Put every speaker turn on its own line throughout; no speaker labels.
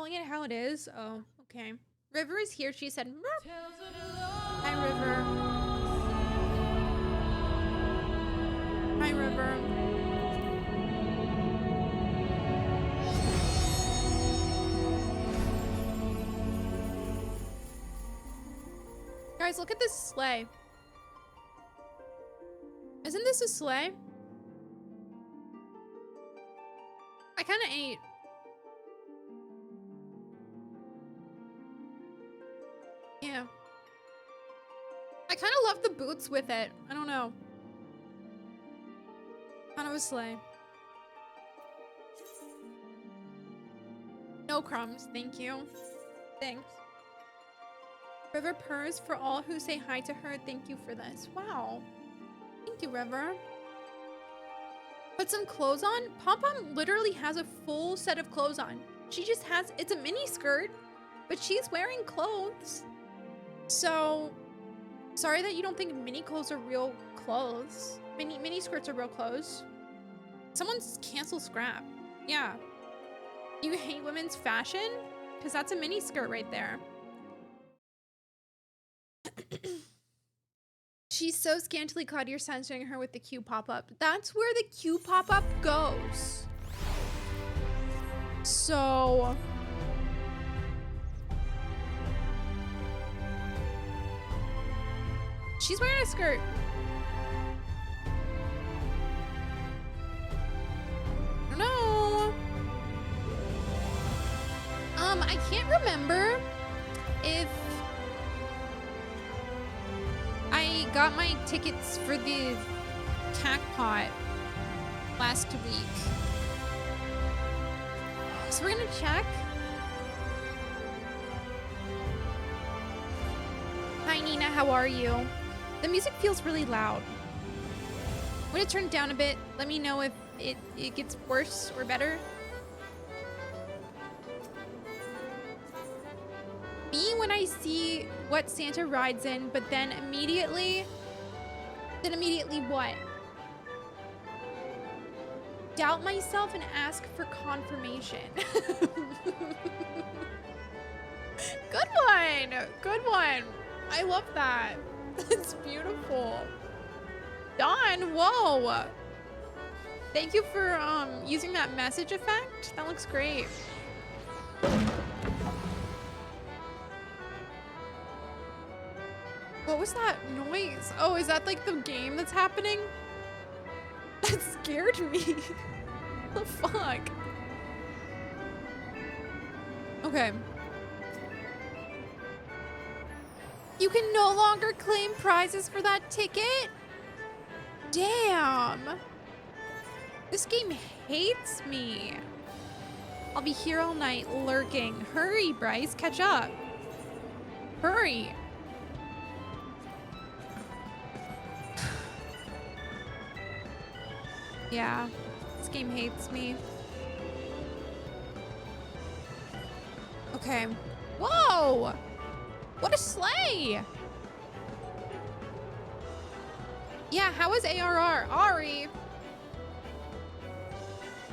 calling it how it is? Oh, okay. River is here. She said, "Merp." Hi, River. Hi, River. Guys, look at this sleigh. Isn't this a sleigh? I kind of ate. Yeah. I kind of love the boots with it. I don't know. Kind of a sleigh. No crumbs. Thank you. Thanks. River purrs for all who say hi to her. Thank you for this. Wow. Thank you, River. Put some clothes on. Pom-Pom literally has a full set of clothes on. She just has, it's a mini skirt, but she's wearing clothes. So, sorry that you don't think mini clothes are real clothes. Mini skirts are real clothes. Someone's cancel scrap. Yeah. You hate women's fashion? Because that's a mini skirt right there. She's so scantily clad, you're censoring her with the Q pop-up. That's where the Q pop-up goes. So... she's wearing a skirt. I don't know. I can't remember if I got my tickets for the Cacpot last week. So we're gonna check. Hi Nina, how are you? The music feels really loud. I'm gonna turn it down a bit. Let me know if it gets worse or better. Me when I see what Santa rides in, but then immediately what? Doubt myself and ask for confirmation. Good one. Good one. I love that. It's beautiful. Dawn, whoa. Thank you for using that message effect. That looks great. What was that noise? Oh, is that like the game that's happening? That scared me. What the fuck? Okay. You can no longer claim prizes for that ticket? Damn. This game hates me. I'll be here all night lurking. Hurry, Bryce, catch up. Hurry. Yeah, this game hates me. Okay. Whoa! What a sleigh! Yeah, how is ARR? Ari!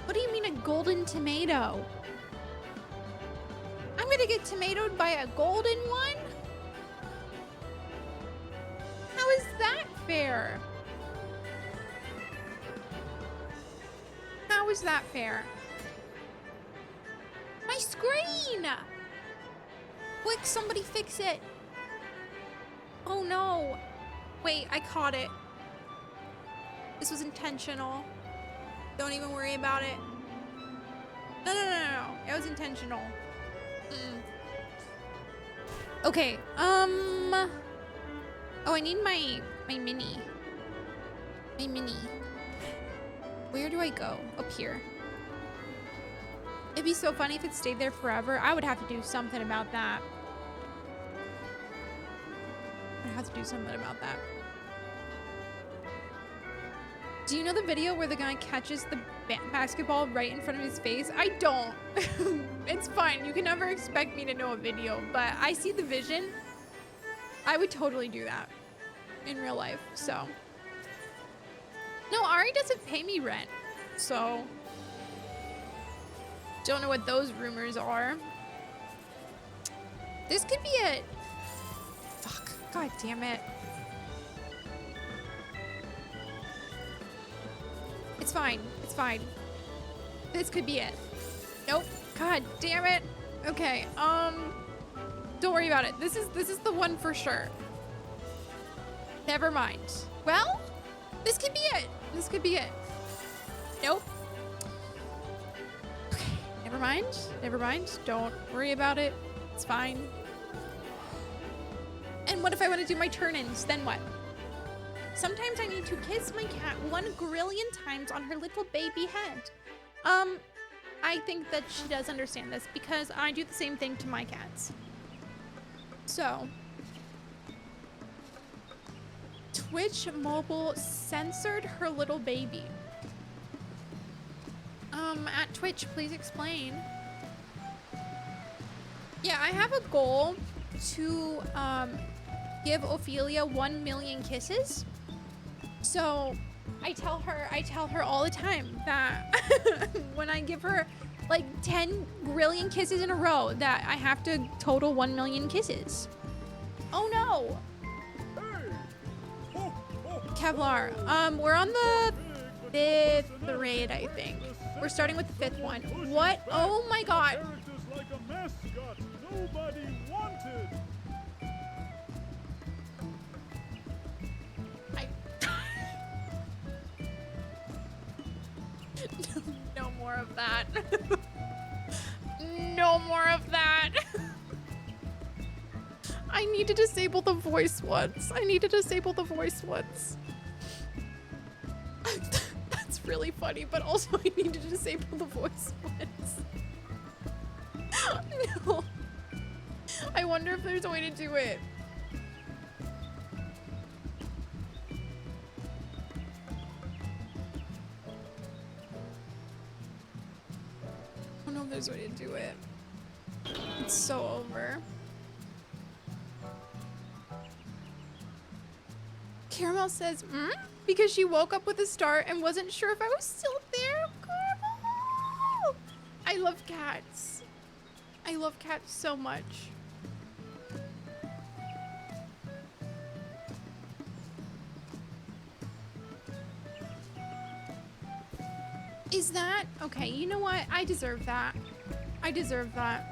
What do you mean a golden tomato? I'm gonna get tomatoed by a golden one? How is that fair? How is that fair? My screen! Quick, somebody fix it. Oh no. Wait, I caught it. This was intentional. Don't even worry about it. No. It was intentional. Okay, oh, I need my mini. My mini. Where do I go? Up here. It'd be so funny if it stayed there forever. I would have to do something about that. I have to do something about that. Do you know the video where the guy catches the basketball right in front of his face? I don't. It's fine. You can never expect me to know a video, but I see the vision. I would totally do that in real life, so. No, Ari doesn't pay me rent, so. Don't know what those rumors are. This could be it. Fuck. God damn it. It's fine. It's fine. This could be it. Nope. God damn it. Okay. Don't worry about it. This is the one for sure. Never mind. Well, this could be it. This could be it. Nope. Okay. Never mind. Never mind. Don't worry about it. It's fine. And what if I want to do my turn-ins? Then what? Sometimes I need to kiss my cat 1,000,000,000 times on her little baby head. I think that she does understand this because I do the same thing to my cats. So, Twitch Mobile censored her little baby. At Twitch, please explain. Yeah, I have a goal to give Ophelia 1,000,000 kisses. So I tell her all the time that when I give her like 10 brilliant kisses in a row, that I have to total 1,000,000 kisses. Oh no. Kevlar, we're on the 5th raid, I think. We're starting with the 5th one. What? Oh my god.
Like a mascot nobody wanted.
No more of that. No more of that. I need to disable the voice once. I need to disable the voice once. That's really funny, but also I need to disable the voice once. No. I wonder if there's a way to do it. I don't know if there's a way to do it. It's so over. Caramel says, because she woke up with a start and wasn't sure if I was still there. Caramel! I love cats. I love cats so much. Is that okay? You know what? I deserve that. I deserve that.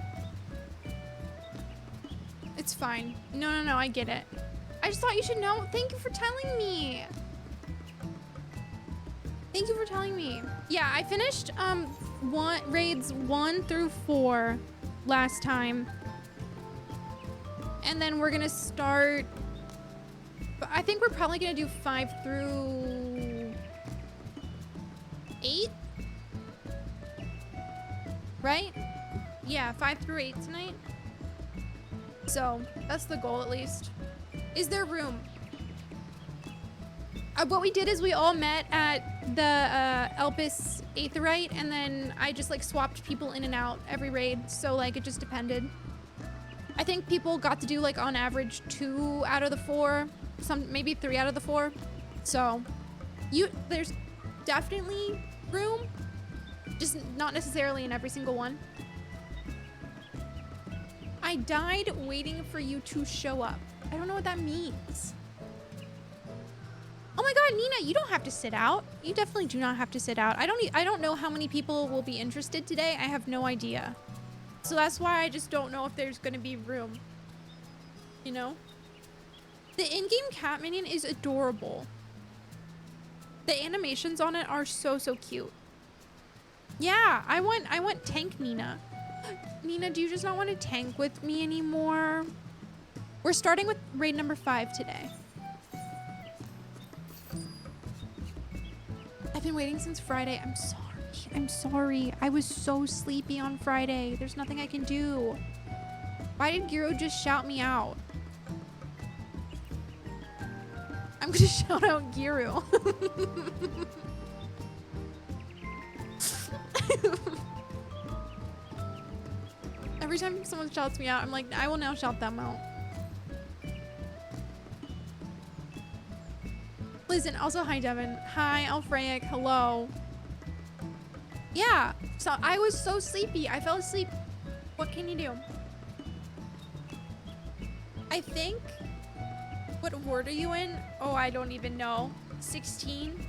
It's fine. No, I get it. I just thought you should know. Thank you for telling me. Thank you for telling me. Yeah, I finished raids 1 through 4 last time. And then we're gonna start, I think we're probably gonna do 5 through 8. Right? Yeah, 5 through 8 tonight. So that's the goal, at least. Is there room? What we did is we all met at the Elpis Aetherite, and then I just like swapped people in and out every raid. So like it just depended. I think people got to do like on average 2 out of the 4, maybe 3 out of the 4. So there's definitely room, just not necessarily in every single one. I died waiting for you to show up. I don't know what that means. Oh my god, Nina, you don't have to sit out. You definitely do not have to sit out. I don't know how many people will be interested today. I have no idea. So that's why I just don't know if there's gonna be room. You know? The in-game cat minion is adorable. The animations on it are so cute. Yeah, I want tank Nina. Nina, do you just not want to tank with me anymore? We're starting with raid number 5 today. I've been waiting since Friday. I'm sorry. I'm sorry. I was so sleepy on Friday. There's nothing I can do. Why did Giro just shout me out? I'm gonna shout out Giro. Every time someone shouts me out, I'm like, I will now shout them out. Listen, also hi Devin. Hi Alfreic, hello. Yeah, so I was so sleepy. I fell asleep. What can you do? I think, what ward are you in? Oh, I don't even know. 16?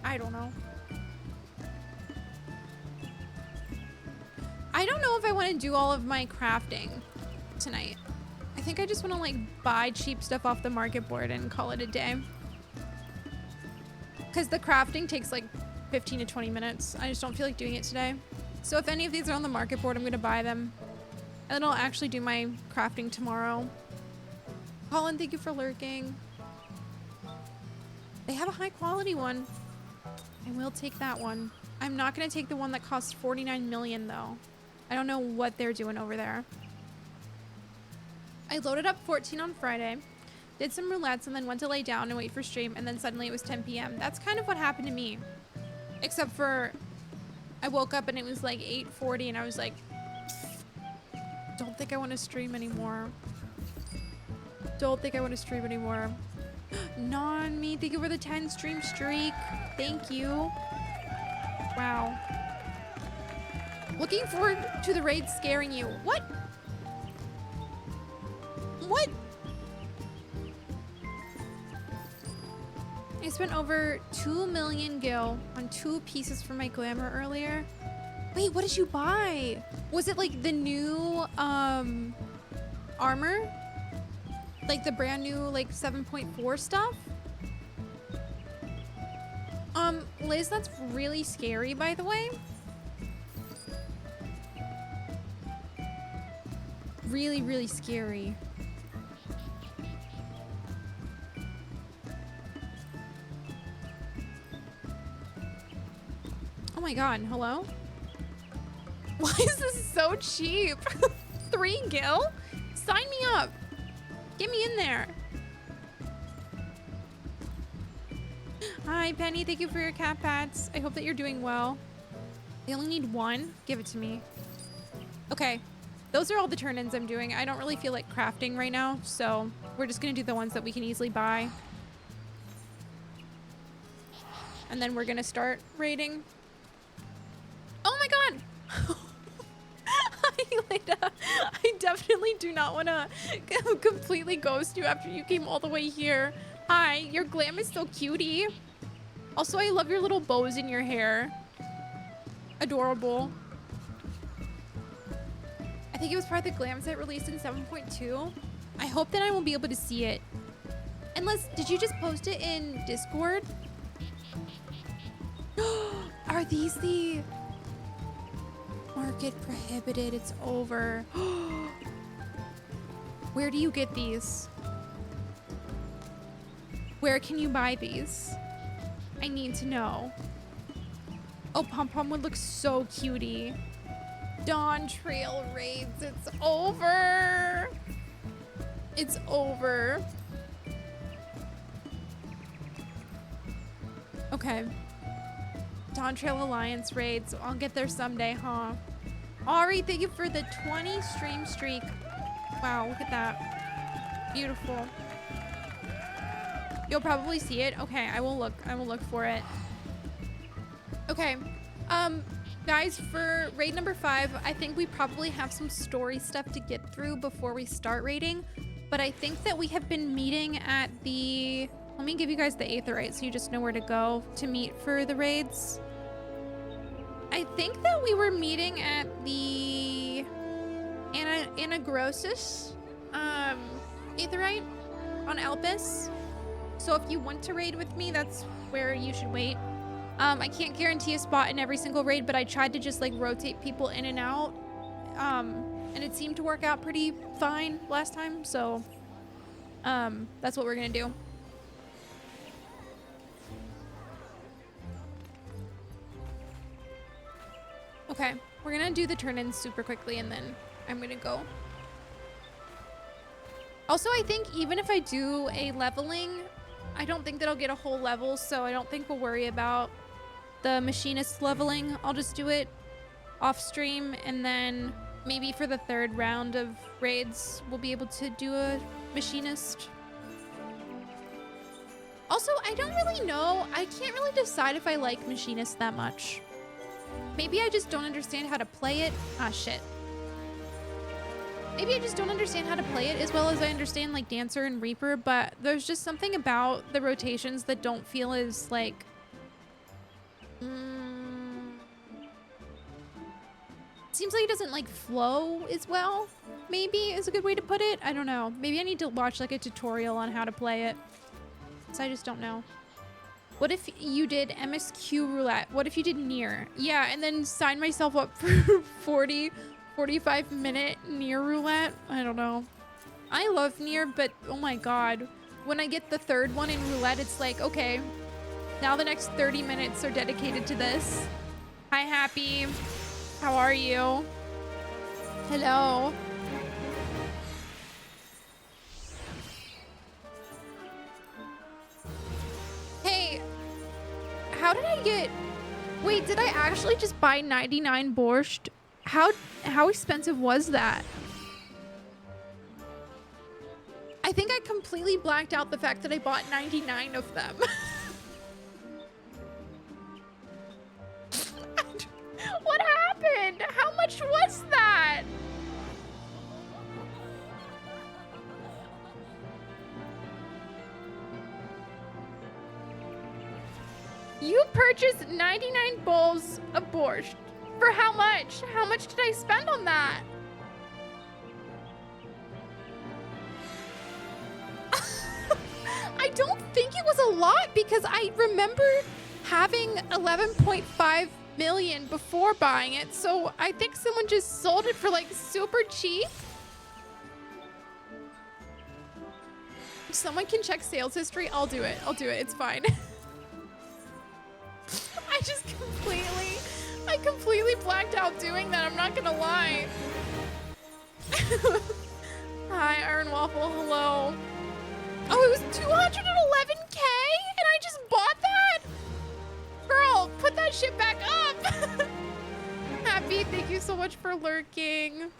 I don't know. I don't know if I want to do all of my crafting tonight. I think I just want to like buy cheap stuff off the market board and call it a day. Because the crafting takes like 15 to 20 minutes. I just don't feel like doing it today. So if any of these are on the market board, I'm going to buy them. And then I'll actually do my crafting tomorrow. Colin, thank you for lurking. They have a high quality one. I will take that one. I'm not going to take the one that costs 49 million though. I don't know what they're doing over there. I loaded up 14 on Friday, did some roulettes, and then went to lay down and wait for stream, and then suddenly it was 10 p.m. That's kind of what happened to me. Except for I woke up and it was like 8:40 and I was like, don't think I want to stream anymore. Don't think I want to stream anymore. Non-me, thank you for the 10 stream streak. Thank you. Wow. Looking forward to the raid scaring you. What? What? I spent over 2 million gil on 2 pieces for my glamour earlier. Wait, what did you buy? Was it like the new armor? Like the brand new like 7.4 stuff? Liz, that's really scary, by the way. Really, really scary. Oh my god, hello? Why is this so cheap? 3 gil? Sign me up. Get me in there. Hi, Penny. Thank you for your cat pats. I hope that you're doing well. I only need 1. Give it to me. Okay. Those are all the turn-ins I'm doing. I don't really feel like crafting right now, so we're just gonna do the ones that we can easily buy. And then we're gonna start raiding. Oh my god! Hi, Leda. I definitely do not want to completely ghost you after you came all the way here. Hi, your glam is so cutie. Also, I love your little bows in your hair. Adorable. I think it was part of the glam set released in 7.2. I hope that I won't be able to see it. Unless, did you just post it in Discord? Are these the market prohibited? It's over. Where do you get these? Where can you buy these? I need to know. Oh, Pom Pom would look so cutie. Dawn Trail raids. It's over. It's over. Okay. Dawn Trail Alliance raids. I'll get there someday, huh? Ari, thank you for the 20 stream streak. Wow, look at that. Beautiful. You'll probably see it. Okay, I will look. I will look for it. Okay. Guys, for raid number 5, I think we probably have some story stuff to get through before we start raiding. But I think that we have been meeting at the... Let me give you guys the Aetherite so you just know where to go to meet for the raids. I think that we were meeting at the Anagrosis Aetherite on Elpis. So if you want to raid with me, that's where you should wait. I can't guarantee a spot in every single raid, but I tried to just like rotate people in and out. And it seemed to work out pretty fine last time. So that's what we're gonna do. Okay, we're gonna do the turn-ins super quickly and then I'm gonna go. Also, I think even if I do a leveling, I don't think that I'll get a whole level, so I don't think we'll worry about the machinist leveling. I'll just do it off stream, and then maybe for the 3rd round of raids, we'll be able to do a machinist. Also, I don't really know. I can't really decide if I like machinist that much. Maybe I just don't understand how to play it. Ah, shit. Maybe I just don't understand how to play it as well as I understand like Dancer and Reaper, but there's just something about the rotations that don't feel as like... seems like it doesn't like flow as well, maybe is a good way to put it. I don't know. Maybe I need to watch like a tutorial on how to play it. So I just don't know. What if you did MSQ roulette? What if you did Nier? Yeah, and then sign myself up for 45-minute Nier roulette? I don't know. I love Nier, but oh my god. When I get the third one in roulette, it's like, okay, now the next 30 minutes are dedicated to this. Hi, Happy. How are you? Hello. Hey, how did I get... Wait, did I actually just buy 99 borscht? How expensive was that? I think I completely blacked out the fact that I bought 99 of them. What happened? How much was that? You purchased 99 bowls of borscht. For how much? How much did I spend on that? I don't think it was a lot because I remember having 11.5 million before buying it, so I think someone just sold it for like super cheap. If someone can check sales history, I'll do it. I'll do it. It's fine. I completely blacked out doing that. I'm not gonna lie. Hi, Iron Waffle. Hello. Oh, it was 211k, and I just bought that. Girl, put that shit back up. Happy, thank you so much for lurking.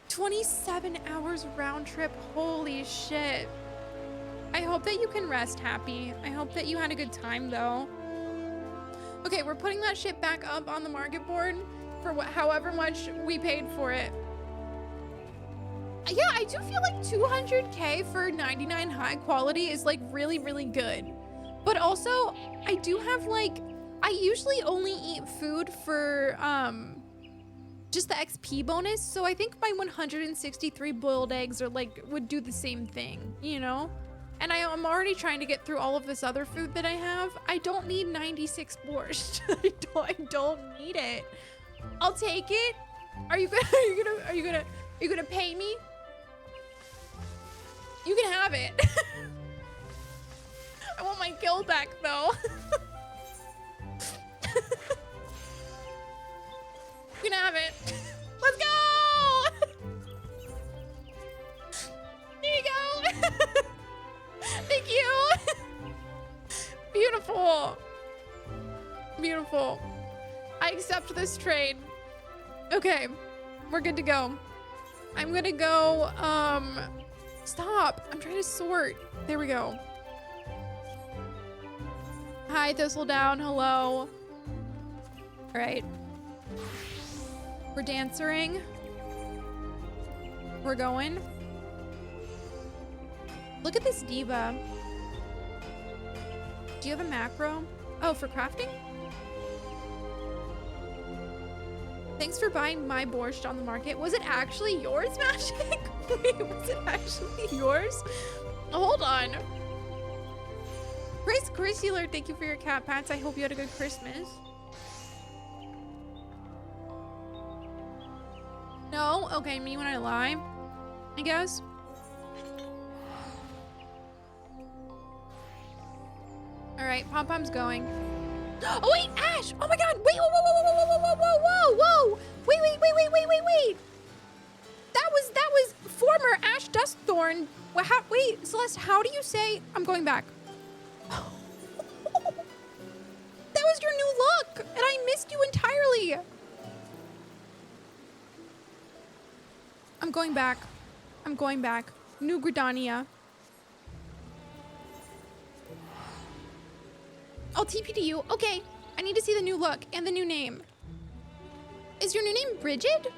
27 hours round trip. Holy shit. I hope that you can rest, Happy. I hope that you had a good time, though. Okay, we're putting that shit back up on the market board for however much we paid for it. Yeah, I do feel like 200k for 99 high quality is like really, really good. But also, I do have like, I usually only eat food for just the XP bonus. So I think my 163 boiled eggs are like, would do the same thing, you know? And I'm already trying to get through all of this other food that I have. I don't need 96 borscht. I don't need it. I'll take it. Are you gonna pay me? You can have it. I want my guild back though. You can have it. Let's go. There you go. Thank you. Beautiful. Beautiful. I accept this trade. Okay, we're good to go. I'm gonna go, stop. I'm trying to sort. There we go. Hi, Thistledown. Hello. All right. We're dancing. We're going. Look at this diva. Do you have a macro? Oh, for crafting? Thanks for buying my borscht on the market. Was it actually yours, Magic? Wait, was it actually yours? Hold on. Chris Healer, thank you for your cat pats. I hope you had a good Christmas. No? Okay, me when I lie, I guess. All right, Pom-Pom's going. Oh wait, Ash! Oh my God! Wait! Whoa! Whoa! Whoa! Whoa! Whoa! Whoa! Whoa! Whoa! Whoa! Wait! Wait! Wait! Wait! Wait! Wait! Wait! That was former Ash Dustthorn. Wait, Celeste, how do you say? I'm going back. That was your new look, and I missed you entirely. I'm going back. I'm going back. New Gridania. I'll TP to you. Okay, I need to see the new look and the new name. Is your new name Bridget?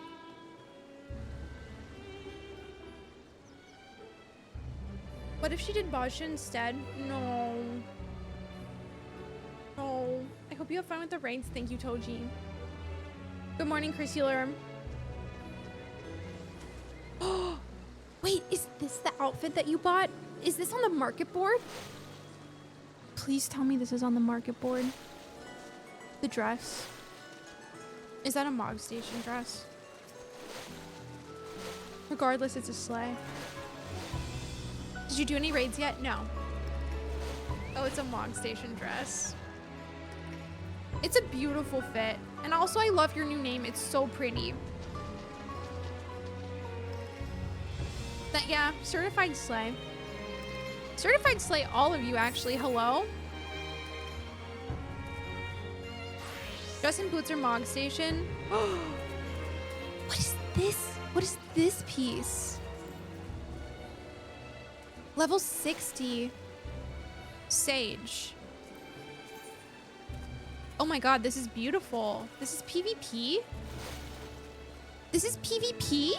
What if she did Basha instead? No. No. I hope you have fun with the raids. Thank you, Toji. Good morning, Chrysler. Oh, wait, is this the outfit that you bought? Is this on the market board? Please tell me this is on the market board. The dress. Is that a Mog Station dress? Regardless, it's a sleigh. Did you do any raids yet? No. Oh, it's a Mog Station dress. It's a beautiful fit. And also, I love your new name. It's so pretty. That, yeah, certified sleigh. Certified slay, all of you actually. Hello? Dress and boots are Mog Station. What is this? What is this piece? Level 60. Sage. Oh my god, this is beautiful. This is PvP? This is PvP?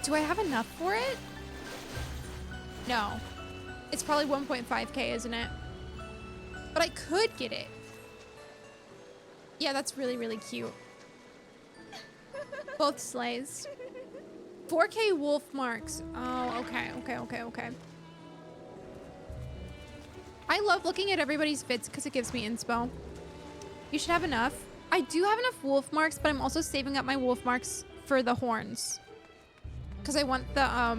Do I have enough for it? No. It's probably 1.5k, isn't it? But I could get it. Yeah, that's really, really cute. Both sleighs. 4k wolf marks. Oh, okay. I love looking at everybody's fits because it gives me inspo. You should have enough. I do have enough wolf marks, but I'm also saving up my wolf marks for the horns. Because I want the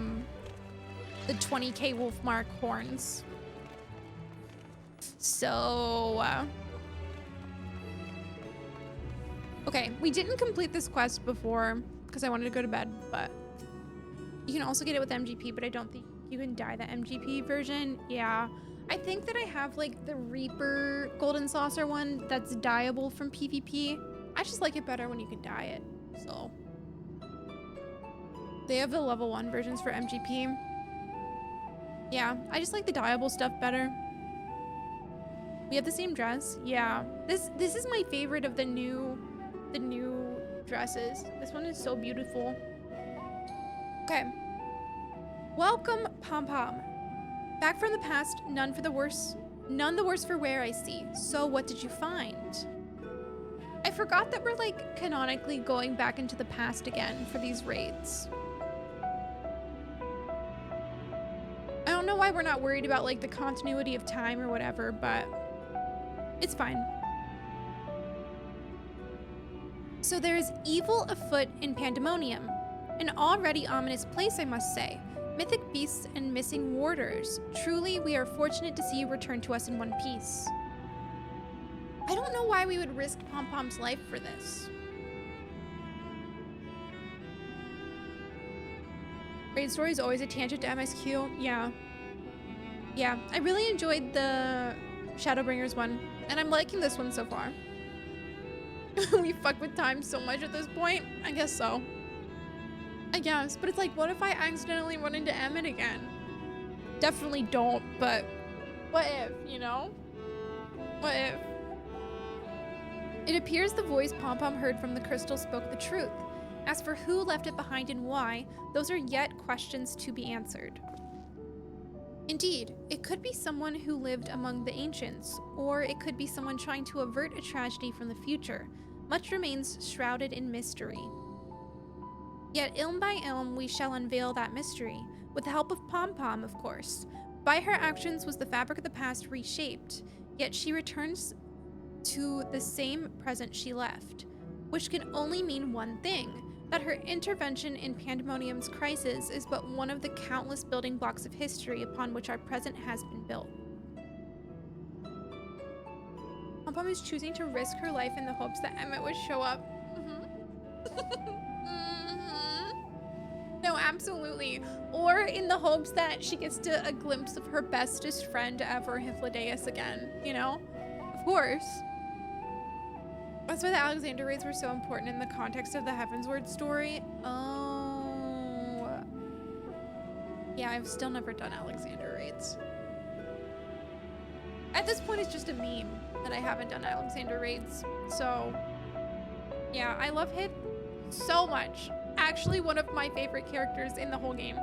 20k wolf mark horns. So, okay, we didn't complete this quest before because I wanted to go to bed, but you can also get it with MGP, but I don't think you can dye the MGP version. Yeah, I think that I have like the Reaper Golden Saucer one that's dyeable from PvP. I just like it better when you can dye it, so. They have the level 1 versions for MGP. Yeah, I just like the dyeable stuff better. We have the same dress. Yeah, this is my favorite of the new dresses. This one is so beautiful. Okay. Welcome, Pom Pom. Back from the past, none the worse for wear, I see. So what did you find? I forgot that we're like canonically going back into the past again for these raids. I don't know why we're not worried about like the continuity of time or whatever, but it's fine. So there is evil afoot in Pandemonium. An already ominous place, I must say. Mythic beasts and missing warders. Truly, we are fortunate to see you return to us in one piece. I don't know why we would risk Pom Pom's life for this. Raid story is always a tangent to MSQ. Yeah, I really enjoyed the Shadowbringers one, and I'm liking this one so far. We fuck with time so much at this point. I guess so. I guess, but it's like, what if I accidentally run into Emmett again? Definitely don't, but what if, you know? What if? It appears the voice Pom Pom heard from the crystal spoke the truth. As for who left it behind and why, those are yet questions to be answered. Indeed, it could be someone who lived among the ancients, or it could be someone trying to avert a tragedy from the future. Much remains shrouded in mystery. Yet ilm by ilm we shall unveil that mystery, with the help of Pom Pom, of course. By her actions was the fabric of the past reshaped, yet she returns to the same present she left, which can only mean one thing, that her intervention in Pandemonium's crisis is but one of the countless building blocks of history upon which our present has been built. Pom Pom is choosing to risk her life in the hopes that Emmett would show up. No, absolutely. Or in the hopes that she gets a glimpse of her bestest friend ever, Hyflodeus, again, you know? Of course. That's why the Alexander raids were so important in the context of the Heavensward story. Oh. Yeah, I've still never done Alexander raids. At this point, it's just a meme that I haven't done Alexander raids. So, yeah, I love Hyth so much. actually one of my favorite characters in the whole game.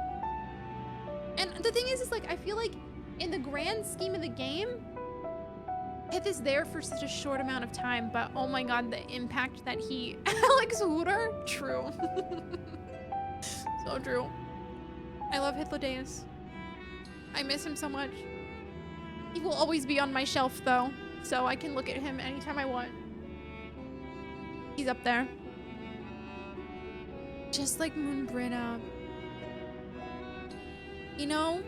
And the thing is like, I feel like in the grand scheme of the game, Pith is there for such a short amount of time, but oh my god, the impact that he... Alex Hooter? True. So true. I love Hythlodaeus. I miss him so much. He will always be on my shelf though, so I can look at him anytime I want. He's up there. Just like Moonbritta. You know?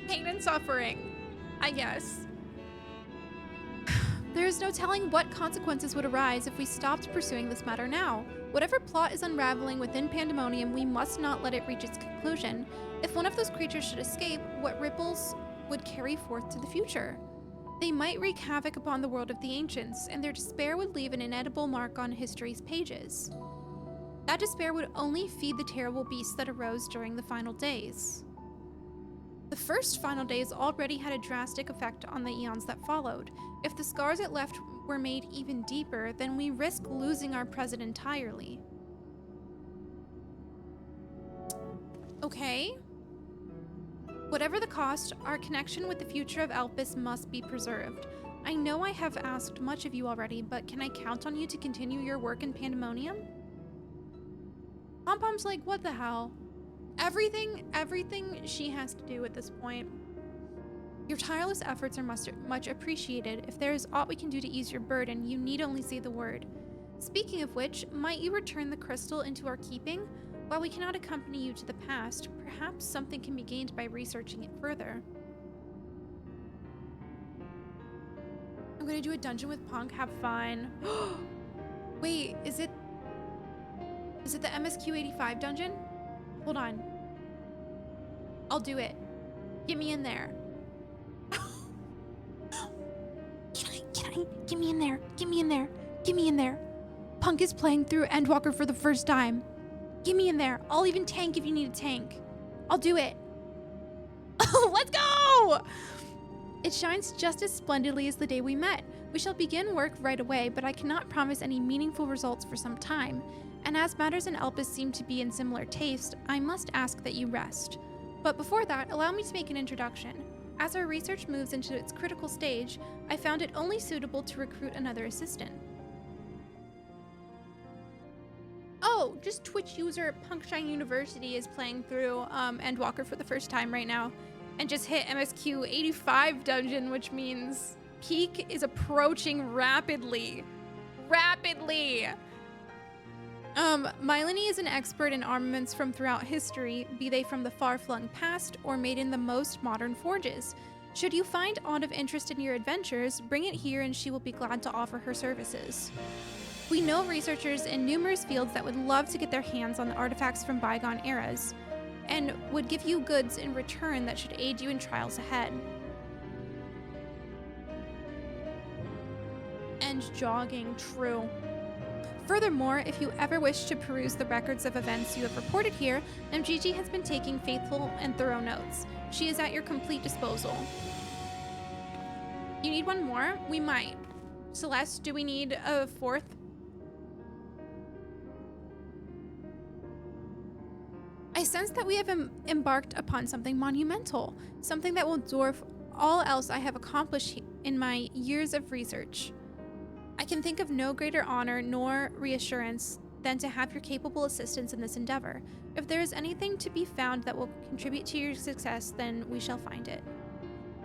Pain and suffering, I guess. There is no telling what consequences would arise if we stopped pursuing this matter now. Whatever plot is unraveling within Pandemonium, we must not let it reach its conclusion. If one of those creatures should escape, what ripples would carry forth to the future? They might wreak havoc upon the world of the ancients, and their despair would leave an inedible mark on history's pages. That despair would only feed the terrible beasts that arose during the final days. The first final days already had a drastic effect on the eons that followed. If the scars it left were made even deeper, then we risk losing our present entirely. Okay. Whatever the cost, our connection with the future of Elpis must be preserved. I know I have asked much of you already, but can I count on you to continue your work in Pandemonium? Pom-Pom's like, what the hell? Everything she has to do at this point. Your tireless efforts are much appreciated. If there is aught we can do to ease your burden, you need only say the word. Speaking of which, might you return the crystal into our keeping? While we cannot accompany you to the past, perhaps something can be gained by researching it further. I'm gonna do a dungeon with Punk, have fun. Wait, is it the MSQ85 dungeon? Hold on. I'll do it. Get me in there. Can I? Get me in there. Get me in there. Get me in there. Punk is playing through Endwalker for the first time. Get me in there. I'll even tank if you need a tank. I'll do it. Let's go! It shines just as splendidly as the day we met. We shall begin work right away, but I cannot promise any meaningful results for some time. And as matters in Elpis seem to be in similar taste, I must ask that you rest. But before that, allow me to make an introduction. As our research moves into its critical stage, I found it only suitable to recruit another assistant. Oh, just Twitch user Punkshine University is playing through Endwalker for the first time right now, and just hit MSQ 85 dungeon, which means peak is approaching rapidly. Mylene is an expert in armaments from throughout history, be they from the far-flung past or made in the most modern forges. Should you find aught of interest in your adventures, bring it here and she will be glad to offer her services. We know researchers in numerous fields that would love to get their hands on the artifacts from bygone eras, and would give you goods in return that should aid you in trials ahead. And jogging, true. Furthermore, if you ever wish to peruse the records of events you have reported here, MGG has been taking faithful and thorough notes. She is at your complete disposal. You need one more? We might. Celeste, do we need a fourth? I sense that we have embarked upon something monumental, something that will dwarf all else I have accomplished in my years of research. I can think of no greater honor nor reassurance than to have your capable assistance in this endeavor. If there is anything to be found that will contribute to your success, then we shall find it.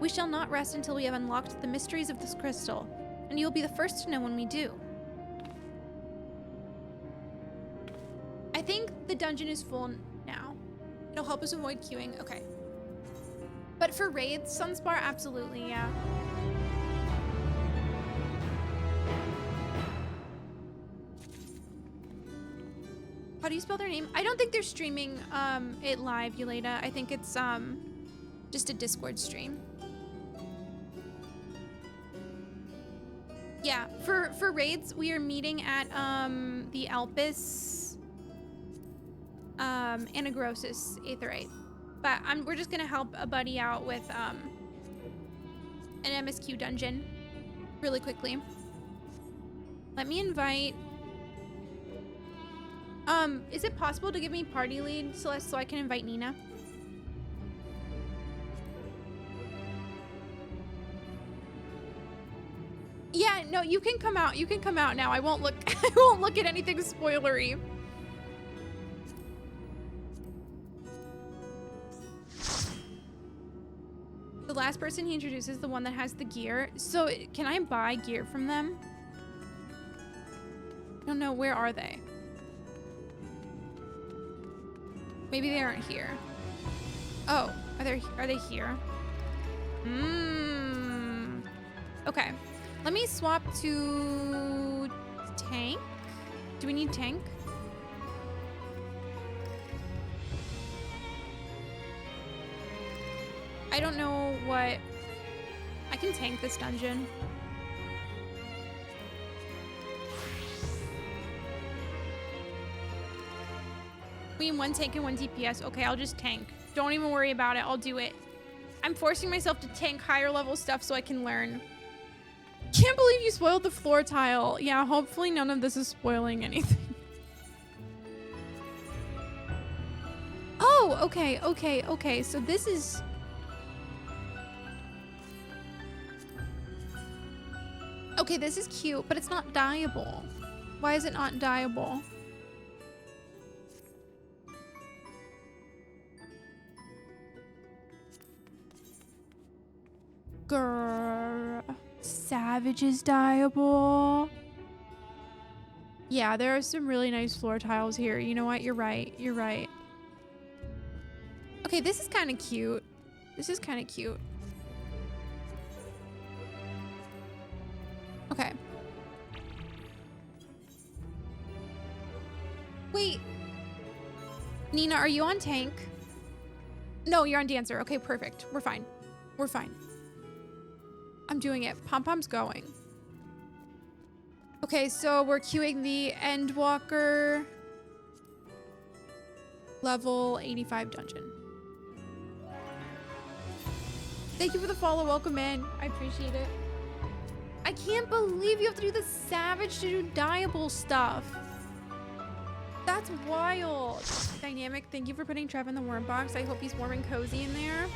We shall not rest until we have unlocked the mysteries of this crystal, and you will be the first to know when we do. I think the dungeon is full now. It'll help us avoid queuing. Okay. But for raids, Sunspar, absolutely, yeah. How do you spell their name? I don't think they're streaming it live, Yeleda. I think it's just a Discord stream. Yeah, for raids, we are meeting at the Elpis Anagrosis Aetheryte. But we're just gonna help a buddy out with an MSQ dungeon really quickly. Let me invite Is it possible to give me party lead, Celeste, so I can invite Nina? Yeah, no, you can come out. You can come out now. I won't look. I won't look at anything spoilery. The last person he introduces is the one that has the gear. So can I buy gear from them? I don't know. Where are they? Maybe they aren't here. Oh, are they here? Okay. Let me swap to tank. Do we need tank? I don't know what... I can tank this dungeon. Between 1 tank and 1 DPS. Okay, I'll just tank. Don't even worry about it. I'll do it. I'm forcing myself to tank higher level stuff so I can learn. Can't believe you spoiled the floor tile. Yeah, hopefully none of this is spoiling anything. Oh, okay. So this is... Okay, this is cute, but it's not dyeable. Why is it not dyeable? Grrr. Savage is dyeable. Yeah, there are some really nice floor tiles here. You know what? You're right. You're right. Okay, this is kind of cute. This is kind of cute. Okay. Wait. Nina, are you on tank? No, you're on dancer. Okay, perfect. We're fine. We're fine. I'm doing it. Pom-pom's going. Okay, so we're queuing the Endwalker level 85 dungeon. Thank you for the follow. Welcome in. I appreciate it. I can't believe you have to do the savage to do dyeable stuff. That's wild. Dynamic, thank you for putting Trev in the worm box. I hope he's warm and cozy in there.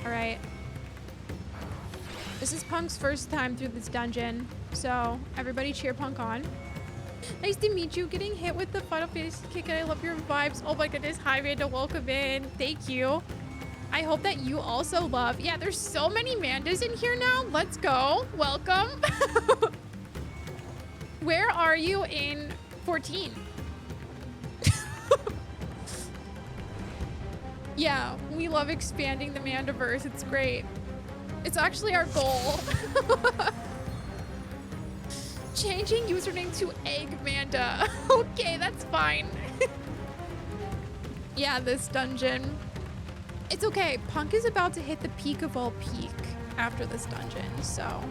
All right. This is Punk's first time through this dungeon, so everybody cheer Punk on. Nice to meet you. Getting hit with the Final Fantasy kick, and I love your vibes. Oh my goodness. Hi, Manda. Welcome in. Thank you. I hope that you also love. Yeah, there's so many Mandas in here now. Let's go. Welcome. Where are you in 14? Yeah, we love expanding the Mandaverse. It's great. It's actually our goal. Changing username to Eggmanda. Okay, that's fine. Yeah, this dungeon. It's okay. Punk is about to hit the peak of all peak after this dungeon, so.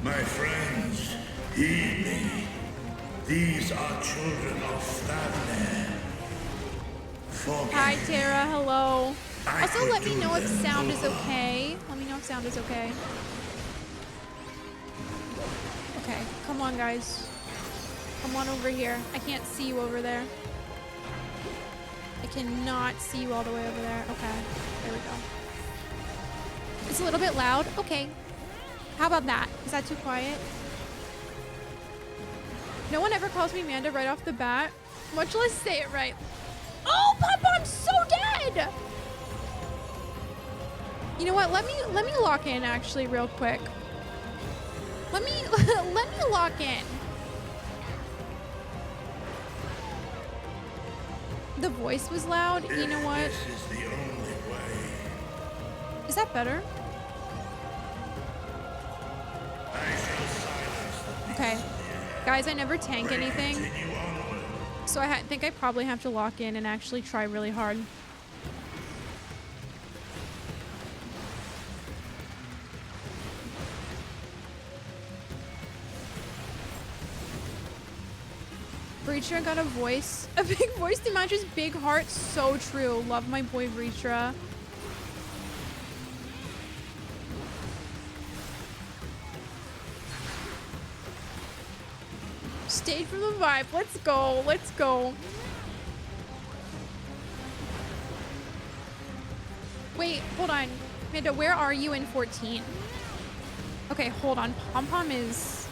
My friends, heed me. These are children of Stavne.
Hi, Tara. Hello.
I
Also,
could
let me
do
know if
them
sound is
over.
okay. Let me know if sound is okay. Okay, come on, guys. Come on over here. I can't see you over there. I cannot see you all the way over there. Okay, there we go. It's a little bit loud. Okay. How about that? Is that too quiet? No one ever calls me Manda right off the bat, much less say it right. Oh, Papa, I'm so dead! You know what? Let me lock in actually real quick. Let me lock in. The voice was loud. You know what?
This is the only way.
Is that better?
I shall silence the
Okay. Guys, I never tank anything,
continue onward.
so I think I probably have to lock in and actually try really hard. Breacher got a big voice to match his big heart. So true. Love my boy Breacher. stayed for the vibe. Let's go. Let's go. Wait, hold on. Amanda, where are you in 14? Okay, hold on. Pom-Pom is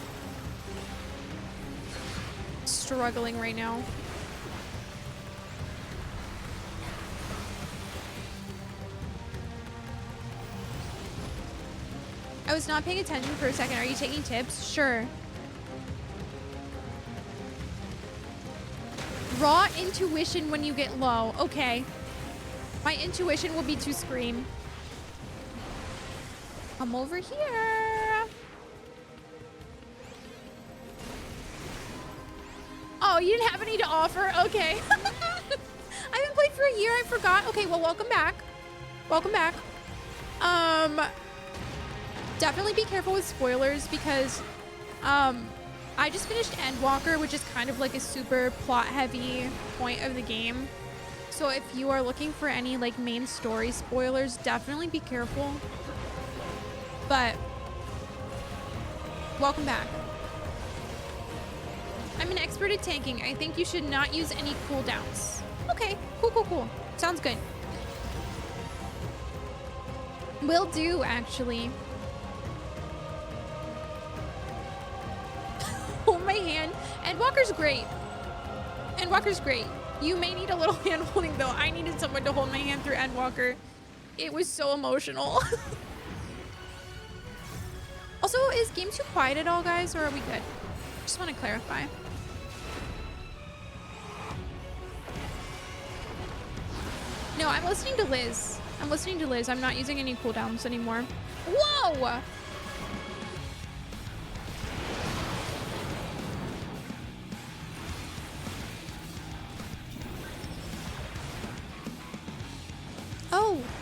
struggling right now. I was not paying attention for a second. Are you taking tips? Sure. Raw intuition when you get low. Okay. My intuition will be to scream. Come over here. Oh, you didn't have any to offer? Okay. I haven't played for a year. I forgot. Okay, well, welcome back. Welcome back. Definitely be careful with spoilers because I just finished Endwalker, which is kind of like a super plot heavy point of the game. So if you are looking for any like main story spoilers, definitely be careful. But welcome back. I'm an expert at tanking. I think you should not use any cooldowns. Okay, cool. Sounds good. Will do, actually. Hold my hand. Endwalker's great. Endwalker's great. You may need a little hand holding though. I needed someone to hold my hand through Endwalker. It was so emotional. Also, is game too quiet at all, guys, or are we good? Just want to clarify. No, I'm listening to Liz. I'm not using any cooldowns anymore. Whoa!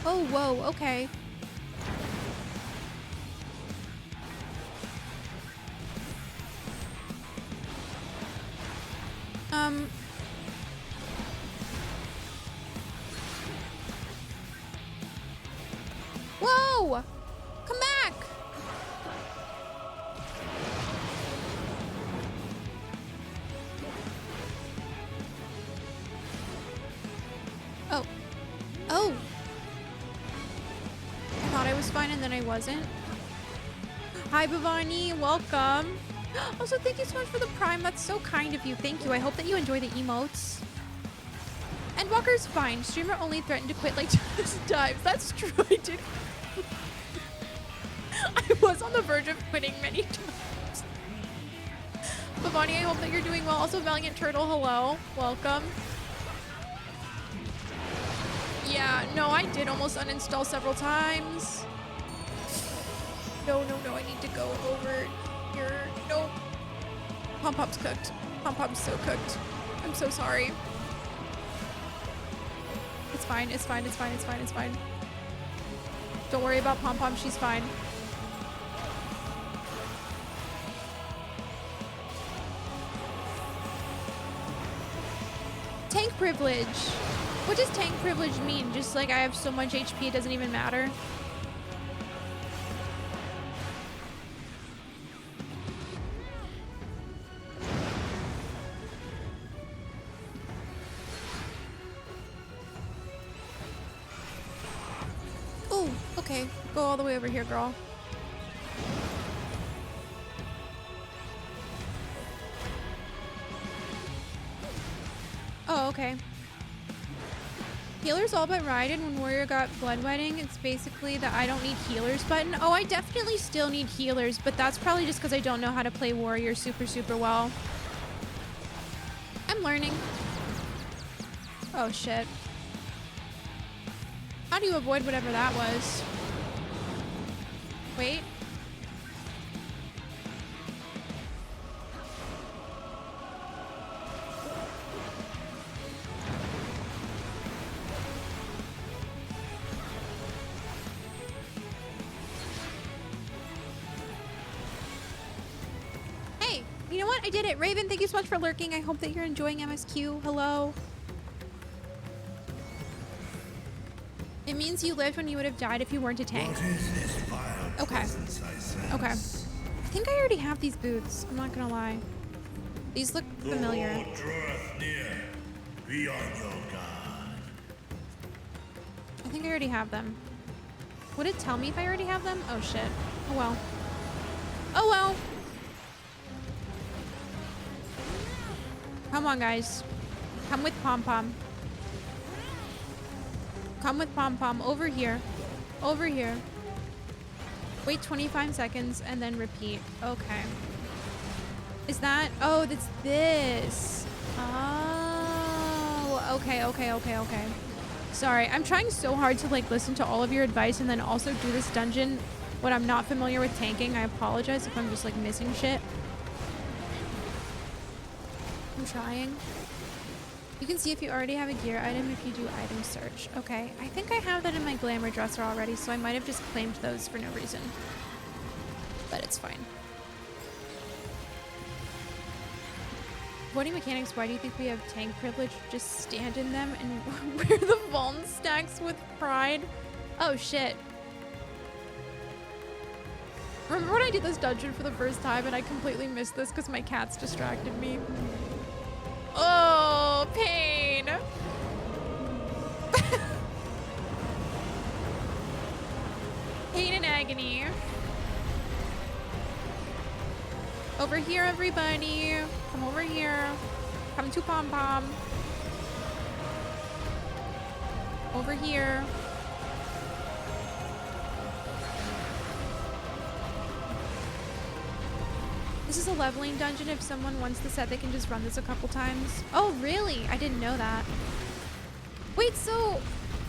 Oh, whoa, okay. Whoa! Come back! Oh. Oh! I thought I was fine and then I wasn't. Hi, Bhavani. Welcome. Also, thank you so much for the Prime. That's so kind of you. Thank you. I hope that you enjoy the emotes. Endwalker's fine. Streamer only threatened to quit like just dives. That's true. I did. I was on the verge of quitting many times. Bhavani, I hope that you're doing well. Also, Valiant Turtle, hello. Welcome. Yeah, no, I did almost uninstall several times. No, I need to go over here. No. Pom-Pom's cooked. Pom-Pom's so cooked. I'm so sorry. It's fine. Don't worry about Pom-Pom, she's fine. Tank privilege. What does tank privilege mean? Just like I have so much HP, it doesn't even matter? Oh, okay. Go all the way over here, girl. Oh, okay. Healers all but rided when Warrior got Bloodwetting. It's basically the I don't need healers button. Oh, I definitely still need healers, but that's probably just because I don't know how to play Warrior super well. I'm learning. Oh, shit. How do you avoid whatever that was? Wait. You know what? I did it. Raven, thank you so much for lurking. I hope that you're enjoying MSQ. Hello. It means you lived when you would have died if you weren't a tank.
What is this vile
Okay.
presence I sense?
Okay. I think I already have these boots. I'm not gonna lie. These look
The
familiar.
Lord draweth near. Be on your guard.
I think I already have them. Would it tell me if I already have them? Oh shit. Oh well. Oh well. Come on, guys. Come with Pom Pom. Come with Pom Pom. Over here. Over here. Wait 25 seconds and then repeat. Okay. Is that? Oh, that's this. Oh. Okay, okay, okay, okay. Sorry. I'm trying so hard to like listen to all of your advice and then also do this dungeon when I'm not familiar with tanking. I apologize if I'm just like missing shit. I'm trying. You can see if you already have a gear item if you do item search. Okay, I think I have that in my glamour dresser already, so I might have just claimed those for no reason. But it's fine. Voting mechanics, why do you think we have tank privilege? Just stand in them and wear the Vuln stacks with pride? Oh shit. Remember when I did this dungeon for the first time and I completely missed this because my cats distracted me? Oh, pain. Pain and agony. Over here, everybody. Come over here. Come to Pom Pom. Over here. This is a leveling dungeon. If someone wants the set, they can just run this a couple times. Oh, really? I didn't know that. Wait, so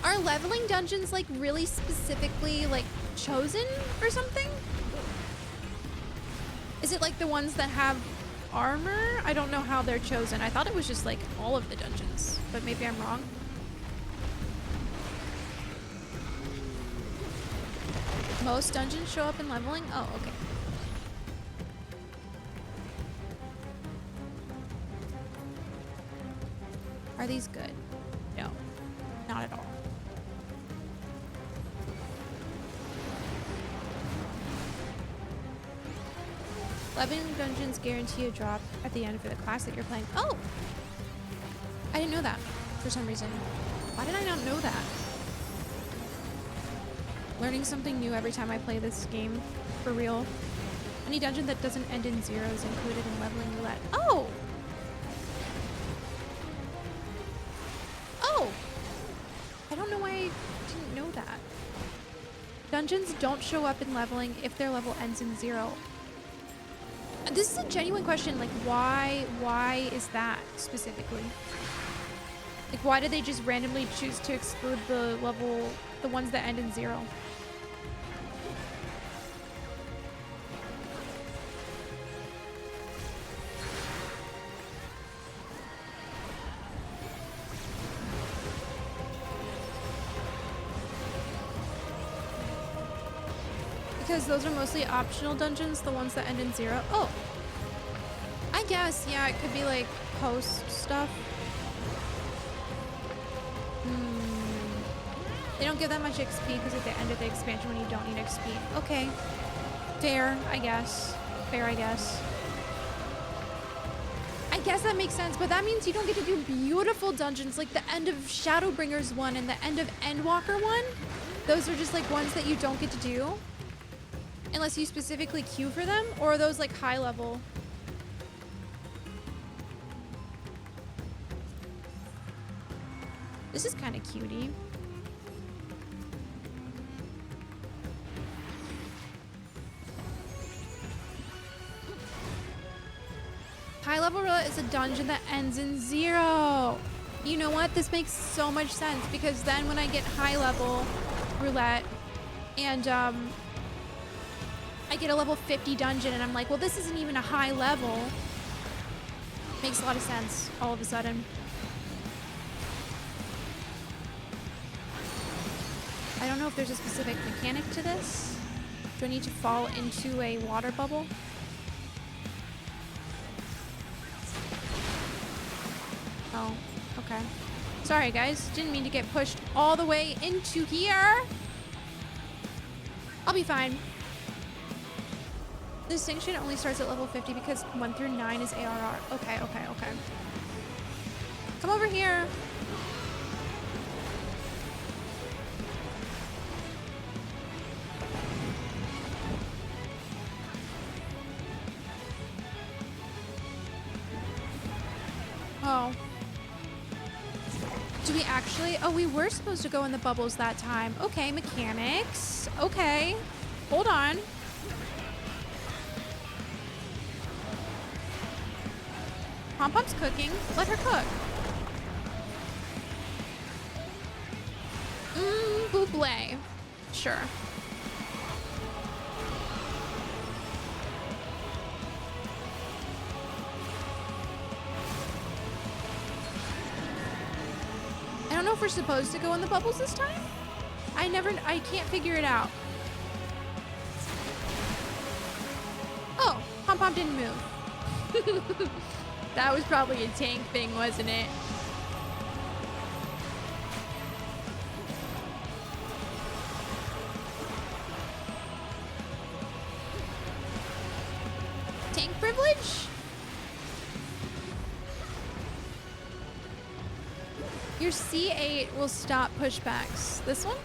are leveling dungeons like really specifically like chosen or something? Is it like the ones that have armor? I don't know how they're chosen. I thought it was just like all of the dungeons, but maybe I'm wrong. Most dungeons show up in leveling? Oh, okay. Are these good? No, not at all. Leveling dungeons guarantee a drop at the end for the class that you're playing. Oh! I didn't know that for some reason. Why did I not know that? Learning something new every time I play this game. For real. Any dungeon that doesn't end in 0 is included in leveling roulette. Oh! Oh! I don't know why I didn't know that. Dungeons don't show up in leveling if their level ends in 0. This is a genuine question, like why is that specifically? Like why did they just randomly choose to exclude the ones that end in 0? Because those are mostly optional dungeons, the ones that end in 0. Oh! I guess, yeah, it could be like post stuff. They don't give that much XP because at the end of the expansion when you don't need XP. Okay. Fair, I guess. Fair, I guess. I guess that makes sense, but that means you don't get to do beautiful dungeons like the end of Shadowbringers 1 and the end of Endwalker 1. Those are just like ones that you don't get to do. Unless you specifically queue for them, or are those like high level? This is kind of cutie. High level roulette is a dungeon that ends in 0. You know what? This makes so much sense because then when I get high level roulette and I get a level 50 dungeon and I'm like, well, this isn't even a high level. Makes a lot of sense all of a sudden. I don't know if there's a specific mechanic to this. Do I need to fall into a water bubble? Oh, okay. Sorry guys, didn't mean to get pushed all the way into here. I'll be fine. Distinction only starts at level 50 because 1 through 9 is ARR. Okay, okay, okay. Come over here. Oh. Do we actually? Oh, we were supposed to go in the bubbles that time. Okay, mechanics. Okay. Hold on. Pom-Pom's cooking. Let her cook. Buble. Sure. I don't know if we're supposed to go in the bubbles this time. I can't figure it out. Oh, Pom-Pom didn't move. That was probably a tank thing, wasn't it? Tank privilege? Your C8 will stop pushbacks. This one?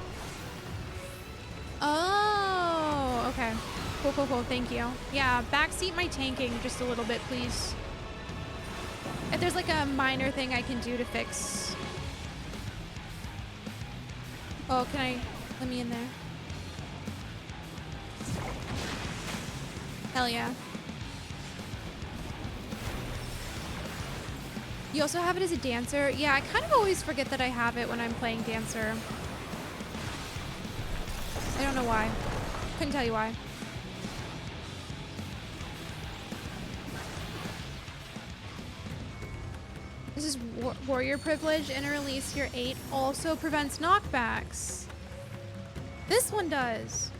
Oh, okay. Cool, cool, cool. Thank you. Yeah, backseat my tanking just a little bit, please. If there's like a minor thing I can do to fix. Oh, can I? Let me in there. Hell yeah. You also have it as a dancer? Yeah, I kind of always forget that I have it when I'm playing dancer. I don't know why. Couldn't tell you why. This is warrior privilege. Inner release your 8 also prevents knockbacks. This one does.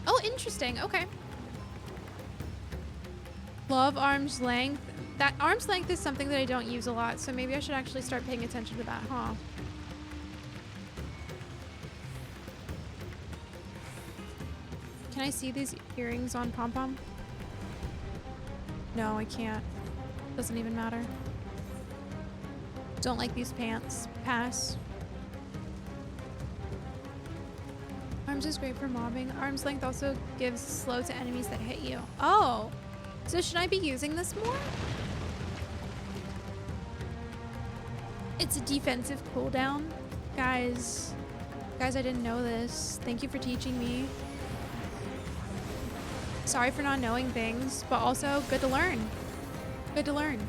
Oh, interesting. Okay. Love arm's length. That arm's length is something that I don't use a lot, so maybe I should actually start paying attention to that, huh? Can I see these earrings on Pom-Pom? No, I can't. Doesn't even matter. Don't like these pants. Pass. Arms is great for mobbing. Arm's length also gives slow to enemies that hit you. Oh! So should I be using this more? It's a defensive cooldown. Guys, I didn't know this. Thank you for teaching me. Sorry for not knowing things, but also good to learn. Good to learn.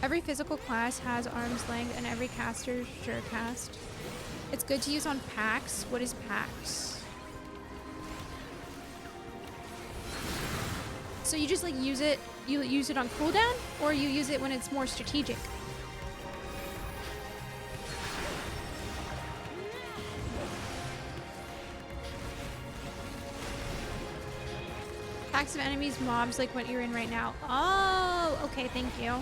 Every physical class has arm's length and every caster sure cast. It's good to use on packs. What is packs? So you just like use it, you use it on cooldown, or you use it when it's more strategic? Packs of enemies, mobs, like what you're in right now. Oh, okay, thank you.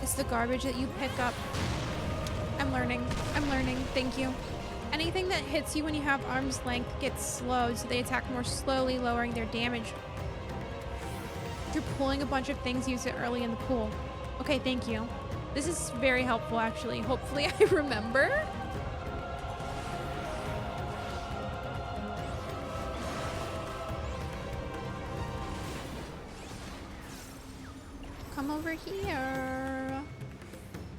It's the garbage that you pick up. I'm learning. I'm learning. Thank you. Anything that hits you when you have arm's length gets slowed, so they attack more slowly, lowering their damage. If you're pulling a bunch of things, use it early in the pool. Okay, thank you. This is very helpful, actually. Hopefully I remember. Come over here.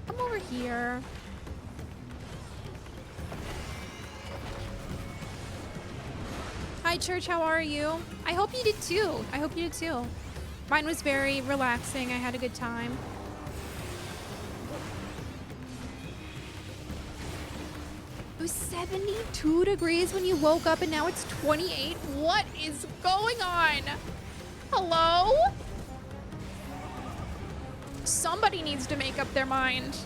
Come over here. Hi, church. How are you? I hope you did too. I hope you did too. Mine was very relaxing. I had a good time. It was 72 degrees when you woke up and now it's 28. What is going on? Hello? Somebody needs to make up their mind.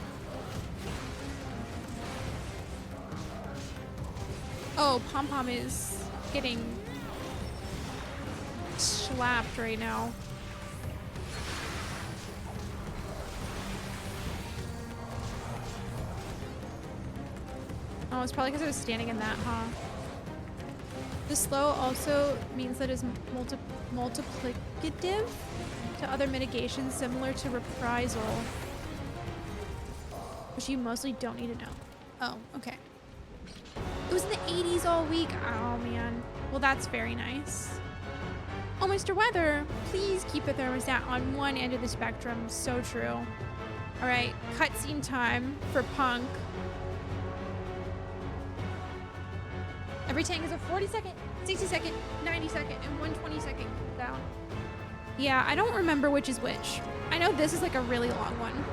Oh, Pom-Pom is getting slapped right now. Oh, it's probably because I was standing in that, huh? The slow also means that it's multiplicative to other mitigations similar to reprisal, which you mostly don't need to know. Oh, okay. It was in the 80s all week. Oh, man. Well, that's very nice. Oh, Mr. Weather, please keep the thermostat on one end of the spectrum. So true. All right, cutscene time for Punk. Every tank is a 40-second, 60-second, 90-second, and 120-second cooldown. Yeah, I don't remember which is which. I know this is like a really long one.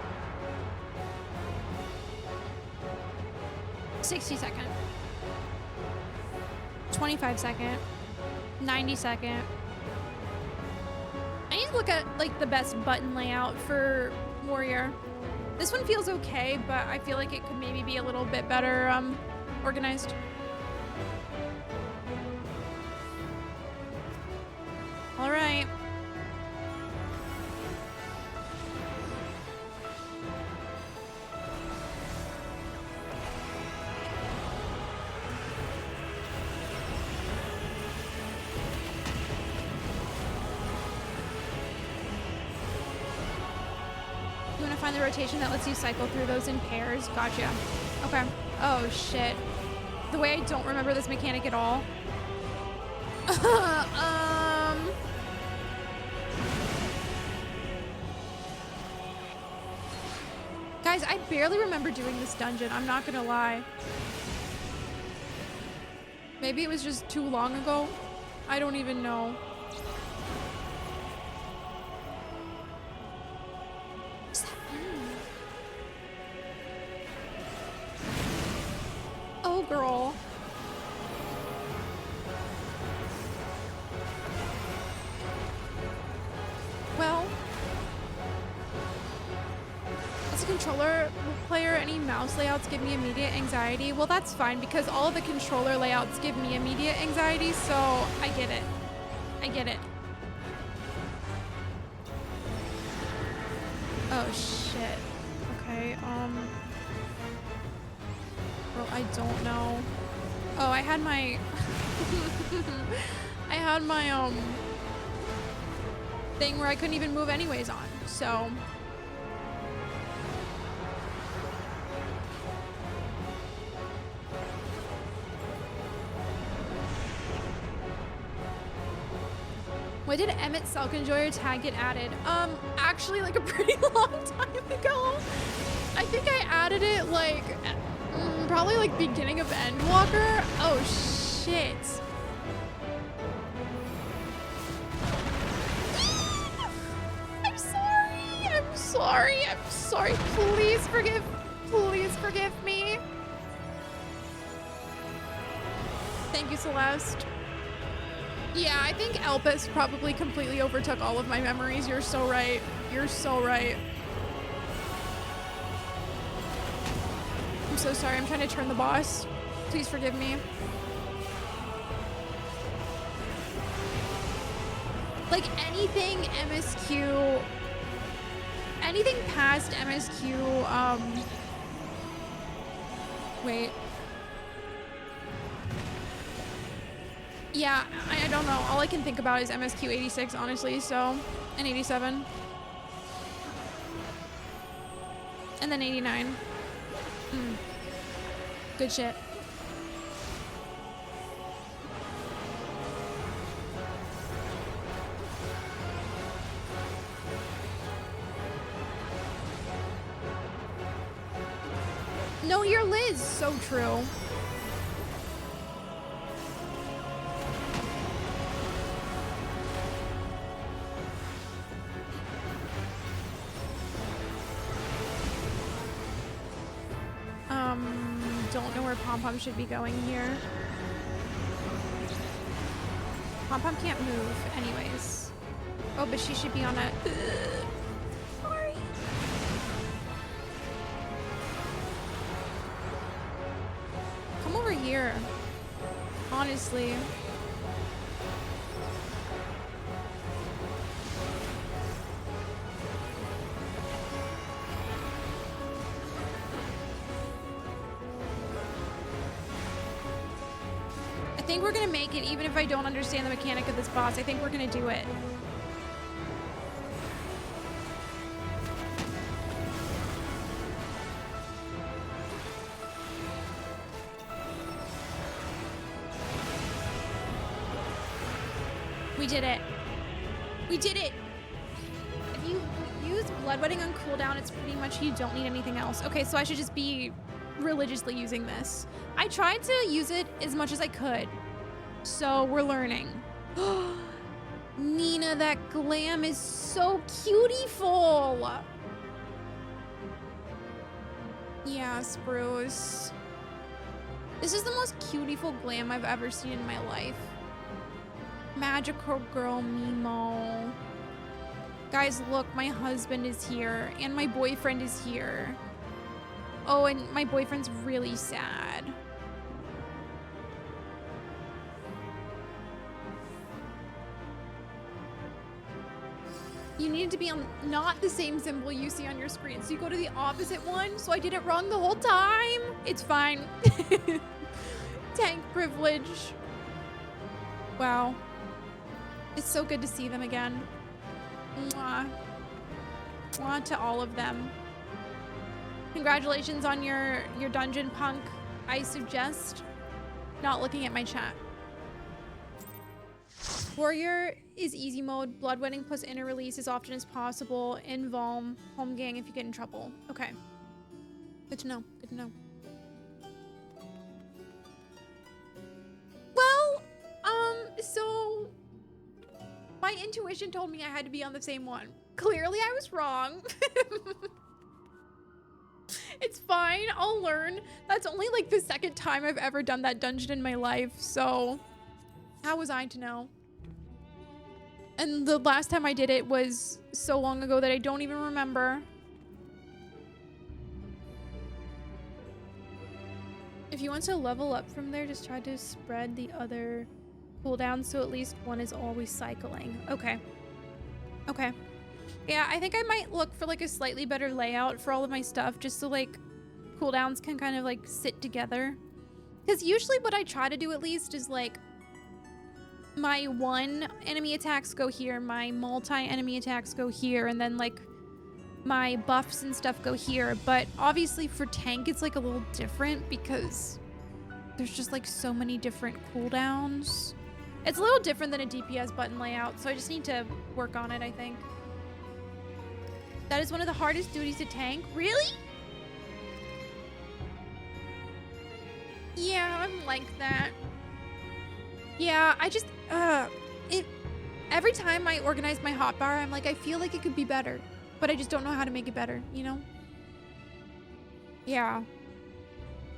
60-second. 25-second. 90-second. I need to look at like the best button layout for Warrior. This one feels okay, but I feel like it could maybe be a little bit better organized. All right. You want to find the rotation that lets you cycle through those in pairs? Gotcha. Okay. Oh, shit. The way I don't remember this mechanic at all. Guys, I barely remember doing this dungeon. I'm not gonna lie. Maybe it was just too long ago. I don't even know. What's that mean? Oh, girl. Well, as a controller player, any mouse layouts give me immediate anxiety. Well, that's fine because all of the controller layouts give me immediate anxiety, so I get it. I get it. Oh, shit. Okay, well, I don't know. Oh, I had my... I had my, thing where I couldn't even move anyways on, so... When did Emmett Selkenjoyer tag get added? Actually, like a pretty long time ago. I think I added it like, probably like beginning of Endwalker. Oh shit. I'm sorry. I'm sorry. I'm sorry. Please forgive me. Thank you, Celeste. Yeah, I think Elpis probably completely overtook all of my memories. You're so right. You're so right. I'm so sorry. I'm trying to turn the boss. Please forgive me. Like anything MSQ, anything past MSQ, wait. Yeah, I don't know. All I can think about is MSQ 86, honestly, so, and 87. And then 89. Good shit. No, you're Liz. So true. Don't know where Pom Pom should be going here. Pom Pom can't move anyways. Oh, but she should be on a... Sorry. Come over here. Honestly. I think we're gonna make it, even if I don't understand the mechanic of this boss. I think we're gonna do it. We did it. We did it. If you use Bloodwedding on cooldown, it's pretty much you don't need anything else. Okay, so I should just be religiously using this. I tried to use it as much as I could. So we're learning. Nina, that glam is so cutie-ful. Yeah, Spruce. This is the most cutie-ful glam I've ever seen in my life. Magical girl Mimo. Guys, look, my husband is here and my boyfriend is here. Oh, and my boyfriend's really sad. You needed to be on not the same symbol you see on your screen. So you go to the opposite one. So I did it wrong the whole time. It's fine. Tank privilege. Wow. It's so good to see them again. Mwah. Mwah to all of them. Congratulations on your dungeon, Punk. I suggest not looking at my chat. Warrior is easy mode. Bloodwedding plus inner release as often as possible. In Valm. Home gang if you get in trouble. Okay. Good to know. Good to know. Well, so my intuition told me I had to be on the same one. Clearly I was wrong. It's fine. I'll learn. That's only like the second time I've ever done that dungeon in my life. So how was I to know? And the last time I did it was so long ago that I don't even remember. If you want to level up from there, just try to spread the other cooldowns so at least one is always cycling. Okay. Okay. Yeah, I think I might look for like a slightly better layout for all of my stuff just so like cooldowns can kind of like sit together. Because usually what I try to do at least is like my one enemy attacks go here, my multi-enemy attacks go here, and then like my buffs and stuff go here. But obviously for tank it's like a little different because there's just like so many different cooldowns. It's a little different than a DPS button layout, so I just need to work on it, I think. That is one of the hardest duties to tank. Really? Yeah, I'm like that. Yeah, I just, every time I organize my hotbar, I'm like, I feel like it could be better, but I just don't know how to make it better, you know? Yeah.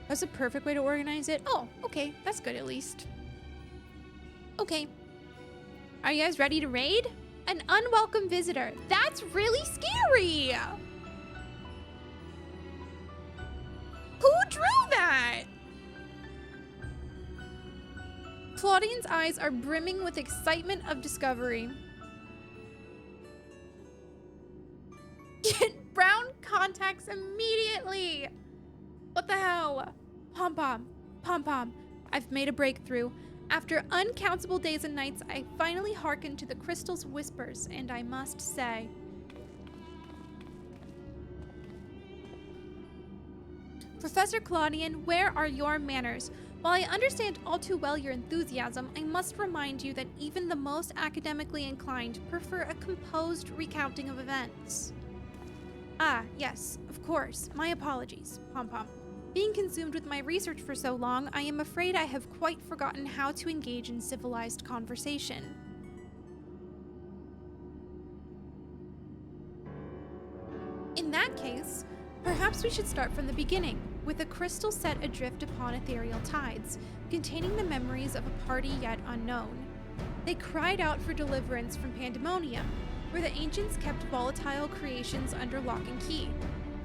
That's a perfect way to organize it. Oh, okay. That's good at least. Okay. Are you guys ready to raid? An unwelcome visitor. That's really scary. Who drew that? Claudine's eyes are brimming with excitement of discovery. Get brown contacts immediately. What the hell? Pom-pom, pom-pom. I've made a breakthrough. After uncountable days and nights, I finally hearkened to the crystal's whispers, and I must say, Professor Claudian, where are your manners? While I understand all too well your enthusiasm, I must remind you that even the most academically inclined prefer a composed recounting of events. Ah, yes, of course. My apologies. Pom-pom. Being consumed with my research for so long, I am afraid I have quite forgotten how to engage in civilized conversation. In that case, perhaps we should start from the beginning, with a crystal set adrift upon ethereal tides, containing the memories of a party yet unknown. They cried out for deliverance from Pandemonium, where the ancients kept volatile creations under lock and key.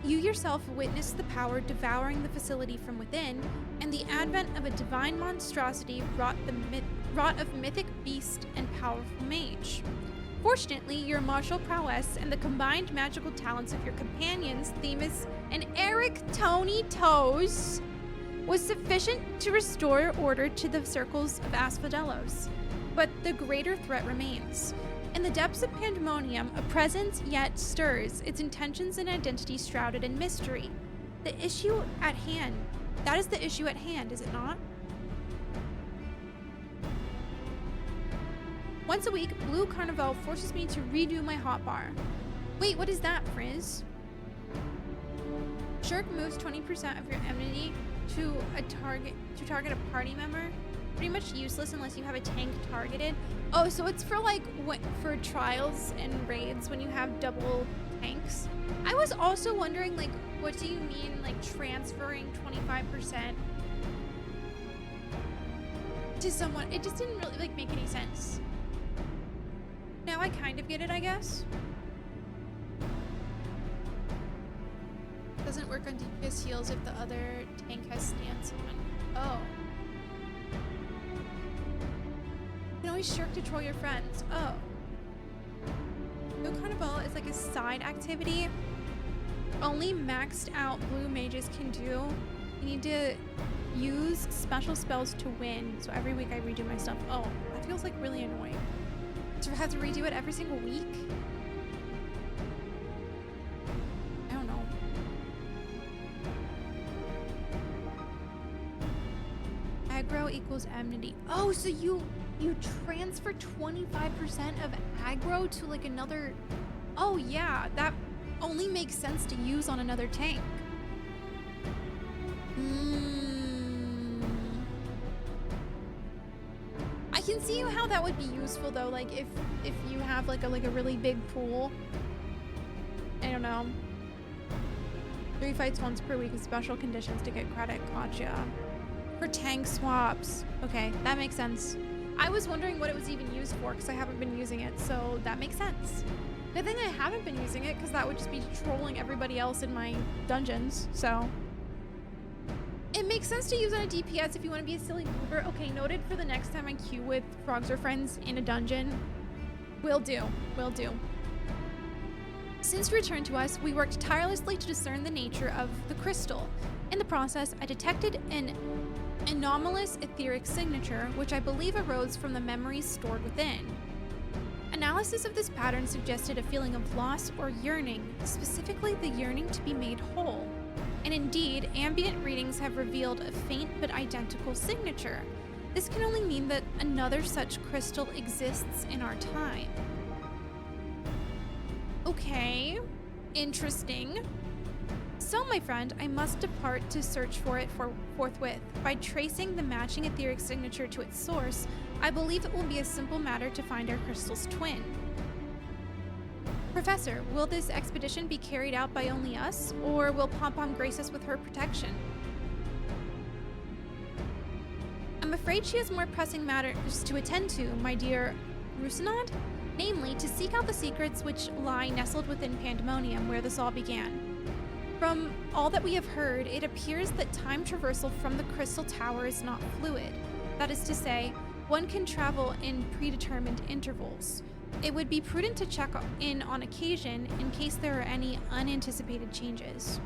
You yourself witnessed the power devouring the facility from within, and the advent of a divine monstrosity wrought of mythic beast and powerful mage. Fortunately, your martial prowess and the combined magical talents of your companions, Themis and Eric Tony Toes, was sufficient to restore order to the circles of Asphodelos. But the greater threat remains. In the depths of pandemonium, a presence yet stirs, its intentions and identity shrouded in mystery. The issue at hand. That is the issue at hand, is it not? Once a week, Blue Carnival forces me to redo my hotbar. Wait, what is that, Frizz? Shirk moves 20% of your enmity to target a party member. Pretty much useless unless you have a tank targeted. Oh, so it's for like for trials and raids when you have double tanks. I was also wondering, like, what do you mean, like, transferring 25% to someone? It just didn't really like make any sense. Now I kind of get it, I guess. Doesn't work on DPS heals if the other tank has stance on. Oh. You can always shirk to troll your friends. Oh. Blue Carnival is like a side activity. Only maxed out blue mages can do. You need to use special spells to win. So every week I redo my stuff. Oh, that feels like really annoying. To have to redo it every single week? I don't know. Aggro equals enmity. Oh, so you transfer 25% of aggro to like another. Oh yeah, that only makes sense to use on another tank. I can see how that would be useful though, like if you have like a really big pool. I don't know. 3 fights once per week with special conditions to get credit. Gotcha. For tank swaps. Okay, that makes sense. I was wondering what it was even used for because I haven't been using it, so that makes sense. Good thing I haven't been using it because that would just be trolling everybody else in my dungeons, so. It makes sense to use on a DPS if you want to be a silly mover. Okay, noted for the next time I queue with frogs or friends in a dungeon. Will do. Will do. Since return to us, we worked tirelessly to discern the nature of the crystal. In the process, I detected an anomalous etheric signature, which I believe arose from the memories stored within. Analysis of this pattern suggested a feeling of loss or yearning, specifically the yearning to be made whole. And indeed, ambient readings have revealed a faint but identical signature. This can only mean that another such crystal exists in our time. Okay, interesting. So, my friend, I must depart to search for it forthwith. By tracing the matching etheric signature to its source, I believe it will be a simple matter to find our crystal's twin. Professor, will this expedition be carried out by only us, or will Pom-Pom grace us with her protection? I'm afraid she has more pressing matters to attend to, my dear Rusinod, namely to seek out the secrets which lie nestled within Pandemonium, where this all began. From all that we have heard, it appears that time traversal from the Crystal Tower is not fluid. That is to say, one can travel in predetermined intervals. It would be prudent to check in on occasion in case there are any unanticipated changes.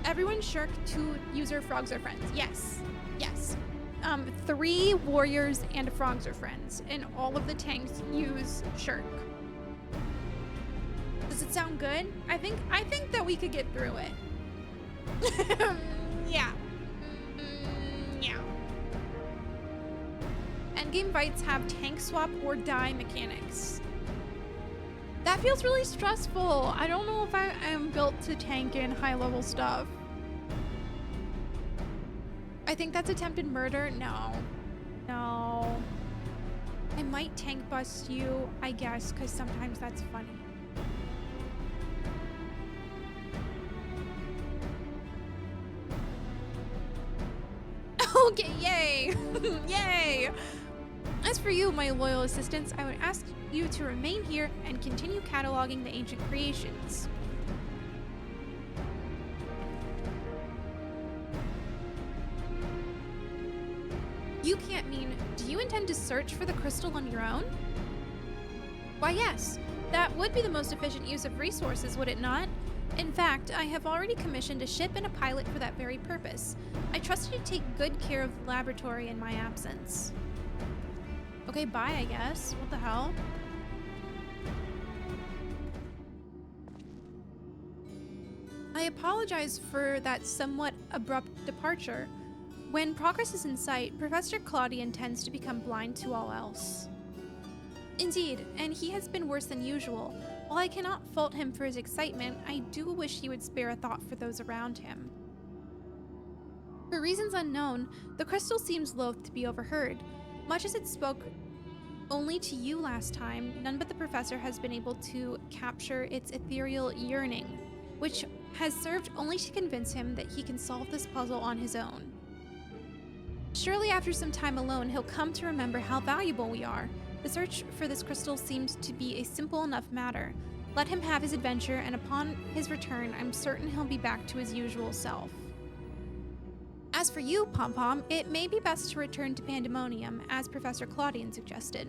Everyone shirk to user frogs are friends. Yes, yes. 3 warriors and frogs are friends, and all of the tanks use shirk. Does it sound good? I think that we could get through it. Yeah. Yeah. Endgame fights have tank swap or die mechanics. That feels really stressful. I don't know if I am built to tank in high level stuff. I think that's attempted murder. No. No. I might tank bust you, I guess, because sometimes that's funny. Okay, yay! Yay! As for you, my loyal assistants, I would ask you to remain here and continue cataloging the ancient creations. You can't mean, do you intend to search for the crystal on your own? Why yes, that would be the most efficient use of resources, would it not? In fact, I have already commissioned a ship and a pilot for that very purpose. I trust you to take good care of the laboratory in my absence. Okay, bye, I guess. What the hell? I apologize for that somewhat abrupt departure. When progress is in sight, Professor Claudian tends to become blind to all else. Indeed, and he has been worse than usual. While I cannot fault him for his excitement, I do wish he would spare a thought for those around him. For reasons unknown, the crystal seems loath to be overheard. Much as it spoke only to you last time, none but the professor has been able to capture its ethereal yearning, which has served only to convince him that he can solve this puzzle on his own. Surely after some time alone, he'll come to remember how valuable we are. The search for this crystal seems to be a simple enough matter. Let him have his adventure, and upon his return, I'm certain he'll be back to his usual self. As for you, Pom-Pom, it may be best to return to Pandemonium, as Professor Claudian suggested.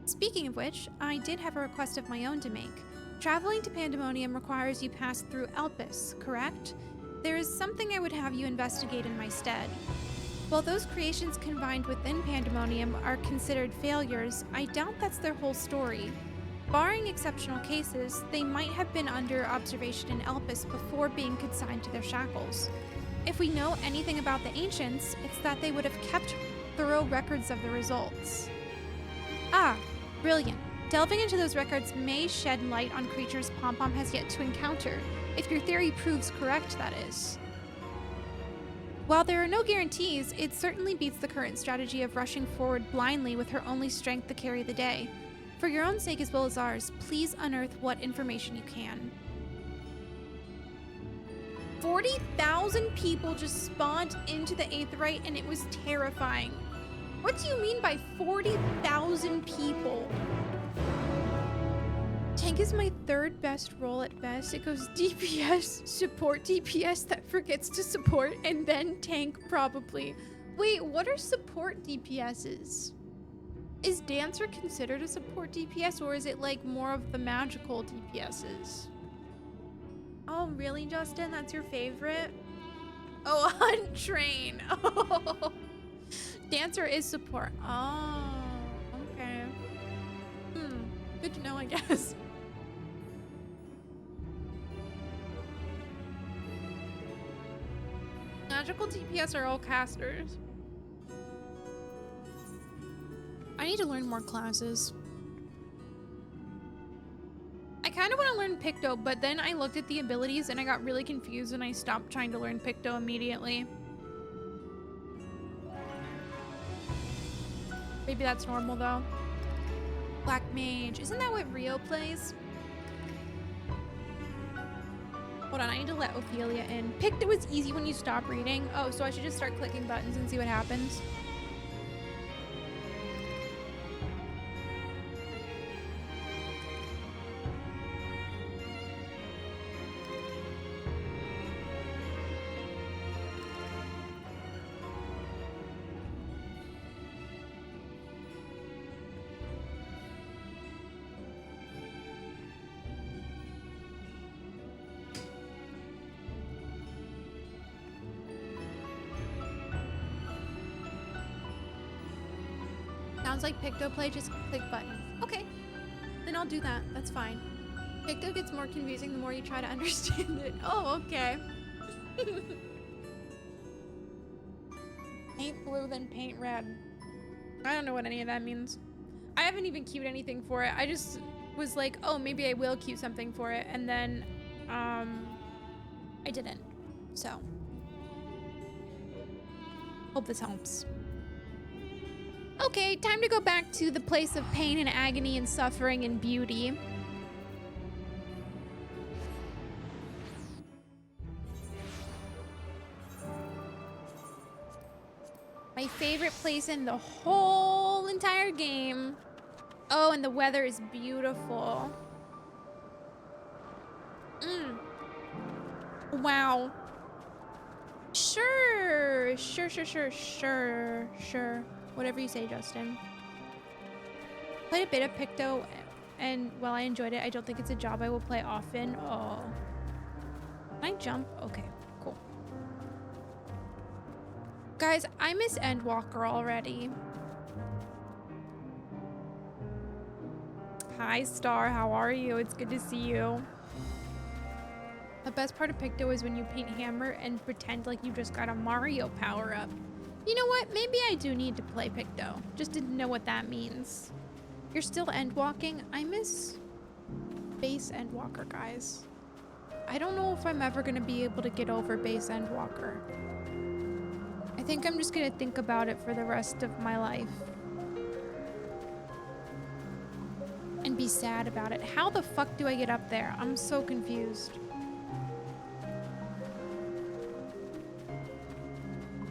Speaking of which, I did have a request of my own to make. Traveling to Pandemonium requires you pass through Elpis, correct? There is something I would have you investigate in my stead. While those creations confined within Pandemonium are considered failures, I doubt that's their whole story. Barring exceptional cases, they might have been under observation in Elpis before being consigned to their shackles. If we know anything about the Ancients, it's that they would have kept thorough records of the results. Ah, brilliant. Delving into those records may shed light on creatures Pom-Pom has yet to encounter, if your theory proves correct, that is. While there are no guarantees, it certainly beats the current strategy of rushing forward blindly with her only strength to carry the day. For your own sake as well as ours, please unearth what information you can. 40,000 people just spawned into the Aetheryte and it was terrifying. What do you mean by 40,000 people? Tank is my third best role at best. It goes DPS, support DPS that forgets to support, and then tank probably. Wait, what are support DPSs? Is Dancer considered a support DPS, or is it like more of the magical DPSs? Oh, really, Justin? That's your favorite? Oh, Untrain. Oh. Dancer is support. Oh, okay. Good to know, I guess. Magical DPS are all casters. I need to learn more classes. I kind of want to learn Picto, but then I looked at the abilities and I got really confused and I stopped trying to learn Picto immediately. Maybe that's normal though. Black Mage. Isn't that what Rio plays? Hold on, I need to let Ophelia in. Picto was easy when you stop reading. Oh, so I should just start clicking buttons and see what happens. Sounds like Picto play, just click buttons. Okay, then I'll do that. That's fine. Picto gets more confusing the more you try to understand it. Oh, okay. Paint blue, then paint red. I don't know what any of that means. I haven't even queued anything for it. I just was like, oh, maybe I will queue something for it. And then, I didn't. So, hope this helps. Okay, time to go back to the place of pain and agony and suffering and beauty. My favorite place in the whole entire game. Oh, and the weather is beautiful. Wow. Sure. Whatever you say, Justin. Played a bit of Picto, and while I enjoyed it, I don't think it's a job I will play often. Oh. Can I jump? Okay, cool. Guys, I miss Endwalker already. Hi, Star. How are you? It's good to see you. The best part of Picto is when you paint Hammer and pretend like you just got a Mario power-up. You know what? Maybe I do need to play Picto. Just didn't know what that means. You're still Endwalking? I miss base Endwalker, guys. I don't know if I'm ever going to be able to get over base Endwalker. I think I'm just going to think about it for the rest of my life. And be sad about it. How the fuck do I get up there? I'm so confused.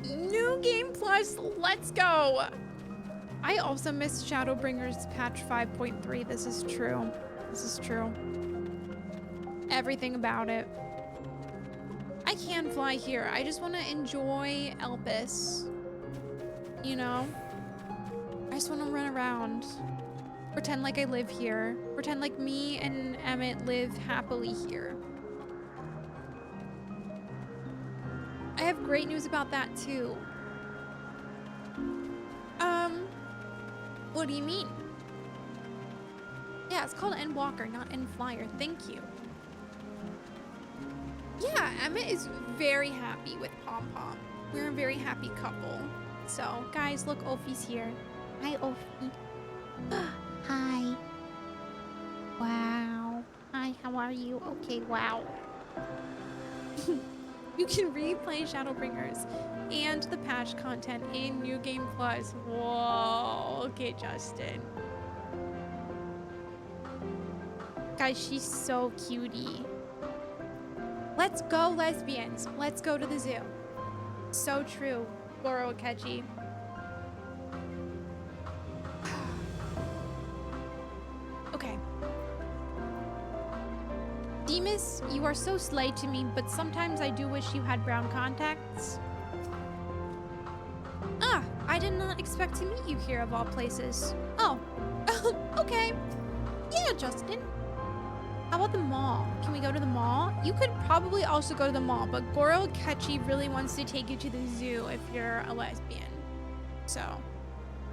New Game Plus, let's go! I also missed Shadowbringers patch 5.3. This is true. This is true. Everything about it. I can fly here. I just want to enjoy Elpis. You know? I just want to run around. Pretend like I live here. Pretend like me and Emmett live happily here. I have great news about that too. What do you mean? Yeah, it's called Endwalker, not Endflyer. Thank you. Yeah, Emmett is very happy with Pom Pom. We're a very happy couple. So, guys, look, Ophi's here. Hi, Ophi. Hi. Wow. Hi, how are you? Okay, wow. You can replay Shadowbringers and the patch content in New Game Plus. Whoa. Okay, Justin. Guys, she's so cutie. Let's go, lesbians. Let's go to the zoo. So true, Goro Akechi. Okay. Demas, you are so slight to me, but sometimes I do wish you had brown contacts. Ah, I did not expect to meet you here of all places. Oh, okay. Yeah, Justin. How about the mall? Can we go to the mall? You could probably also go to the mall, but Goro Akechi really wants to take you to the zoo if you're a lesbian. So,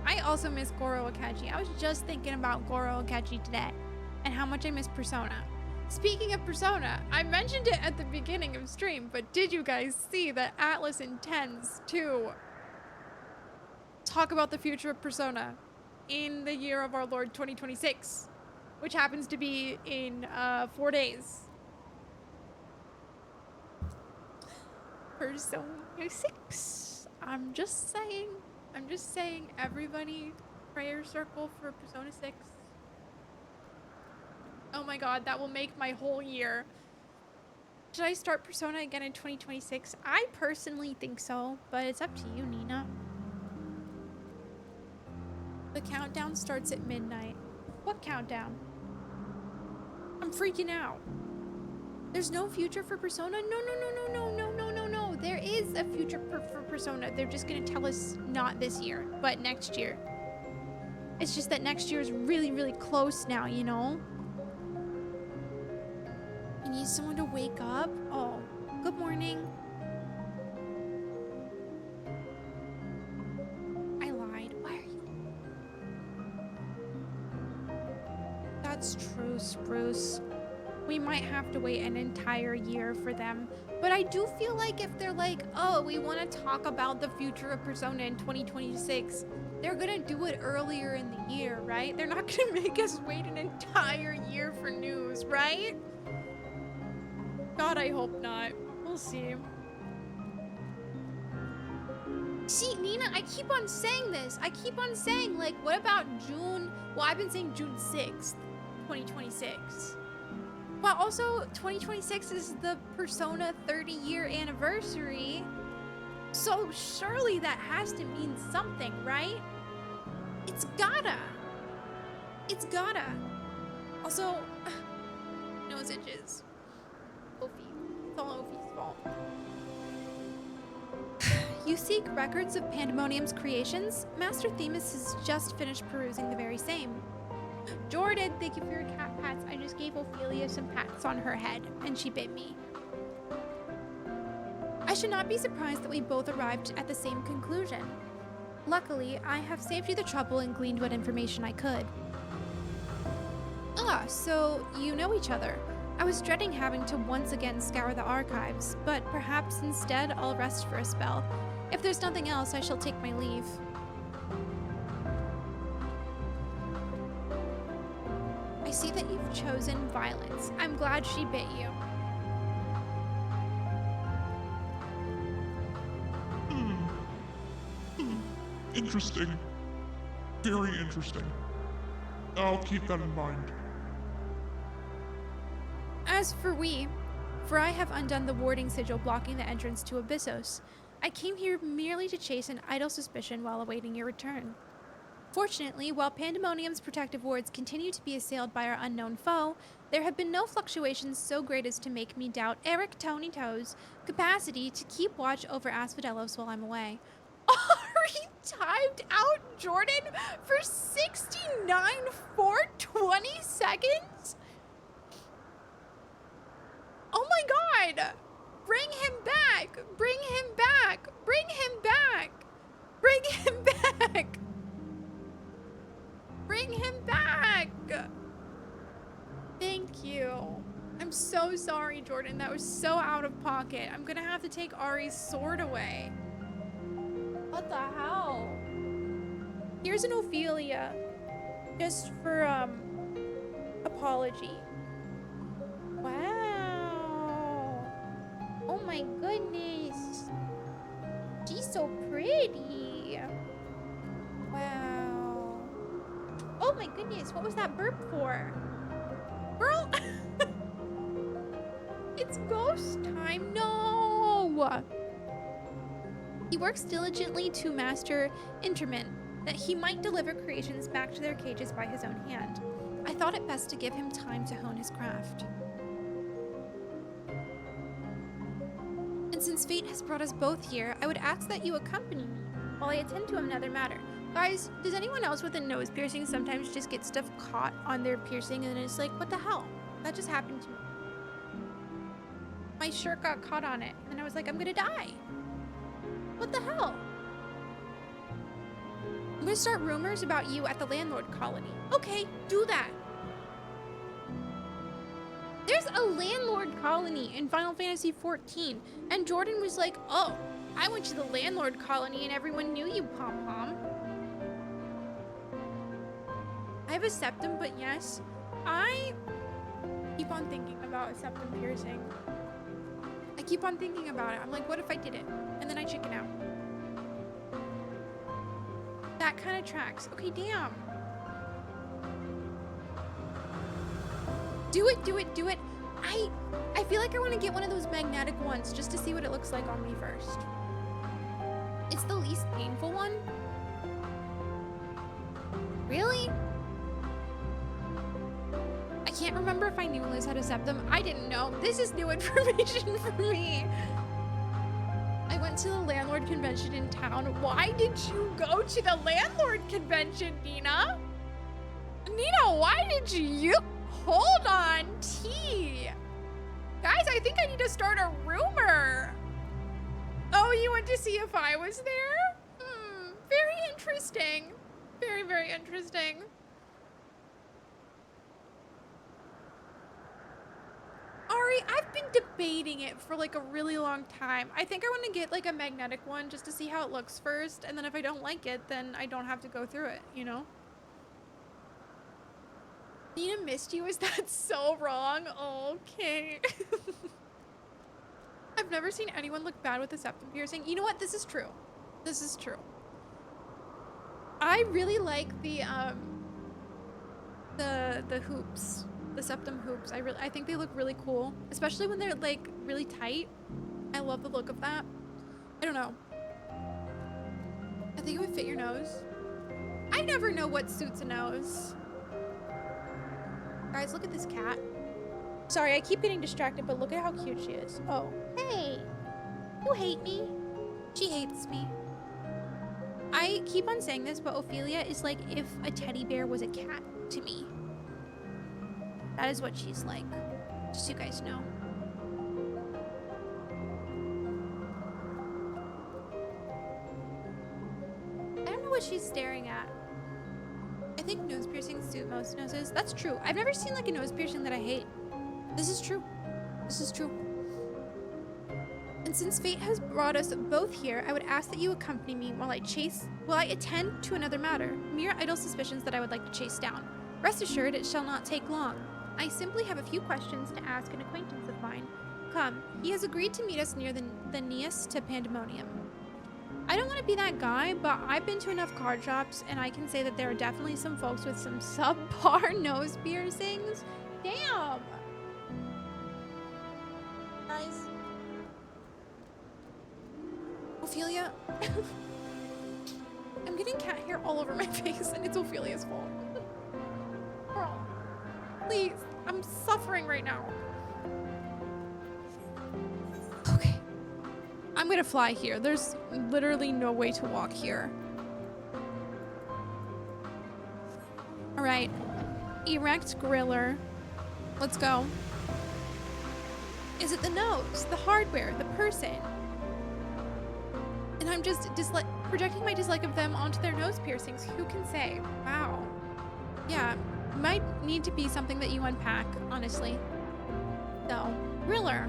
I also miss Goro Akechi. I was just thinking about Goro Akechi today and how much I miss Persona. Speaking of Persona, I mentioned it at the beginning of stream, but did you guys see that Atlas intends to talk about the future of Persona in the year of our Lord 2026, which happens to be in 4 days. Persona 6. I'm just saying, everybody, prayer circle for Persona 6. Oh my god, that will make my whole year. Should I start Persona again in 2026? I personally think so, but it's up to you, Nina. The countdown starts at midnight. What countdown? I'm freaking out. There's no future for Persona? No. There is a future for Persona. They're just gonna tell us not this year, but next year. It's just that next year is really, really close now, you know? I need someone to wake up. Oh, good morning. I lied. Why are you? That's true, Spruce. We might have to wait an entire year for them. But I do feel like if they're like, oh, we want to talk about the future of Persona in 2026, they're gonna do it earlier in the year, right? They're not gonna make us wait an entire year for news, right? God, I hope not. We'll see. See, Nina, I keep on saying this. I keep on saying, like, what about June? Well, I've been saying June 6th, 2026. Well, also, 2026 is the Persona 30-year anniversary. So surely that has to mean something, right? It's gotta. It's gotta. Also, nose itches. Ophi. It's all Ophi's fault. You seek records of Pandemonium's creations? Master Themis has just finished perusing the very same. Jordan, thank you for your cat pats. I just gave Ophelia some pats on her head, and she bit me. I should not be surprised that we both arrived at the same conclusion. Luckily, I have saved you the trouble and gleaned what information I could. Ah, so you know each other. I was dreading having to once again scour the archives, but perhaps instead I'll rest for a spell. If there's nothing else, I shall take my leave. I see that you've chosen violence. I'm glad she bit you.
Interesting. Very interesting. I'll keep that in mind.
As for I have undone the warding sigil blocking the entrance to Abyssos. I came here merely to chase an idle suspicion while awaiting your return. Fortunately, while Pandemonium's protective wards continue to be assailed by our unknown foe, there have been no fluctuations so great as to make me doubt Eric Tony Toe's capacity to keep watch over Asphodelos while I'm away. Ari timed out Jordan for 69.420 seconds? Oh my god! Bring him back! Bring him back! Bring him back! Bring him back! Bring him back! Thank you. I'm so sorry, Jordan. That was so out of pocket. I'm gonna have to take Ari's sword away. What the hell? Here's an Ophelia. Just for, apology. Wow. Oh my goodness. She's so pretty. Wow. Oh my goodness, what was that burp for? Girl! It's ghost time. No! He works diligently to master Interment, that he might deliver creations back to their cages by his own hand. I thought it best to give him time to hone his craft. And since fate has brought us both here, I would ask that you accompany me while I attend to another matter. Guys, does anyone else with a nose piercing sometimes just get stuff caught on their piercing and it's like, what the hell? That just happened to me. My shirt got caught on it and I was like, I'm gonna die. What the hell? I'm gonna start rumors about you at the landlord colony. Okay, do that. There's a landlord colony in Final Fantasy XIV, and Jordan was like, oh, I went to the landlord colony and everyone knew you, pom-pom. I have a septum, but yes, I keep on thinking about a septum piercing. I keep on thinking about it. I'm like, what if I did it? And then I chicken out. That kind of tracks. Okay, damn. Do it, do it, do it. I feel like I want to get one of those magnetic ones just to see what it looks like on me first. It's the least painful one. Really? I can't remember if I knew Liz had a septum. I didn't know. This is new information for me. I went to the landlord convention in town. Why did you go to the landlord convention, Nina? Nina, why did you? Hold on, T. Guys, I think I need to start a rumor. Oh, you went to see if I was there? Very interesting. Very, very interesting. Ari, I've been debating it for like a really long time. I think I want to get like a magnetic one just to see how it looks first. And then if I don't like it, then I don't have to go through it, you know? Nina missed you? Is that so wrong? Okay. I've never seen anyone look bad with a septum piercing. You know what? This is true. This is true. I really like the hoops. The septum hoops. I think they look really cool, especially when they're like really tight. I love the look of that. I don't know. I think it would fit your nose. I never know what suits a nose. Guys, look at this cat. Sorry, I keep getting distracted, but look at how cute she is. Oh, hey. You hate me. She hates me. I keep on saying this, but Ophelia is like if a teddy bear was a cat to me. That is what she's like. Just so you guys know. what she's staring at. I think nose piercings suit most noses. That's true. I've never seen like a nose piercing that I hate. This is true. This is true. And since fate has brought us both here, I would ask that you accompany me while I attend to another matter. Mere idle suspicions that I would like to chase down. Rest assured, it shall not take long. I simply have a few questions to ask an acquaintance of mine. Come, he has agreed to meet us near the Neus to Pandemonium. I don't want to be that guy, but I've been to enough card shops, and I can say that there are definitely some folks with some subpar nose piercings. Damn! Guys. Ophelia? I'm getting cat hair all over my face, and it's Ophelia's fault. Girl, please, I'm suffering right now. Okay. I'm gonna fly here. There's literally no way to walk here. Alright. Erect griller. Let's go. Is it the nose, the hardware, the person? And I'm just projecting my dislike of them onto their nose piercings. Who can say? Wow. Yeah, might need to be something that you unpack, honestly. So, griller.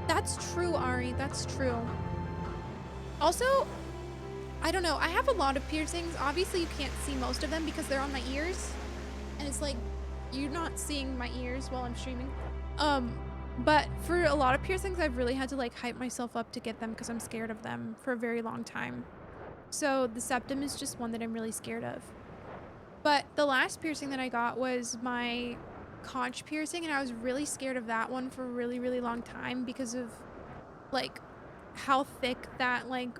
That's true, Ari. That's true. Also, I don't know. I have a lot of piercings. Obviously, you can't see most of them because they're on my ears. And it's like, you're not seeing my ears while I'm streaming. But for a lot of piercings, I've really had to like hype myself up to get them because I'm scared of them for a very long time. So the septum is just one that I'm really scared of. But the last piercing that I got was my conch piercing, and I was really scared of that one for a really, really long time because of like how thick that like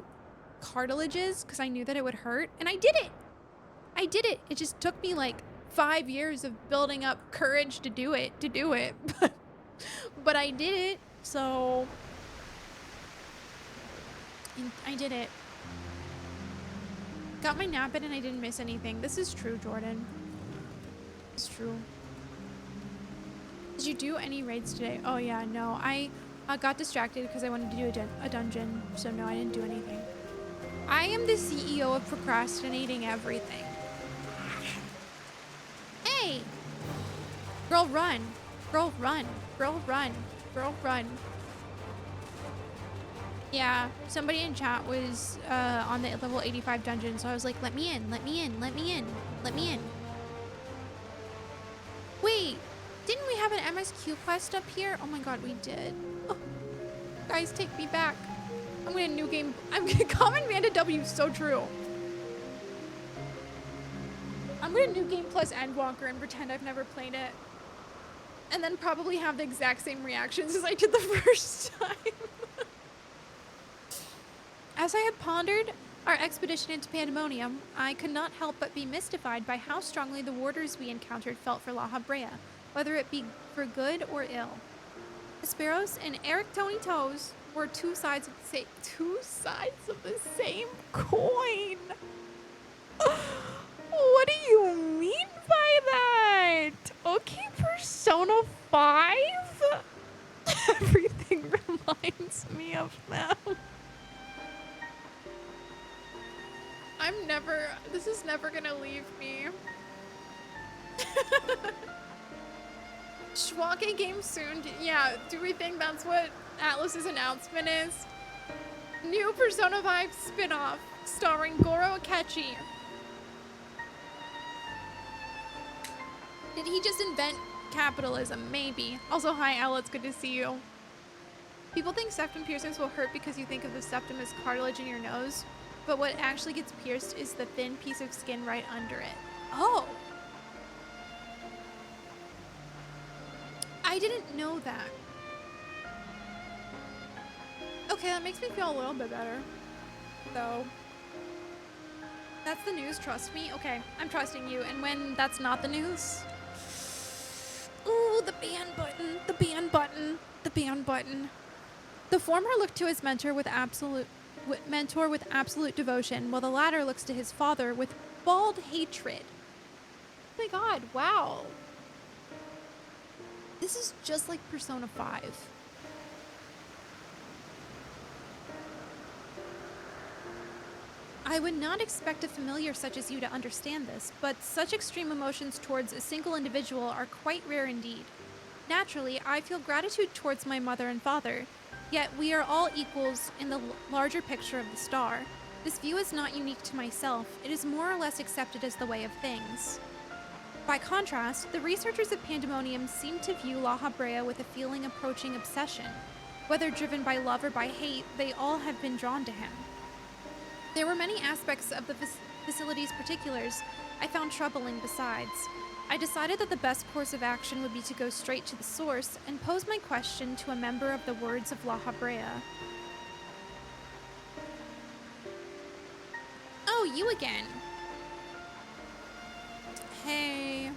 cartilage is, because I knew that it would hurt, and I did it. I did it. It just took me like 5 years of building up courage to do it, but I did it, so I did it. Got my nap in and I didn't miss anything. This is true, Jordan. It's true. Did you do any raids today? Oh yeah, no. I got distracted because I wanted to do a dungeon, so no, I didn't do anything. I am the CEO of procrastinating everything. Hey! Girl, run. Girl, run. Girl, run. Girl, run. Yeah, somebody in chat was on the level 85 dungeon, so I was like, let me in, let me in, let me in, let me in. Wait, didn't we have an MSQ quest up here? Oh my god, we did. Oh, guys, take me back. I'm gonna new game. I'm gonna Common Manda W, so true. I'm gonna new game plus Endwalker and pretend I've never played it. And then probably have the exact same reactions as I did the first time. As I had pondered our expedition into Pandemonium, I could not help but be mystified by how strongly the warders we encountered felt for LAHABREA, whether it be for good or ill. Hesperos and Eric Tony Toes were two sides of the same coin. What do you mean by that? Okay, Persona 5? Everything reminds me of them. This is never gonna leave me. Schwake game soon. Yeah, do we think that's what Atlas's announcement is? New Persona 5 spin-off starring Goro Akechi. Did he just invent capitalism? Maybe. Also, hi Ella, it's good to see you. People think septum piercings will hurt because you think of the septum as cartilage in your nose, but what actually gets pierced is the thin piece of skin right under it. Oh! I didn't know that. Okay, that makes me feel a little bit better. So, that's the news, trust me. Okay, I'm trusting you. And when that's not the news... Ooh, the ban button, the ban button, the ban button. The former looked to his mentor with absolute devotion, while the latter looks to his father with bald hatred. Oh my god, wow. This is just like Persona 5. I would not expect a familiar such as you to understand this, but such extreme emotions towards a single individual are quite rare indeed. Naturally, I feel gratitude towards my mother and father, yet we are all equals in the larger picture of the star. This view is not unique to myself, it is more or less accepted as the way of things. By contrast, the researchers of Pandemonium seem to view LAHABREA with a feeling approaching obsession. Whether driven by love or by hate, they all have been drawn to him. There were many aspects of the facility's particulars I found troubling besides. I decided that the best course of action would be to go straight to the source and pose my question to a member of the Words of LAHABREA. Oh, you again. Hey.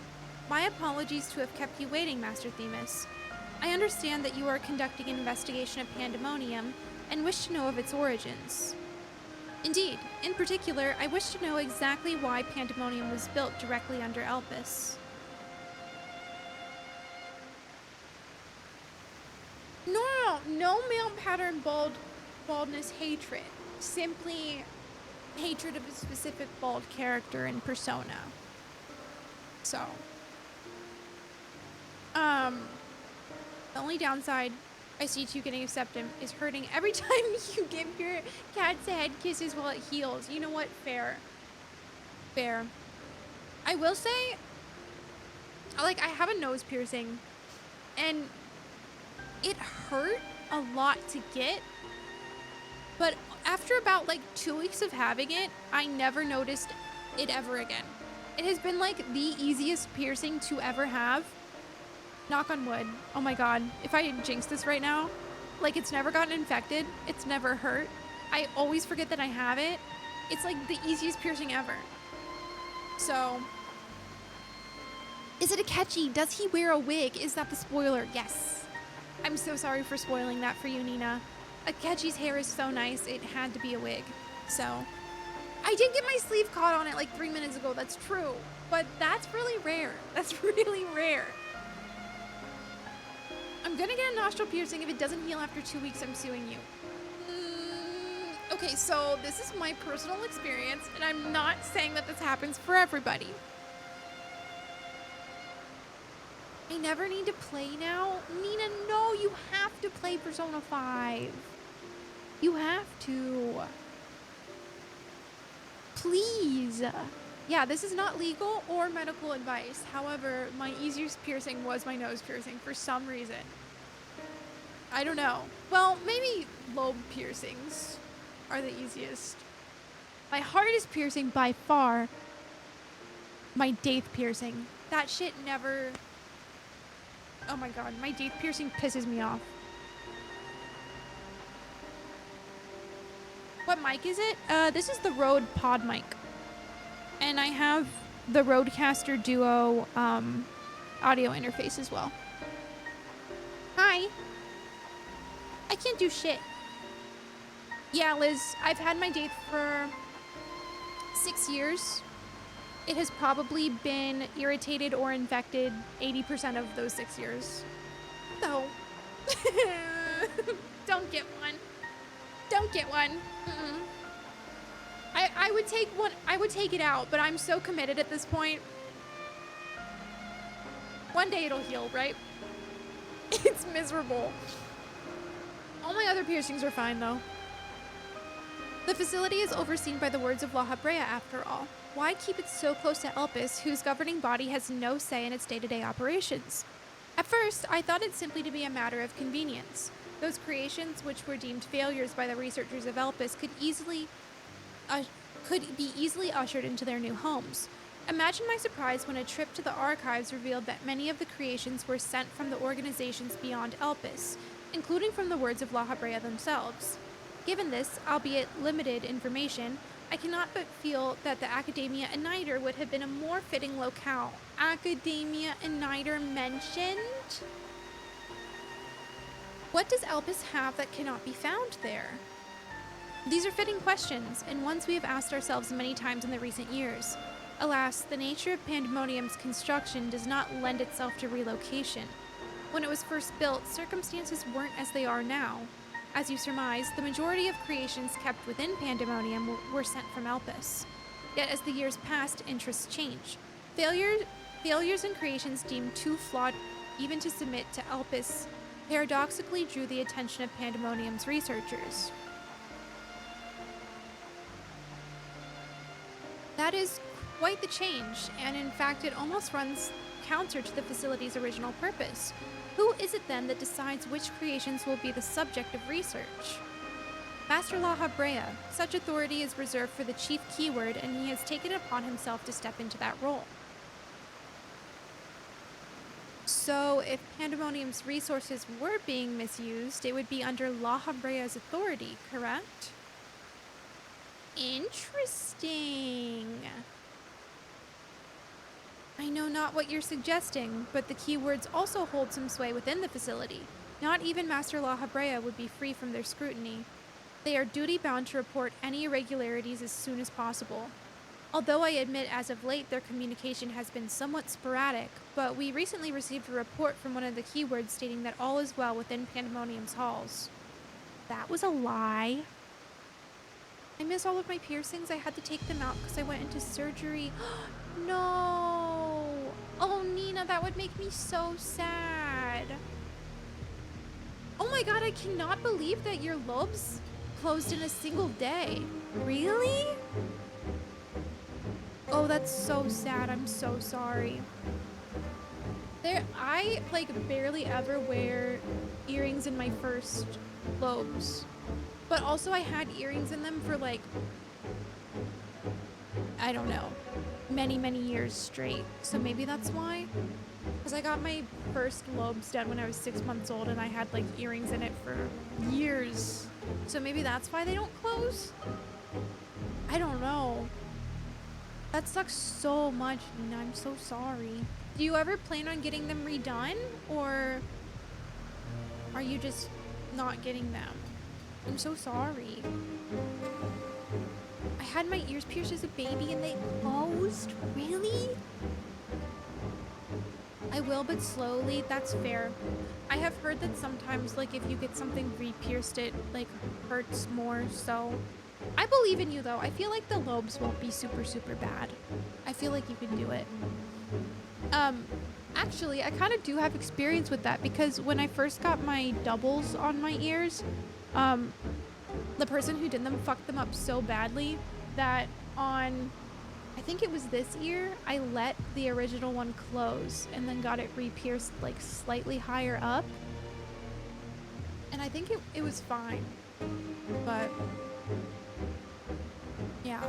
My apologies to have kept you waiting, Master Themis. I understand that you are conducting an investigation of Pandemonium and wish to know of its origins. Indeed, in particular, I wish to know exactly why Pandemonium was built directly under Elpis. No male pattern baldness hatred. Simply hatred of a specific bald character and persona. So, the only downside I see to you getting a septum is hurting every time you give your cat's head kisses while it heals. You know what? Fair. Fair. I will say, I have a nose piercing, and it hurt a lot to get, but after about 2 weeks of having it, I never noticed it ever again. It has been the easiest piercing to ever have. Knock on wood. Oh my god. If I jinx this right now, it's never gotten infected. It's never hurt. I always forget that I have it. It's the easiest piercing ever. So, is it Akechi? Does he wear a wig? Is that the spoiler? Yes. I'm so sorry for spoiling that for you, Nina. Akechi's hair is so nice, it had to be a wig. So, I did get my sleeve caught on it 3 minutes ago, that's true. But that's really rare. That's really rare. I'm gonna get a nostril piercing. If it doesn't heal after 2 weeks, I'm suing you. Okay, so this is my personal experience, and I'm not saying that this happens for everybody. I never need to play now. Nina, no, you have to play Persona 5. You have to. Please. Yeah, this is not legal or medical advice. However, my easiest piercing was my nose piercing for some reason. I don't know. Well, maybe lobe piercings are the easiest. My hardest piercing by far, my daith piercing. That shit never... Oh my god, my daith piercing pisses me off. What mic is it? This is the Rode Pod mic. And I have the Rodecaster Duo audio interface as well. Hi. I can't do shit. Yeah, Liz, I've had my daith for 6 years. It has probably been irritated or infected 80% of those 6 years. So, don't get one. Don't get one. Mm-mm. I would take one. I would take it out, but I'm so committed at this point. One day it'll heal, right? It's miserable. All my other piercings are fine, though. The facility is overseen by the Words of LAHABREA, after all. Why keep it so close to Elpis, whose governing body has no say in its day-to-day operations? At first, I thought it simply to be a matter of convenience. Those creations, which were deemed failures by the researchers of Elpis, could be easily ushered into their new homes. Imagine my surprise when a trip to the archives revealed that many of the creations were sent from the organizations beyond Elpis, including from the Words of LAHABREA themselves. Given this, albeit limited information, I cannot but feel that the Academia Uniter would have been a more fitting locale. Academia Uniter mentioned? What does Elpis have that cannot be found there? These are fitting questions, and ones we have asked ourselves many times in the recent years. Alas, the nature of Pandemonium's construction does not lend itself to relocation. When it was first built, circumstances weren't as they are now. As you surmise, the majority of creations kept within Pandemonium were sent from Elpis. Yet as the years passed, interests changed. Failures in creations deemed too flawed even to submit to Elpis paradoxically drew the attention of Pandemonium's researchers. That is quite the change, and in fact it almost runs counter to the facility's original purpose. Who is it then that decides which creations will be the subject of research? Master LAHABREA. Such authority is reserved for the chief keyword, and he has taken it upon himself to step into that role. So if Pandemonium's resources were being misused, it would be under LAHABREA's authority, correct? Interesting. I know not what you're suggesting, but the keywords also hold some sway within the facility. Not even Master LAHABREA would be free from their scrutiny. They are duty-bound to report any irregularities as soon as possible. Although I admit as of late their communication has been somewhat sporadic, but we recently received a report from one of the keywords stating that all is well within Pandemonium's halls. That was a lie. I miss all of my piercings. I had to take them out because I went into surgery. No! Oh, Nina, that would make me so sad. Oh my god, I cannot believe that your lobes closed in a single day. Really? Oh, that's so sad. I'm so sorry. I like barely ever wear earrings in my first lobes. But also I had earrings in them for like, I don't know, many years straight. So maybe that's why. Because I got my first lobes done when I was 6 months old and I had like earrings in it for years. So maybe that's why they don't close? I don't know. That sucks so much, Nina. I'm so sorry. Do you ever plan on getting them redone? Or are you just not getting them? I'm so sorry. I had my ears pierced as a baby and they closed? Really? I will, but slowly. That's fair. I have heard that sometimes, like, if you get something re-pierced, it, like, hurts more, so... I believe in you, though. I feel like the lobes won't be super bad. I feel like you can do it. Actually, I kind of do have experience with that, because when I first got my doubles on my ears, the person who did them fucked them up so badly that on... I think it was this ear, I let the original one close and then got it re-pierced like slightly higher up. And I think it was fine. But yeah.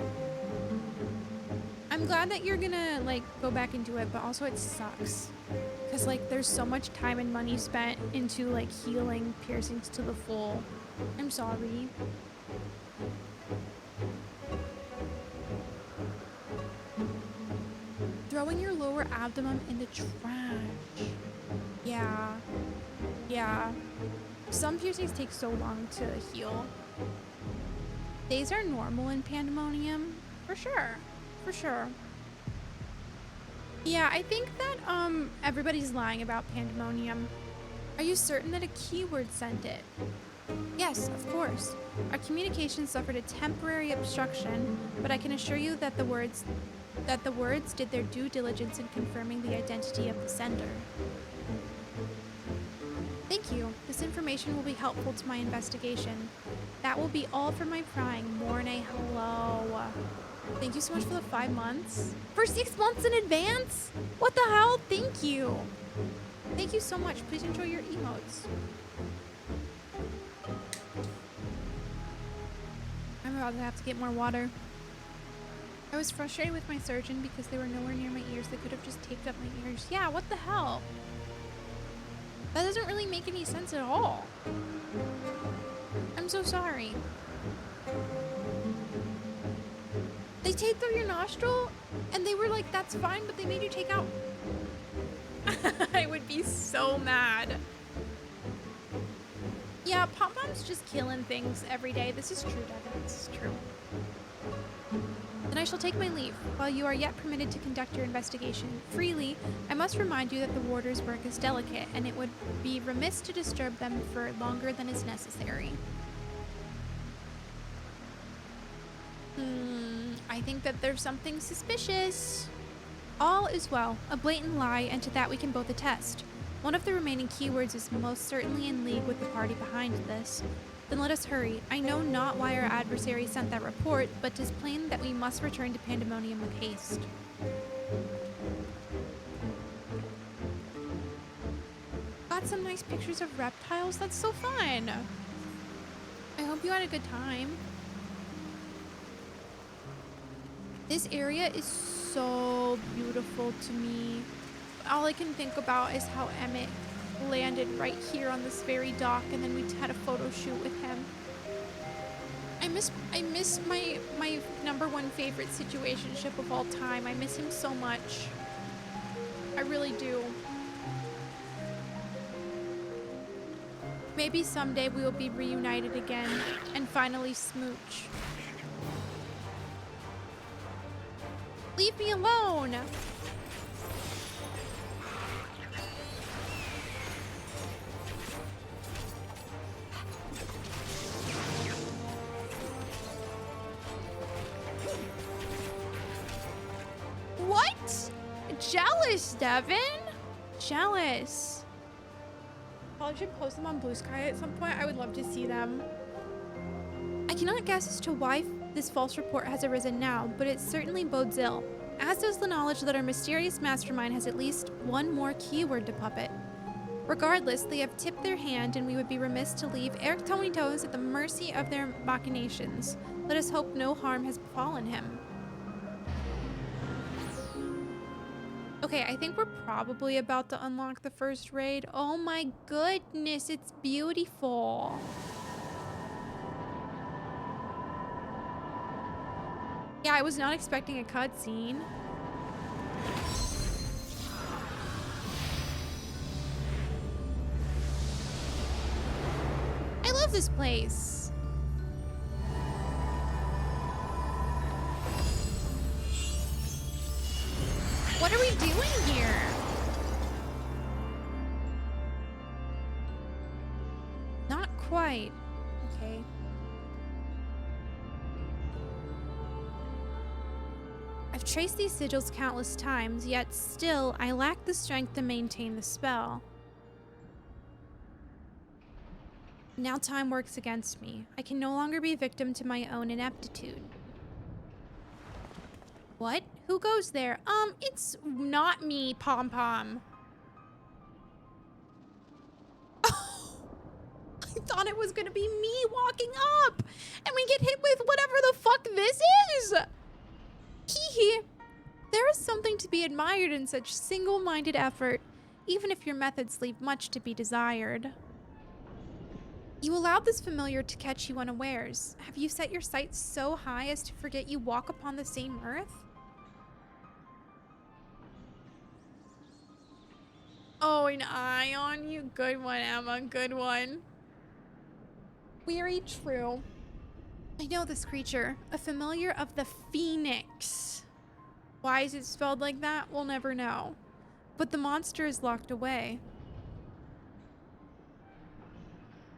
I'm glad that you're gonna like go back into it, but also it sucks. Cause like there's so much time and money spent into like healing piercings to the full. I'm sorry. Throwing your lower abdomen in the trash. Yeah. Yeah. Some piercings take so long to heal. Days are normal in Pandemonium. For sure. For sure. Yeah, I think that everybody's lying about Pandemonium. Are you certain that a keyword sent it? Yes, of course. Our communication suffered a temporary obstruction, but I can assure you that the words did their due diligence in confirming the identity of the sender. Thank you. This information will be helpful to my investigation. That will be all for my prying. Morne, hello. Thank you so much for the 5 months. For 6 months in advance? What the hell? Thank you. Thank you so much. Please enjoy your emotes. I'm about to have to get more water. I was frustrated with my surgeon because they were nowhere near my ears. They could have just taped up my ears. Yeah, what the hell? That doesn't really make any sense at all. I'm so sorry. They taped up your nostril and they were like, that's fine, but they made you take out. I would be so mad. Yeah, Pop Mom's just killing things every day. This is true, Devin. This is true. Then I shall take my leave. While you are yet permitted to conduct your investigation freely, I must remind you that the warder's work is delicate, and it would be remiss to disturb them for longer than is necessary. I think that there's something suspicious. All is well, a blatant lie, and to that we can both attest. One of the remaining keywords is most certainly in league with the party behind this. Then let us hurry. I know not why our adversary sent that report, but 'tis plain that we must return to Pandemonium with haste. Got some nice pictures of reptiles. That's so fun. I hope you had a good time. This area is so beautiful to me. All I can think about is how Emmett landed right here on this very dock, and then we had a photo shoot with him. I miss my #1 favorite situationship of all time. I miss him so much. I really do. Maybe someday we will be reunited again and finally smooch. Leave me alone! What? Jealous, Devin? Jealous. Probably should post them on Blue Sky at some point. I would love to see them. I cannot guess as to why this false report has arisen now, but it certainly bodes ill, as does the knowledge that our mysterious mastermind has at least one more keyword to puppet. Regardless, they have tipped their hand, and we would be remiss to leave Eric Tony Toes at the mercy of their machinations. Let us hope no harm has befallen him. Okay, I think we're probably about to unlock the first raid. Oh my goodness, it's beautiful. Yeah, I was not expecting a cutscene. I love this place. What are we doing here? Not quite. Okay. I've traced these sigils countless times, yet still I lack the strength to maintain the spell. Now time works against me. I can no longer be victim to my own ineptitude. What? Who goes there? It's not me, Pom Pom. Oh, I thought it was gonna be me walking up, and we get hit with whatever the fuck this is. Hee. There is something to be admired in such single-minded effort, even if your methods leave much to be desired. You allowed this familiar to catch you unawares. Have you set your sights so high as to forget you walk upon the same earth? Oh, an eye on you. Good one, Emma. Good one. Weary true. I know this creature, a familiar of the Phoenix. Why is it spelled like that? We'll never know. But the monster is locked away.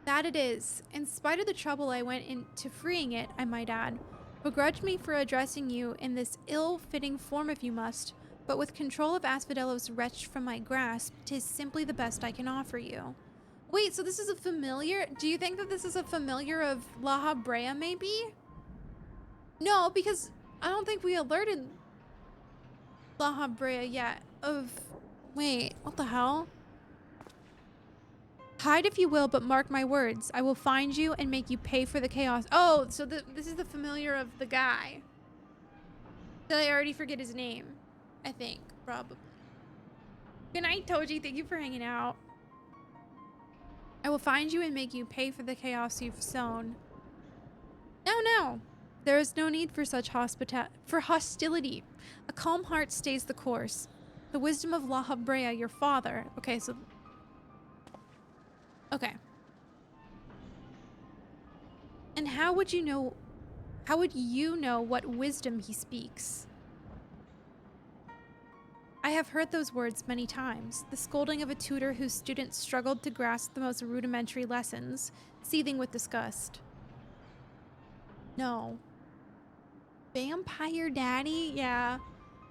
That it is. In spite of the trouble I went into freeing it, I might add. Begrudge me for addressing you in this ill-fitting form if you must, but with control of Asphodelos wrenched from my grasp, 'tis simply the best I can offer you. Wait, so this is a familiar? Do you think that this is a familiar of LAHABREA, maybe? No, because I don't think we alerted LAHABREA yet of... Wait, what the hell? Hide if you will, but mark my words. I will find you and make you pay for the chaos. Oh, so this is the familiar of the guy. Did I already forget his name? I think, probably. Good night, Toji. Thank you for hanging out. I will find you and make you pay for the chaos you've sown. No. There is no need for such hostility. A calm heart stays the course. The wisdom of LAHABREA, your father. Okay, so... Okay. And how would you know How would you know what wisdom he speaks? I have heard those words many times, the scolding of a tutor whose students struggled to grasp the most rudimentary lessons, seething with disgust. No. Vampire Daddy? Yeah.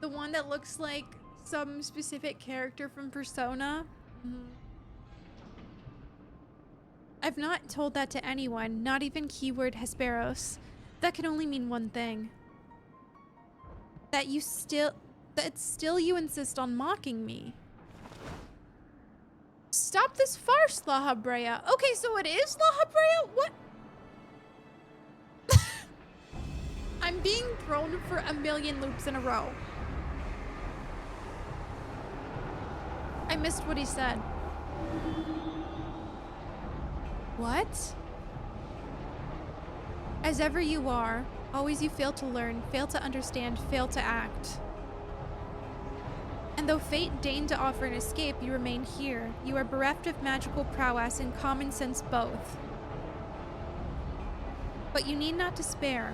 The one that looks like some specific character from Persona? I've not told that to anyone, not even keyword Hesperos. That can only mean one thing. That still you insist on mocking me. Stop this farce, LAHABREA. Okay, so it is LAHABREA? What? I'm being thrown for a million loops in a row. I missed what he said. What? As ever you are, always you fail to learn, fail to understand, fail to act. And though fate deigned to offer an escape, you remain here. You are bereft of magical prowess and common sense both. But you need not despair.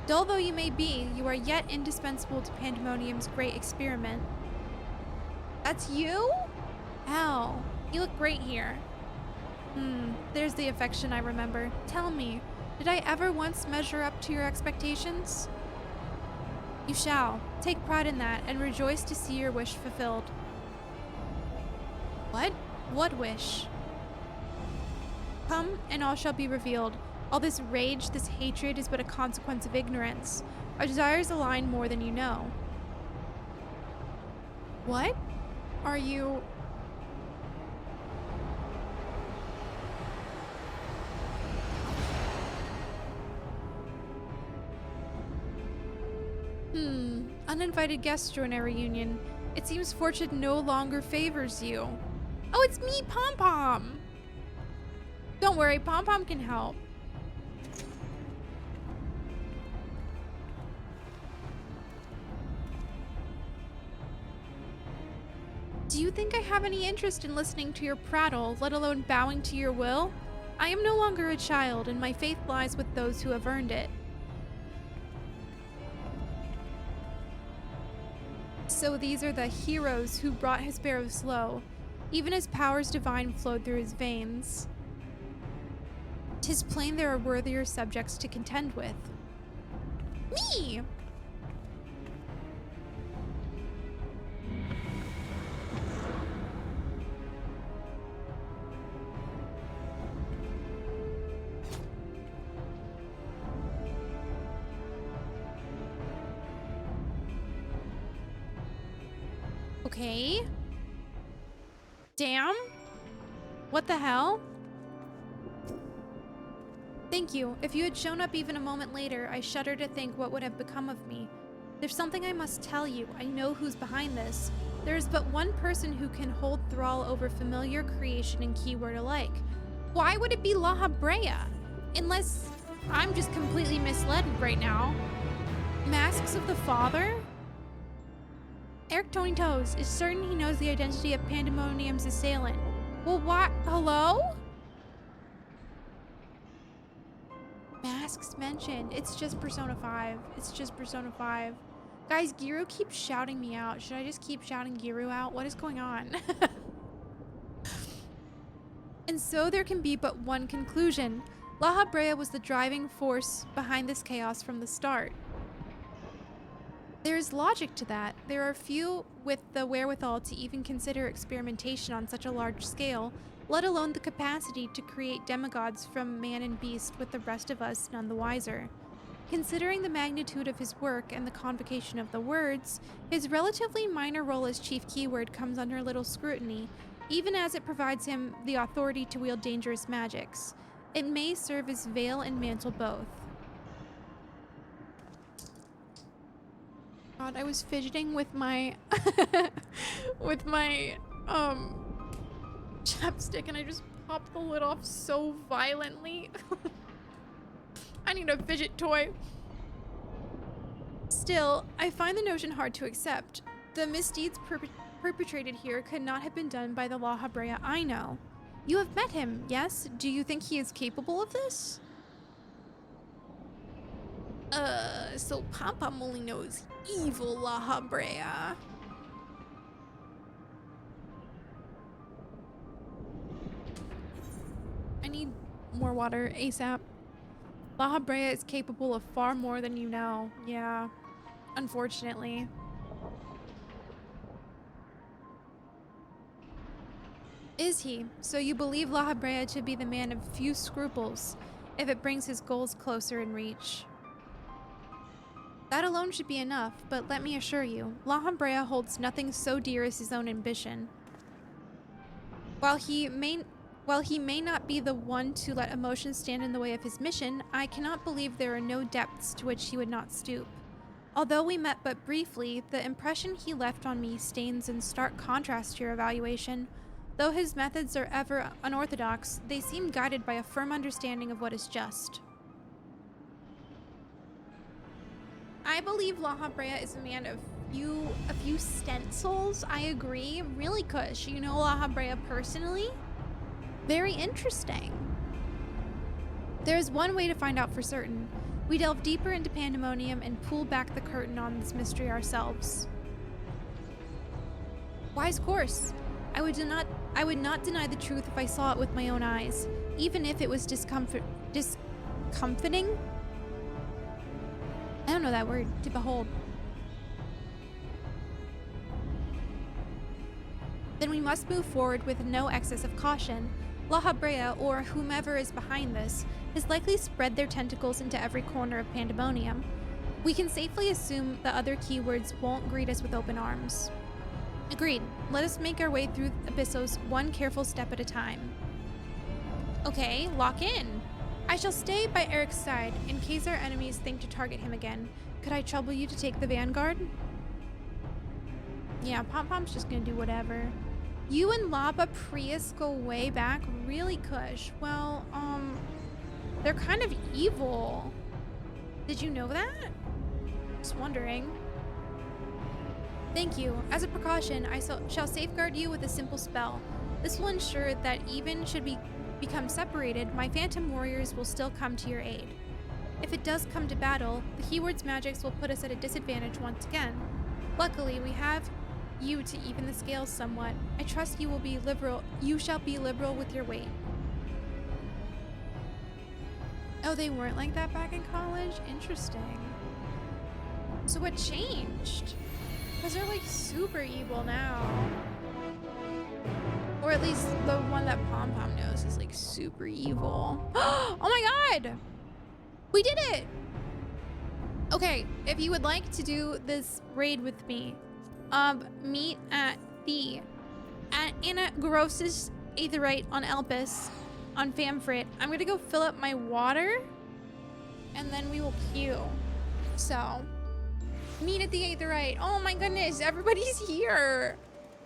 Dull though you may be, you are yet indispensable to Pandemonium's great experiment. That's you? Ow, you look great here. There's the affection I remember. Tell me, did I ever once measure up to your expectations? You shall. Take pride in that, and rejoice to see your wish fulfilled. What? What wish? Come, and all shall be revealed. All this rage, this hatred is but a consequence of ignorance. Our desires align more than you know. What? Are you... Uninvited guest join our reunion. It seems fortune no longer favors you. Oh, it's me, Pom Pom! Don't worry, Pom Pom can help. Do you think I have any interest in listening to your prattle, let alone bowing to your will? I am no longer a child, and my faith lies with those who have earned it. So these are the heroes who brought Hesperos low. Even as powers divine flowed through his veins. 'Tis plain there are worthier subjects to contend with. Me! Okay. Damn. What the hell? Thank you. If you had shown up even a moment later, I shudder to think what would have become of me. There's something I must tell you. I know who's behind this. There is but one person who can hold thrall over familiar creation and keyword alike. Why would it be LAHABREA? Unless I'm just completely misled right now. Masks of the Father? Eric Tony Toes is certain he knows the identity of Pandemonium's assailant. Well, what? Hello? Masks mentioned. It's just Persona 5. It's just Persona 5. Guys, Giru keeps shouting me out. Should I just keep shouting Giru out? What is going on? And so there can be but one conclusion. LAHABREA was the driving force behind this chaos from the start. There is logic to that. There are few with the wherewithal to even consider experimentation on such a large scale, let alone the capacity to create demigods from man and beast, with the rest of us none the wiser. Considering the magnitude of his work and the convocation of the words, his relatively minor role as chief keyword comes under little scrutiny, even as it provides him the authority to wield dangerous magics. It may serve as veil and mantle both. God, I was fidgeting with my with my chapstick and I just popped the lid off so violently. I need a fidget toy. Still, I find the notion hard to accept. The misdeeds perpetrated here could not have been done by the LAHABREA I know. You have met him, yes? Do you think he is capable of this? So Pom-Pom only knows evil LAHABREA. I need more water ASAP. LAHABREA is capable of far more than you know. Yeah, unfortunately. Is he? So you believe LAHABREA to be the man of few scruples, if it brings his goals closer in reach. That alone should be enough, but let me assure you, LAHABREA holds nothing so dear as his own ambition. While he may not be the one to let emotions stand in the way of his mission, I cannot believe there are no depths to which he would not stoop. Although we met but briefly, the impression he left on me stands in stark contrast to your evaluation. Though his methods are ever unorthodox, they seem guided by a firm understanding of what is just. I believe LAHABREA is a man of a few stencils. I agree. Really cush. You know LAHABREA personally? Very interesting. There is one way to find out for certain. We delve deeper into Pandemonium and pull back the curtain on this mystery ourselves. Wise course. I would not deny the truth if I saw it with my own eyes, even if it was discomforting? I don't know that word. To behold. Then we must move forward with no excess of caution. LAHABREA, or whomever is behind this, has likely spread their tentacles into every corner of Pandemonium. We can safely assume the other keywords won't greet us with open arms. Agreed. Let us make our way through Abyssos one careful step at a time. Okay, lock in. I shall stay by Eric's side in case our enemies think to target him again. Could I trouble you to take the vanguard? Yeah, Pom-Pom's just gonna do whatever. You and Lava Prius go way back? Really, Kush? Well, they're kind of evil. Did you know that? Just wondering. Thank you. As a precaution, I shall safeguard you with a simple spell. This will ensure that even should we become separated, my phantom warriors will still come to your aid. If it does come to battle, the keyword's magics will put us at a disadvantage once again. Luckily, we have you to even the scales somewhat. I trust you shall be liberal with your weight. Oh, they weren't like that back in college? Interesting. So what changed? Because they're like super evil now. Or at least the one that Pom-Pom knows is like super evil. Oh my god! We did it! Okay, if you would like to do this raid with me, meet at Anna Gross's Aetherite on Elpis on Famfrit. I'm gonna go fill up my water and then we will queue. So, meet at the Aetherite. Oh my goodness, everybody's here.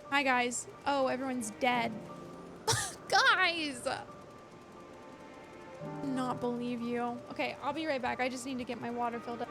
Hi guys. Oh, everyone's dead. Guys! Not believe you. Okay, I'll be right back. I just need to get my water filled up.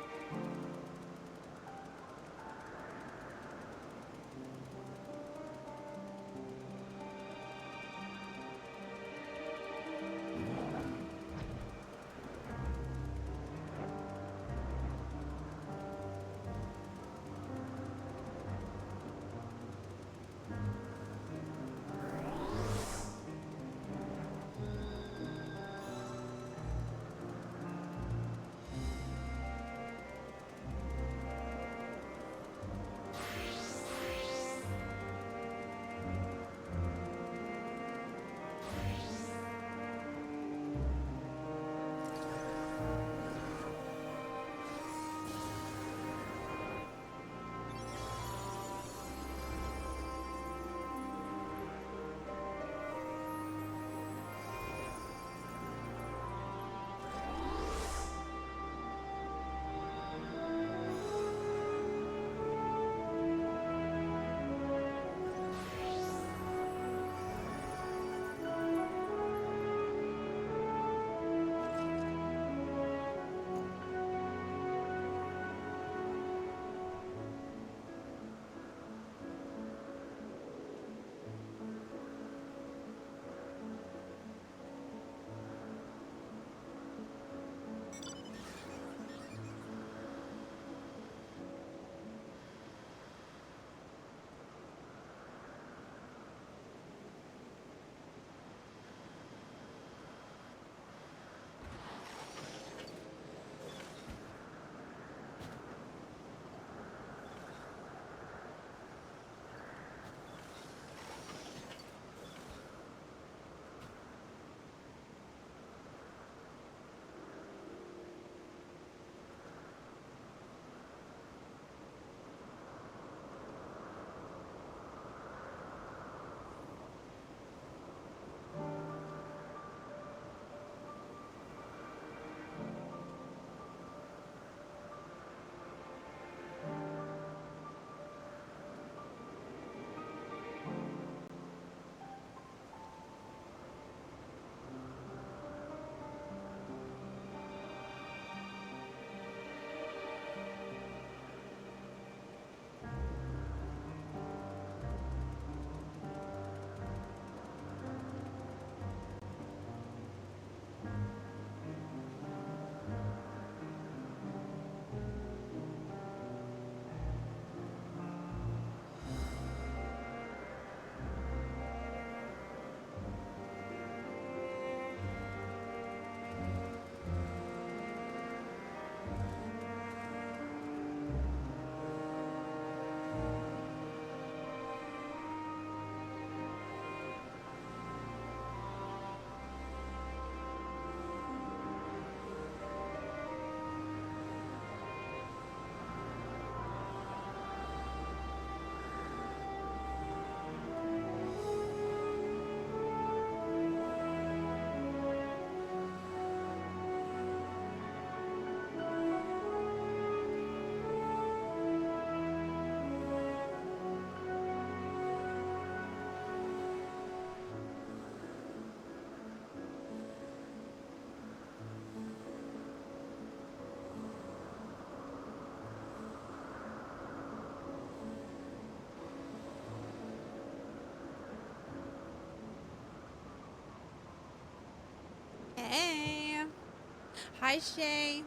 Hi, Shay.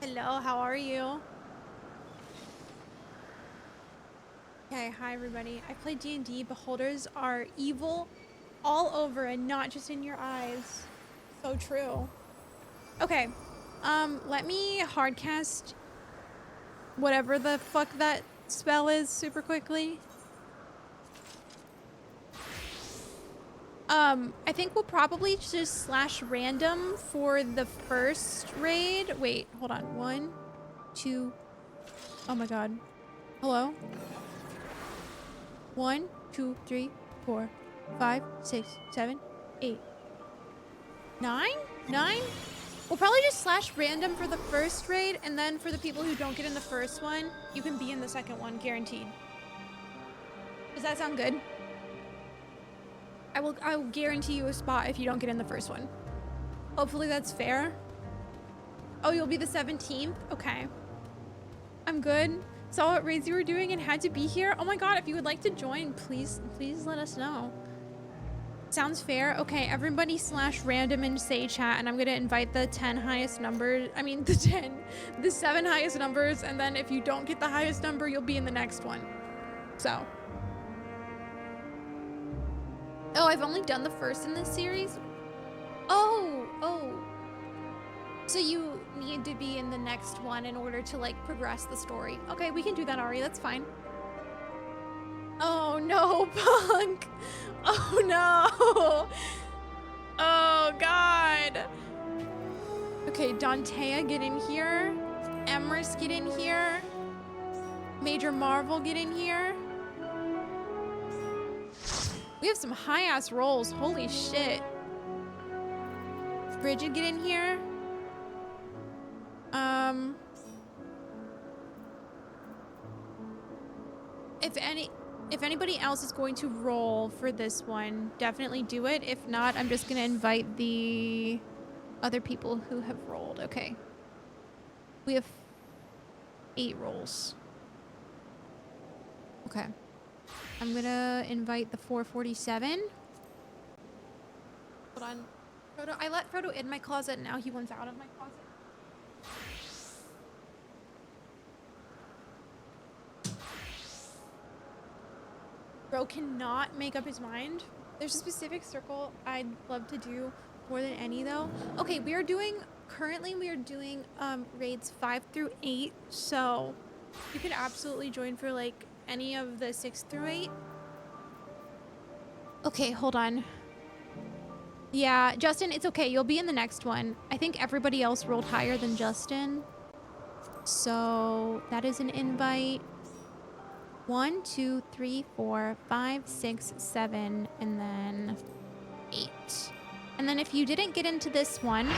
Hello, how are you? Okay, hi everybody. I play D&D. Beholders are evil all over and not just in your eyes. So true. Okay. Let me hardcast whatever the fuck that spell is super quickly. I think we'll probably just slash random for the first raid. Wait, hold on. 1, 2. Oh my god. Hello? 1, 2, 3, 4, 5, 6, 7, 8, 9? 9? We'll probably just slash random for the first raid, and then for the people who don't get in the first one, you can be in the second one, guaranteed. Does that sound good? I will guarantee you a spot if you don't get in the first one. Hopefully that's fair. Oh, you'll be the 17th? Okay. I'm good. Saw what raids you were doing and had to be here. Oh my god, if you would like to join, please let us know. Sounds fair. Okay, everybody slash random and say chat, and I'm gonna invite the 10 highest numbers. I mean, the 7 highest numbers, and then if you don't get the highest number, you'll be in the next one. So. Oh, I've only done the first in this series? Oh. So you need to be in the next one in order to, like, progress the story. Okay, we can do that, Ari. That's fine. Oh, no, Punk. Oh, no. Oh, God. Okay, Dantea, get in here. Emrys, get in here. Major Marvel, get in here. We have some high-ass rolls. Holy shit. Bridget, get in here. If anybody else is going to roll for this one, definitely do it. If not, I'm just gonna invite the other people who have rolled. Okay. We have 8 rolls. Okay. I'm gonna invite the 447. Hold on. Frodo, I let Frodo in my closet, and now he wants out of my closet. Bro cannot make up his mind. There's a specific circle I'd love to do more than any, though. Okay, currently we are doing raids 5 through 8, so you could absolutely join for like any of the 6 through 8. Okay, hold on. Yeah, Justin, it's okay. You'll be in the next one. I think everybody else rolled higher than Justin. So that is an invite. 1, 2, 3, 4, 5, 6, 7, and then 8. And then if you didn't get into this one,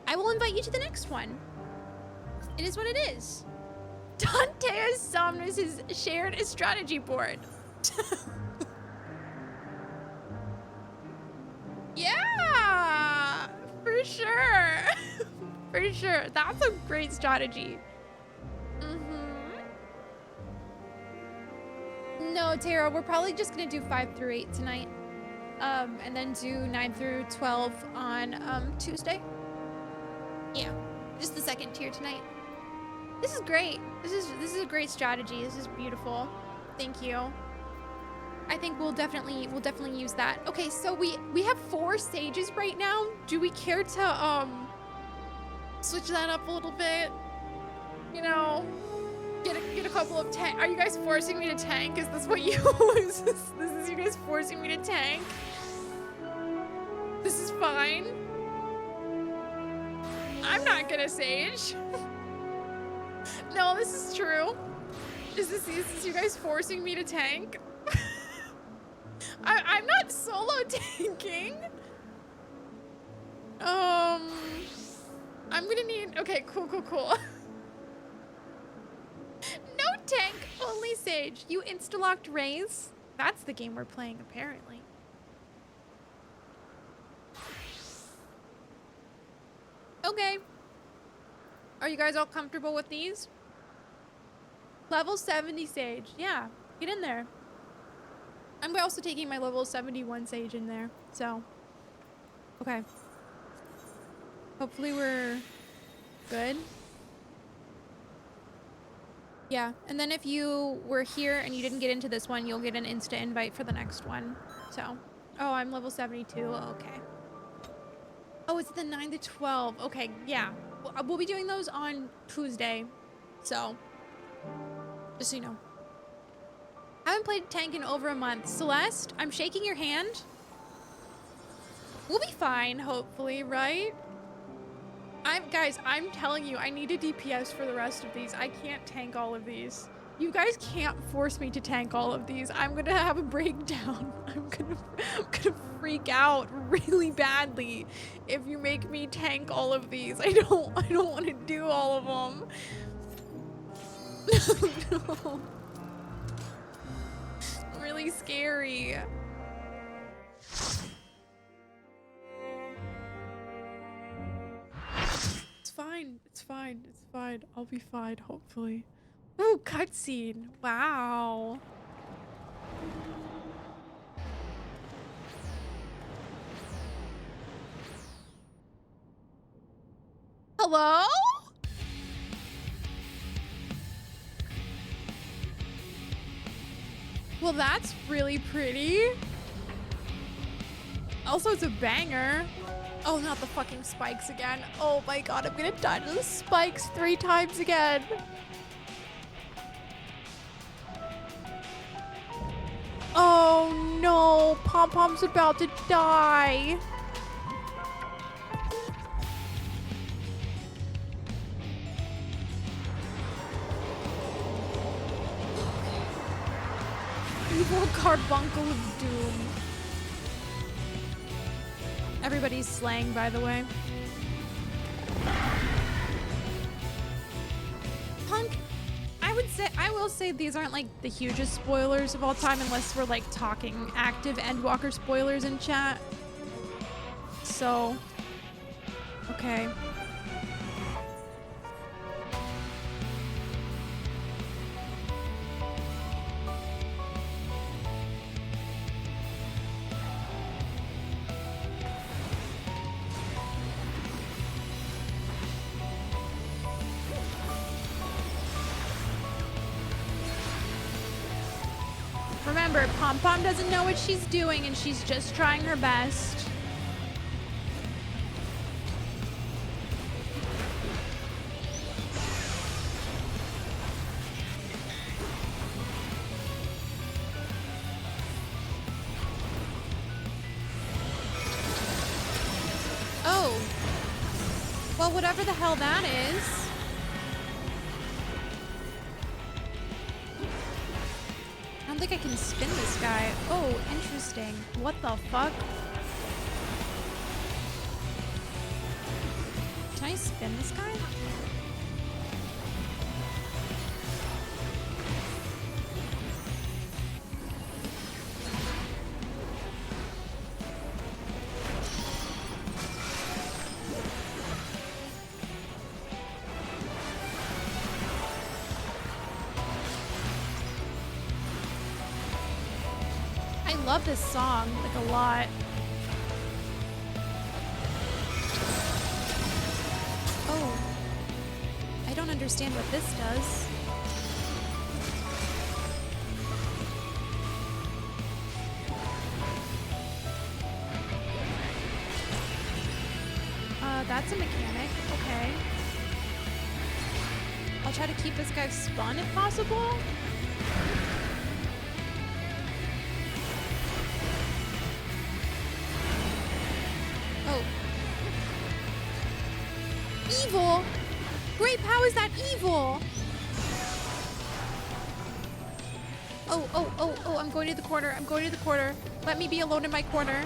I will invite you to the next one. It is what it is. Dante's Somnus has shared a strategy board. Yeah, for sure. For sure. That's a great strategy. No, Tara, we're probably just gonna do 5 through 8 tonight. And then do 9 through 12 on Tuesday. Yeah, just the second tier tonight. This is great. This is a great strategy. This is beautiful. Thank you. I think we'll definitely use that. Okay, so we have 4 sages right now. Do we care to switch that up a little bit? You know, get a couple of tank. Are you guys forcing me to tank? Is this what you is this is you guys forcing me to tank? This is fine. I'm not gonna sage. No, this is true. Is this you guys forcing me to tank? I'm not solo tanking. I'm gonna need. Okay, cool. No tank, only sage. You insta-locked Raze? That's the game we're playing, apparently. Okay. Are you guys all comfortable with these? Level 70 sage. Yeah, get in there. I'm also taking my level 71 sage in there, so. Okay. Hopefully we're good. Yeah, and then if you were here and you didn't get into this one, you'll get an insta invite for the next one. So, oh, I'm level 72. Okay. Oh, it's the 9 to 12. Okay, yeah. We'll be doing those on Tuesday. So, just so you know. I haven't played tank in over a month. Celeste, I'm shaking your hand. We'll be fine, hopefully, right? Guys, I'm telling you, I need a DPS for the rest of these. I can't tank all of these. You guys can't force me to tank all of these. I'm gonna have a breakdown. I'm gonna freak out really badly if you make me tank all of these. I don't want to do all of them. No. Really scary. It's fine. It's fine. It's fine. I'll be fine, hopefully. Ooh, cutscene. Wow. Hello? Well, that's really pretty. Also, it's a banger. Oh, not the fucking spikes again. Oh my god, I'm gonna die to the spikes 3 times again. Oh no, Pom Pom's about to die. Evil carbuncle of doom. Everybody's slaying, by the way. Punk, I will say these aren't like the hugest spoilers of all time unless we're like talking active Endwalker spoilers in chat. So, okay. Remember, Pom Pom doesn't know what she's doing and she's just trying her best. Oh. Well, whatever the hell that is. I don't think I can spin this guy. Oh, interesting. What the fuck? Can I spin this guy? I love this song, like, a lot. Oh. I don't understand what this does. That's a mechanic. Okay. I'll try to keep this guy spun if possible. Oh. Evil? Great, how is that evil? Oh, I'm going to the corner. I'm going to the corner. Let me be alone in my corner.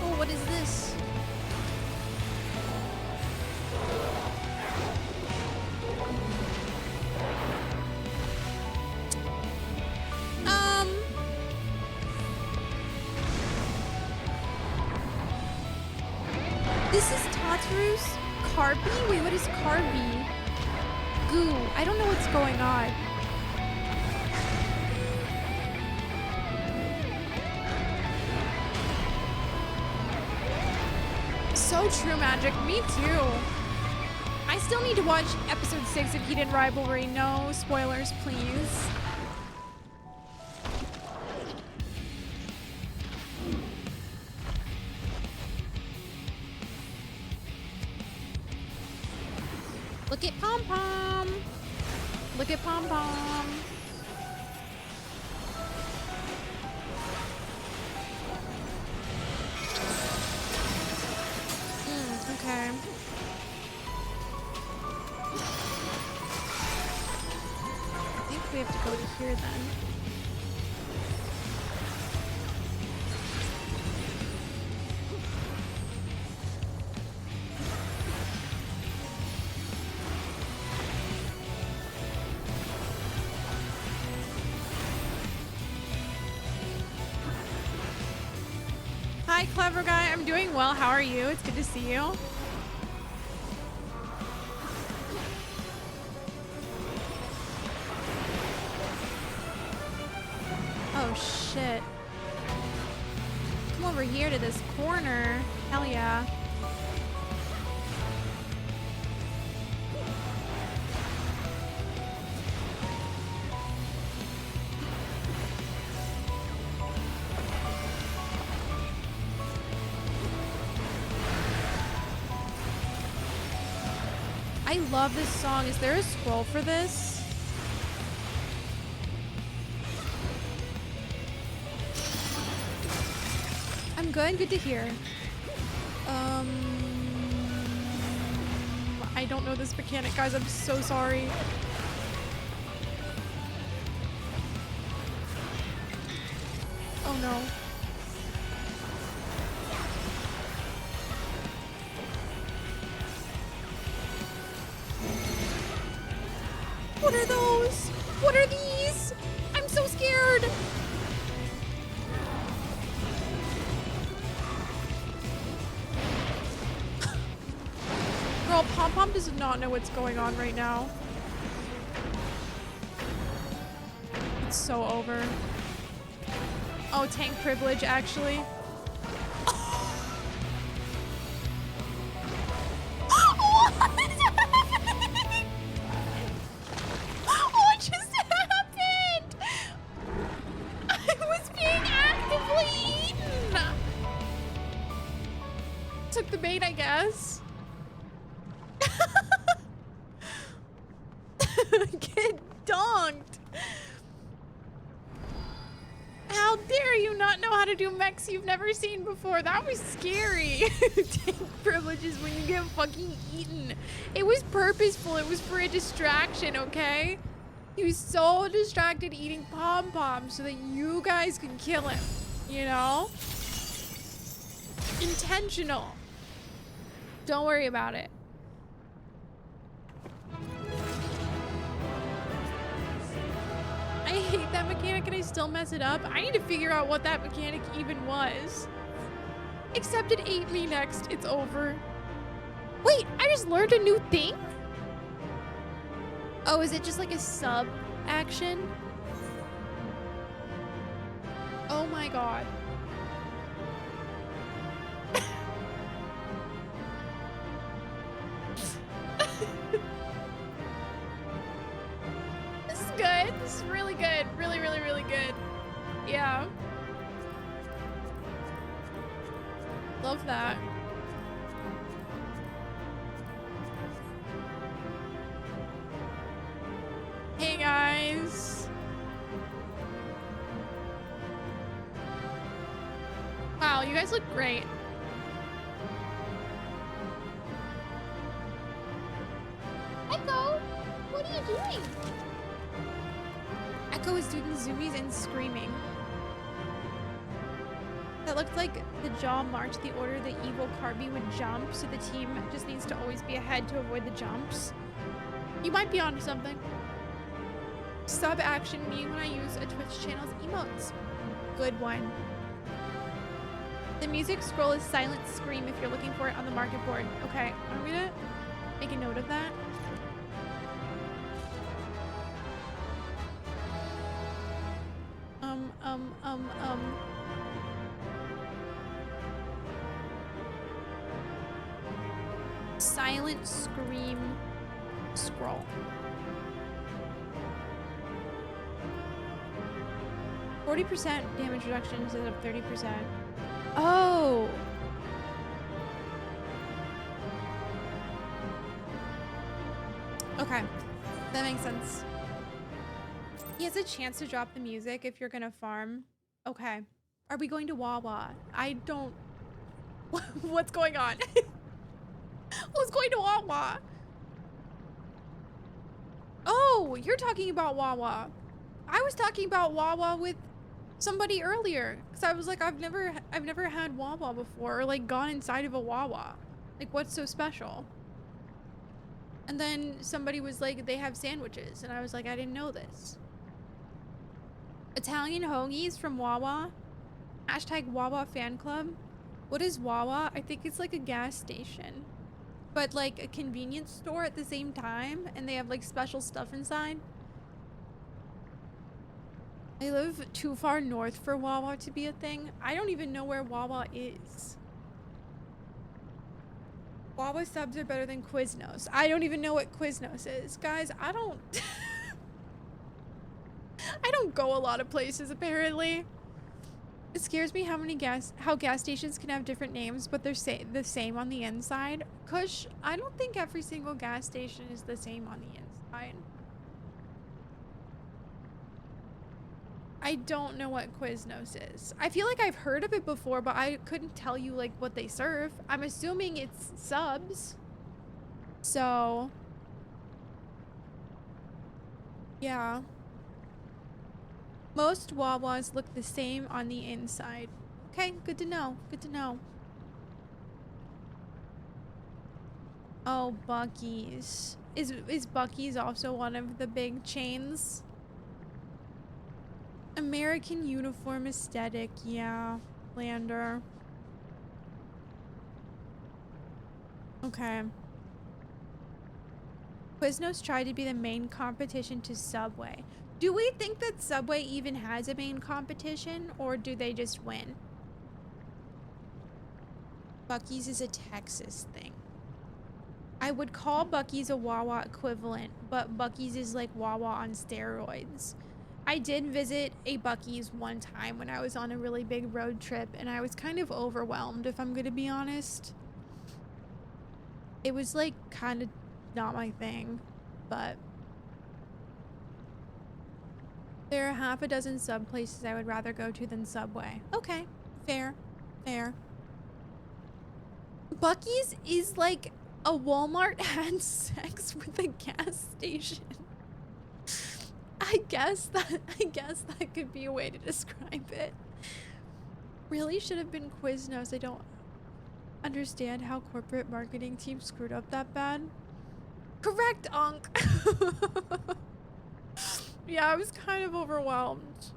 Oh, what is this? This is Tataru's Carby? Wait, what is Carby? Goo. I don't know what's going on. So true, Magic. Me too. I still need to watch episode 6 of Heated Rivalry. No spoilers, please. Look at Pom Pom. Look at Pom Pom. Okay. I think we have to go to here then. Hi, clever guy. I'm doing well. How are you? It's good to see you. Oh, shit. Come over here to this corner. Hell yeah. I love this song. Is there a scroll for this? I'm good. Good to hear. I don't know this mechanic, guys. I'm so sorry. Oh no. What are those? What are these? I'm so scared. Girl, Pom Pom does not know what's going on right now. It's so over. Oh, tank privilege, actually. Took the bait, I guess. Get donked. How dare you not know how to do mechs you've never seen before? That was scary. Take privileges when you get fucking eaten. It was purposeful. It was for a distraction, okay? He was so distracted eating Pom Pom so that you guys could kill him, you know? Intentional. Don't worry about it. I hate that mechanic and I still mess it up. I need to figure out what that mechanic even was. Except it ate me next. It's over. Wait, I just learned a new thing? Oh, is it just like a sub action? Oh my god. This is good. This is really good. Really, really, really good. Yeah. Love that. Hey guys. Wow, you guys look great. Echo, what are you doing? Echo is doing zoomies and screaming. That looked like the jaw marked the order the evil Carby would jump, so the team just needs to always be ahead to avoid the jumps. You might be onto something. Sub action me when I use a Twitch channel's emotes. Good one. The music scroll is Silent Scream if you're looking for it on the market board. Okay, I'm gonna make a note of that. Silent Scream scroll. 40% damage reduction instead of 30%. Oh! Okay, that makes sense. He has a chance to drop the music if you're gonna farm. Okay. Are we going to Wawa? I don't... What's going on? Who's going to Wawa? Oh, you're talking about Wawa. I was talking about Wawa with somebody earlier because I was like, I've never had Wawa before, or like gone inside of a Wawa. Like, what's so special? And then somebody was like, they have sandwiches, and I was like, I didn't know this. Italian hoagies from Wawa. Hashtag Wawa fan club. What is Wawa? I think it's like a gas station, but like a convenience store at the same time, and they have like special stuff inside. I live too far north for Wawa to be a thing. I don't even know where Wawa is. Wawa subs are better than Quiznos. I don't even know what Quiznos is. Guys, I don't... I don't go a lot of places, apparently. It scares me how gas stations can have different names, but they're the same on the inside. Kush, I don't think every single gas station is the same on the inside. I don't know what Quiznos is. I feel like I've heard of it before, but I couldn't tell you like what they serve. I'm assuming it's subs. So, yeah. Most Wawas look the same on the inside. Okay, good to know. Good to know. Oh, Buc-ee's. Is Buc-ee's also one of the big chains? American uniform aesthetic, yeah. Lander. Okay. Quiznos tried to be the main competition to Subway. Do we think that Subway even has a main competition, or do they just win? Buc-ee's is a Texas thing. I would call Buc-ee's a Wawa equivalent, but Buc-ee's is like Wawa on steroids. I did visit a Buc-ee's one time when I was on a really big road trip, and I was kind of overwhelmed, if I'm gonna be honest. It was like kind of not my thing, but there are half a dozen sub places I would rather go to than Subway. Okay, fair, fair. Buc-ee's is like a Walmart had sex with a gas station. I guess that could be a way to describe it. Really should have been Quiznos. I don't understand how corporate marketing team screwed up that bad. Correct, Unc. Yeah, I was kind of overwhelmed.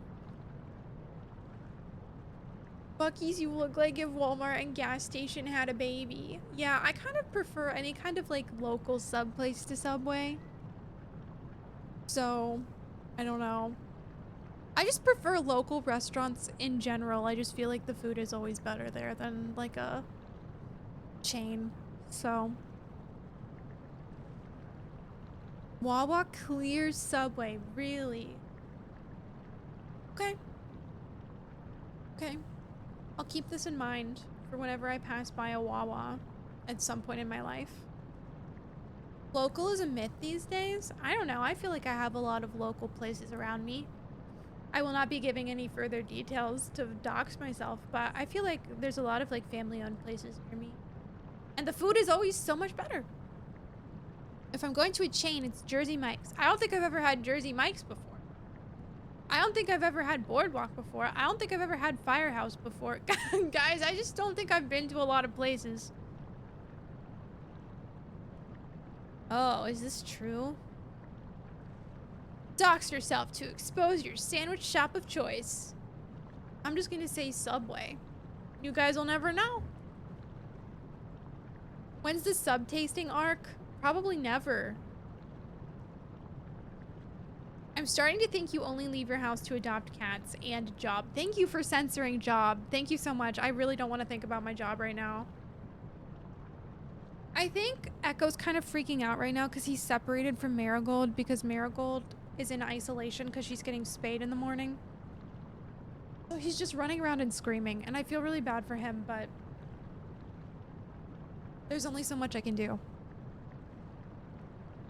Buc-ee's, you look like if Walmart and gas station had a baby. Yeah, I kind of prefer any kind of like local sub place to Subway. So, I don't know. I just prefer local restaurants in general. I just feel like the food is always better there than like a chain. So, Wawa clears Subway, really? Okay. Okay. I'll keep this in mind for whenever I pass by a Wawa at some point in my life. Local is a myth these days? I don't know. I feel like I have a lot of local places around me. I will not be giving any further details to dox myself, but I feel like there's a lot of like family-owned places near me. And the food is always so much better. If I'm going to a chain, it's Jersey Mike's. I don't think I've ever had Jersey Mike's before. I don't think I've ever had Boardwalk before. I don't think I've ever had Firehouse before. Guys, I just don't think I've been to a lot of places. Oh, is this true? Dox yourself to expose your sandwich shop of choice. I'm just gonna say Subway. You guys will never know. When's the sub-tasting arc? Probably never. I'm starting to think you only leave your house to adopt cats and job. Thank you for censoring job. Thank you so much. I really don't want to think about my job right now. I think Echo's kind of freaking out right now because he's separated from Marigold because Marigold is in isolation because she's getting spayed in the morning. So he's just running around and screaming, and I feel really bad for him, but there's only so much I can do.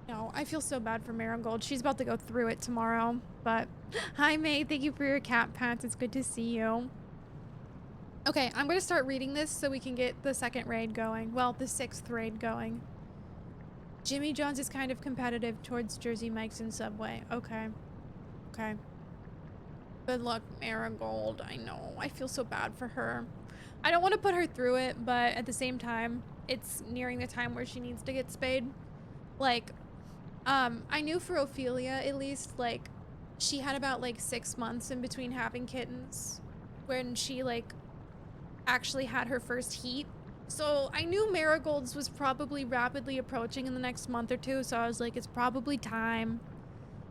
No, I feel so bad for Marigold. She's about to go through it tomorrow, but hi, May. Thank you for your cat pats. It's good to see you. Okay, I'm going to start reading this so we can get the second raid going. Well, the 6th raid going. Jimmy John's is kind of competitive towards Jersey Mike's and Subway. Okay. Okay. Good luck, Marigold. I know. I feel so bad for her. I don't want to put her through it, but at the same time, it's nearing the time where she needs to get spayed. Like, I knew for Ophelia, at least, like, she had about, like, 6 months in between having kittens when she, like, actually had her first heat. So I knew Marigold's was probably rapidly approaching in the next month or two, so I was like, it's probably time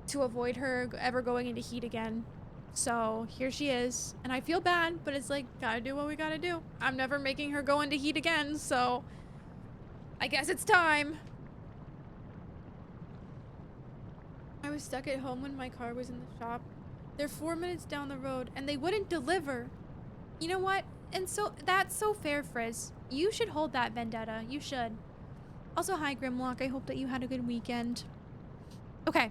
to avoid her ever going into heat again. So here she is, and I feel bad, but it's like, gotta do what we gotta do. I'm never making her go into heat again, so I guess it's time. I was stuck at home when my car was in the shop. They're 4 minutes down the road, and they wouldn't deliver. You know what? And so, that's so fair, Frizz. You should hold that vendetta. You should. Also, hi, Grimlock. I hope that you had a good weekend. Okay.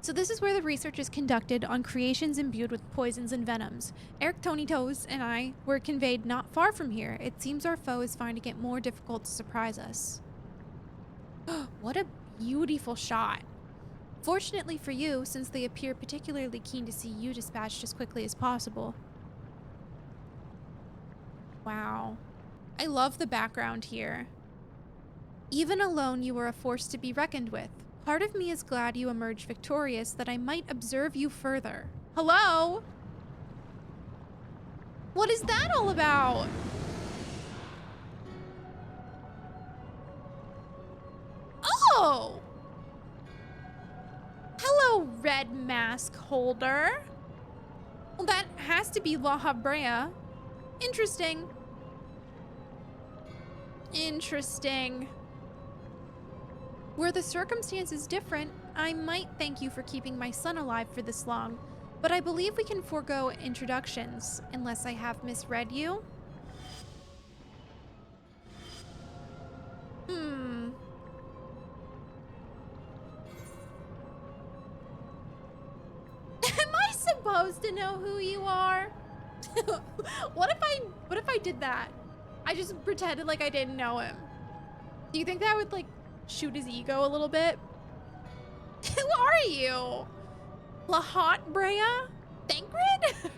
So this is where the research is conducted on creations imbued with poisons and venoms. Eric, Tony Toes, and I were conveyed not far from here. It seems our foe is finding it more difficult to surprise us. What a beautiful shot. Fortunately for you, since they appear particularly keen to see you dispatched as quickly as possible. Wow. I love the background here. Even alone, you were a force to be reckoned with. Part of me is glad you emerged victorious, that I might observe you further. Hello? What is that all about? Oh! Hello, red mask holder. Well, that has to be LAHABREA. Interesting. Interesting. Were the circumstances different, I might thank you for keeping my son alive for this long, but I believe we can forego introductions, unless I have misread you. Am I supposed to know who you are? What if I did that? I just pretended like I didn't know him. Do you think that would, like, shoot his ego a little bit? Who are you? LAHABREA? Thancred?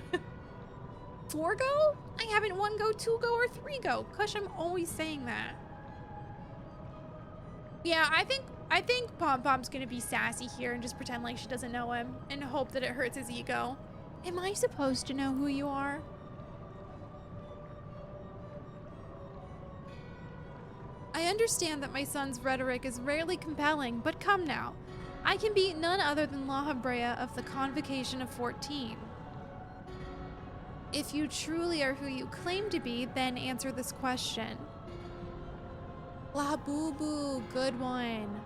4 go? I haven't 1 go, 2 go, or 3 go. Kush, I'm always saying that. Yeah, I think Pom Pom's gonna be sassy here and just pretend like she doesn't know him and hope that it hurts his ego. Am I supposed to know who you are? I understand that my son's rhetoric is rarely compelling, but come now. I can be none other than LAHABREA of the Convocation of 14. If you truly are who you claim to be, then answer this question. LAHABOOBOO, good one.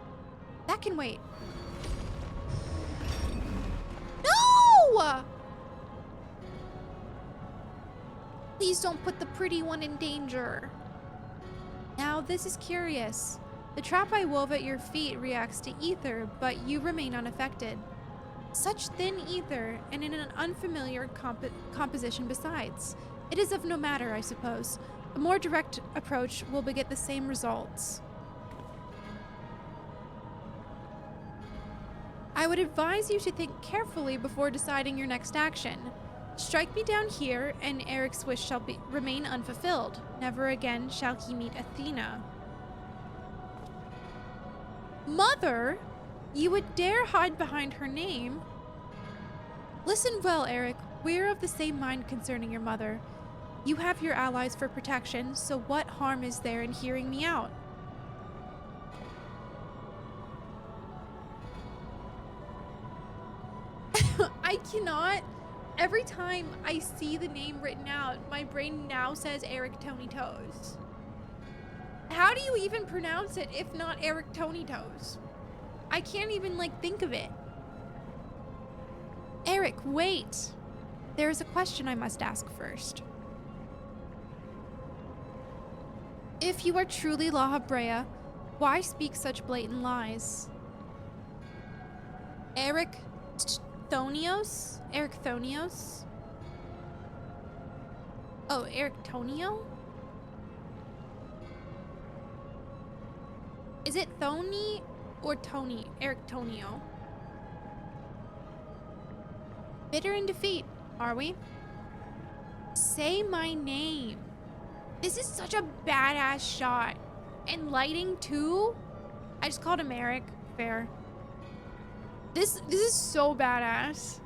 That can wait. No! Please don't put the pretty one in danger. Now, this is curious. The trap I wove at your feet reacts to ether, but you remain unaffected. Such thin ether, and in an unfamiliar composition besides. It is of no matter, I suppose. A more direct approach will beget the same results. I would advise you to think carefully before deciding your next action. Strike me down here, and Eric's wish shall remain unfulfilled. Never again shall he meet Athena. Mother? You would dare hide behind her name? Listen well, Eric. We're of the same mind concerning your mother. You have your allies for protection, so what harm is there in hearing me out? I cannot. Every time I see the name written out, my brain now says Eric Tony Toes. How do you even pronounce it if not Eric Tony Toes? I can't even like think of it. Eric, wait. There is a question I must ask first. If you are truly LAHABREA, why speak such blatant lies? Eric Thonios? Eric Thonios? Oh, Eric Tonio? Is it Thony or Tony? Eric Tonio. Bitter in defeat, are we? Say my name. This is such a badass shot. And lighting too? I just called him Eric. Fair. This is so badass.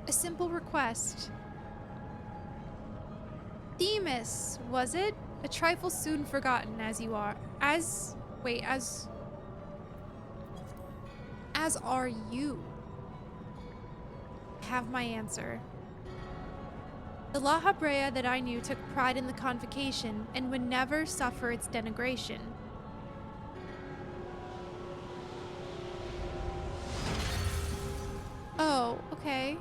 A simple request. Themis, was it? A trifle soon forgotten as you are. As are you. Have my answer. The LAHABREA that I knew took pride in the convocation and would never suffer its denigration. Oh, okay.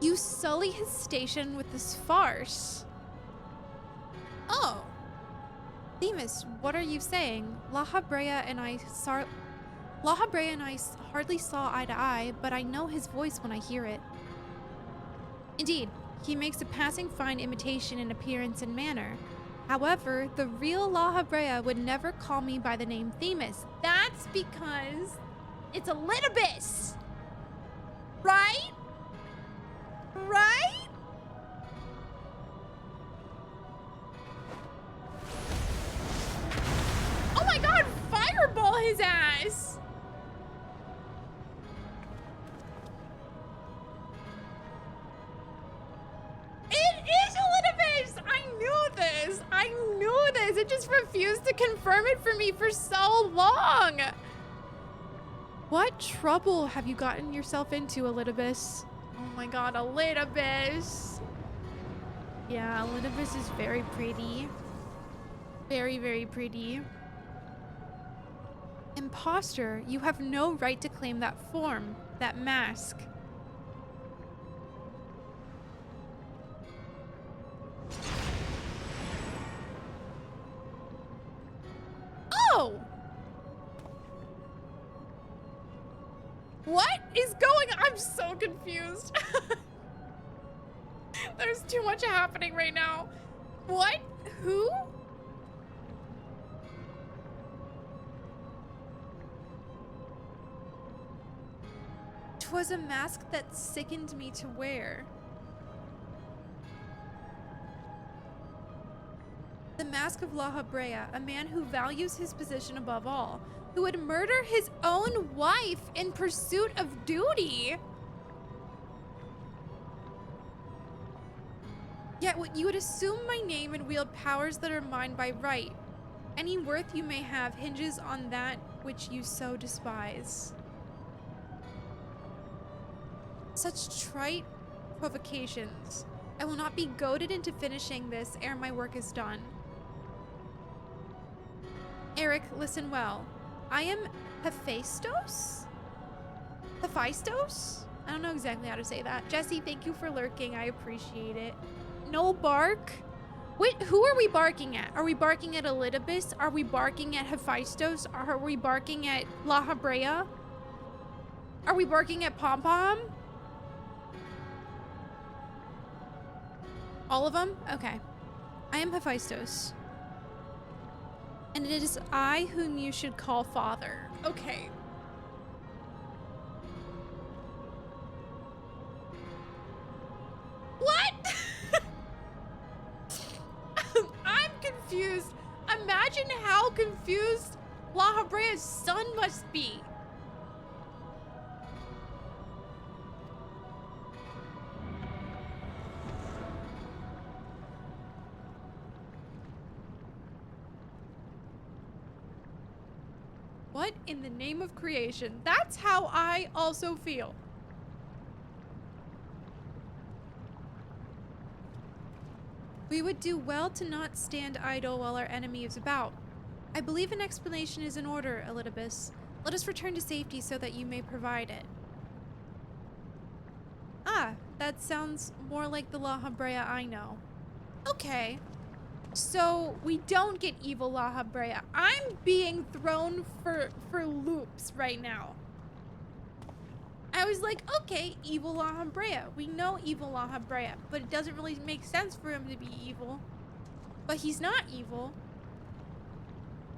You sully his station with this farce. Oh. Themis, what are you saying? LAHABREA and I hardly saw eye to eye, but I know his voice when I hear it. Indeed, he makes a passing fine imitation in appearance and manner. However, the real LAHABREA would never call me by the name Themis. That's because it's Elidibus! Right? Right? Oh my god, fireball his ass! I knew this. It just refused to confirm it for me for so long. What trouble have you gotten yourself into, Elidibus? Oh my god, Elidibus. Yeah, Elidibus is very pretty. Very, very pretty. Imposter, you have no right to claim that form, that mask. Oh! What is going on? I'm so confused. There's too much happening right now. What? Who? Twas a mask that sickened me to wear. The mask of LAHABREA, a man who values his position above all, who would murder his own wife in pursuit of duty. Yet you would assume my name and wield powers that are mine by right. Any worth you may have hinges on that which you so despise. Such trite provocations. I will not be goaded into finishing this ere my work is done. Eric, listen well. I am Hephaestus? Hephaestus? I don't know exactly how to say that. Jesse, thank you for lurking. I appreciate it. No bark? Wait, who are we barking at? Are we barking at Elidibus? Are we barking at Hephaestus? Are we barking at LAHABREA? Are we barking at Pom Pom? All of them? Okay. I am Hephaestus. And it is I whom you should call father. Okay. What? I'm confused. Imagine how confused LAHABREA's son must be. What in the name of creation? That's how I also feel. We would do well to not stand idle while our enemy is about. I believe an explanation is in order, Elidibus. Let us return to safety so that you may provide it. Ah, that sounds more like the LAHABREA I know. Okay. So we don't get evil LAHABREA. I'm being thrown for loops right now. I was like, okay, evil LAHABREA. We know evil LAHABREA, but it doesn't really make sense for him to be evil. But he's not evil.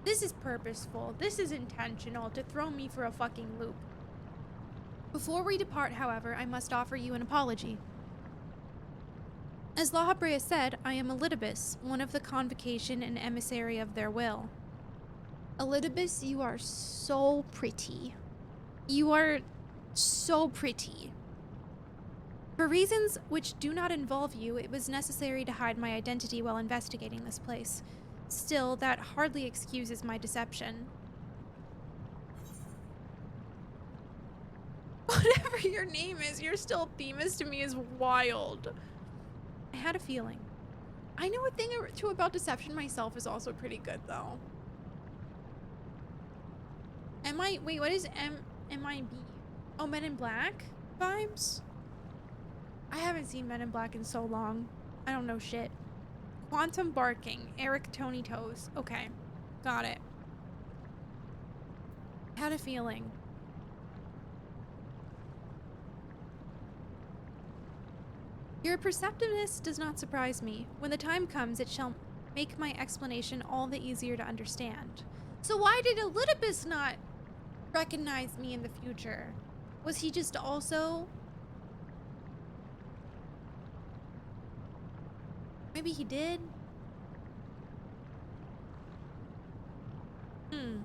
This is purposeful. This is intentional to throw me for a fucking loop. Before we depart, however, I must offer you an apology. As LAHABREA said, I am Elidibus, one of the convocation and emissary of their will. Elidibus, you are so pretty. You are so pretty. For reasons which do not involve you, it was necessary to hide my identity while investigating this place. Still, that hardly excuses my deception. Whatever your name is, you're still Themis to me is wild. I had a feeling. I know a thing or two about deception myself is also pretty good, though. Wait, what is MIB? Oh, Men in Black vibes? I haven't seen Men in Black in so long. I don't know shit. Quantum Barking, Eric Tony Toes. Okay, got it. Had a feeling. Your perceptiveness does not surprise me. When the time comes, it shall make my explanation all the easier to understand. So why did Elidibus not recognize me in the future? Was he just also... Maybe he did? In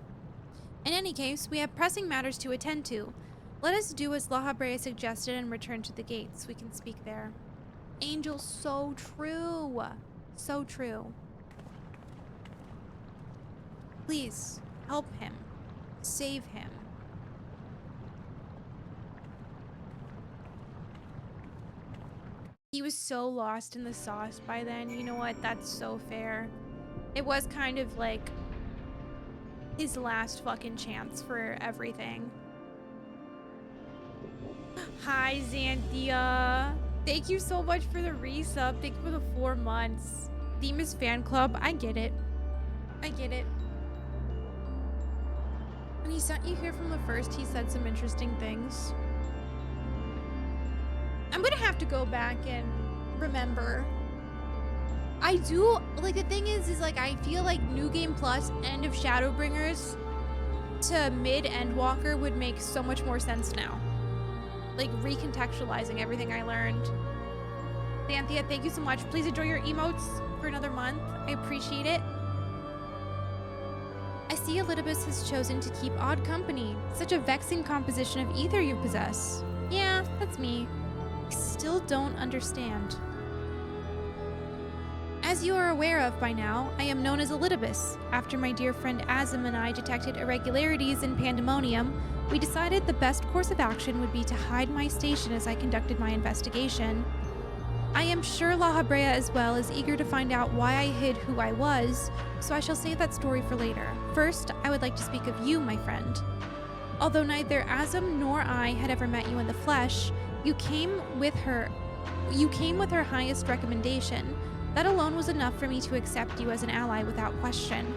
any case, we have pressing matters to attend to. Let us do as LAHABREA suggested and return to the gates. We can speak there. Angel, so true. So true. Please, help him. Save him. He was so lost in the sauce by then. You know what? That's so fair. It was kind of like his last fucking chance for everything. Hi, Xanthia. Thank you so much for the resub. Thank you for the 4 months. Themis fan club. I get it. I get it. When he sent you here from the first, he said some interesting things. I'm gonna have to go back and remember. I do, like, the thing is like, I feel like New Game Plus, End of Shadowbringers to mid-Endwalker would make so much more sense now. Like, recontextualizing everything I learned. Xanthia, thank you so much. Please enjoy your emotes for another month. I appreciate it. I see Elidibus has chosen to keep odd company. Such a vexing composition of ether you possess. Yeah, that's me. I still don't understand. As you are aware of by now, I am known as Elidibus. After my dear friend Azim and I detected irregularities in Pandemonium, we decided the best course of action would be to hide my station as I conducted my investigation. I am sure LAHABREA as well is eager to find out why I hid who I was, so I shall save that story for later. First, I would like to speak of you, my friend. Although neither Azim nor I had ever met you in the flesh, you came with her highest recommendation. That alone was enough for me to accept you as an ally without question.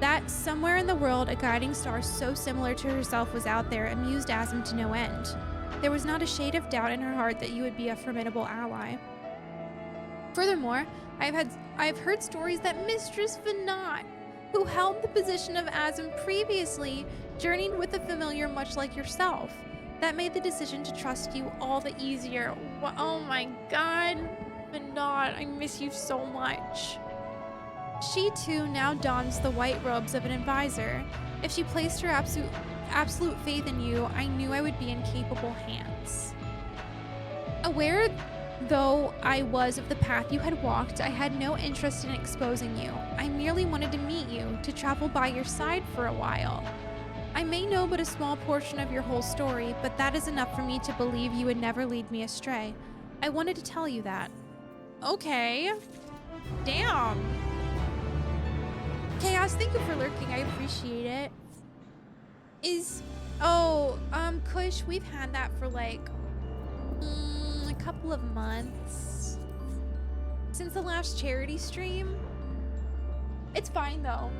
That somewhere in the world a guiding star so similar to herself was out there amused Azim to no end. There was not a shade of doubt in her heart that you would be a formidable ally. Furthermore, I've heard stories that Mistress Vinat, who held the position of Azim previously, journeyed with a familiar much like yourself. That made the decision to trust you all the easier. Oh my god, Vinat, I miss you so much. She too now dons the white robes of an advisor. If she placed her absolute faith in you, I knew I would be in capable hands. Aware though I was of the path you had walked, I had no interest in exposing you. I merely wanted to meet you, to travel by your side for a while. I may know but a small portion of your whole story, but that is enough for me to believe you would never lead me astray. I wanted to tell you that. Okay. Damn. Chaos, thank you for lurking. I appreciate it. Kush, we've had that for like a couple of months. Since the last charity stream. It's fine though.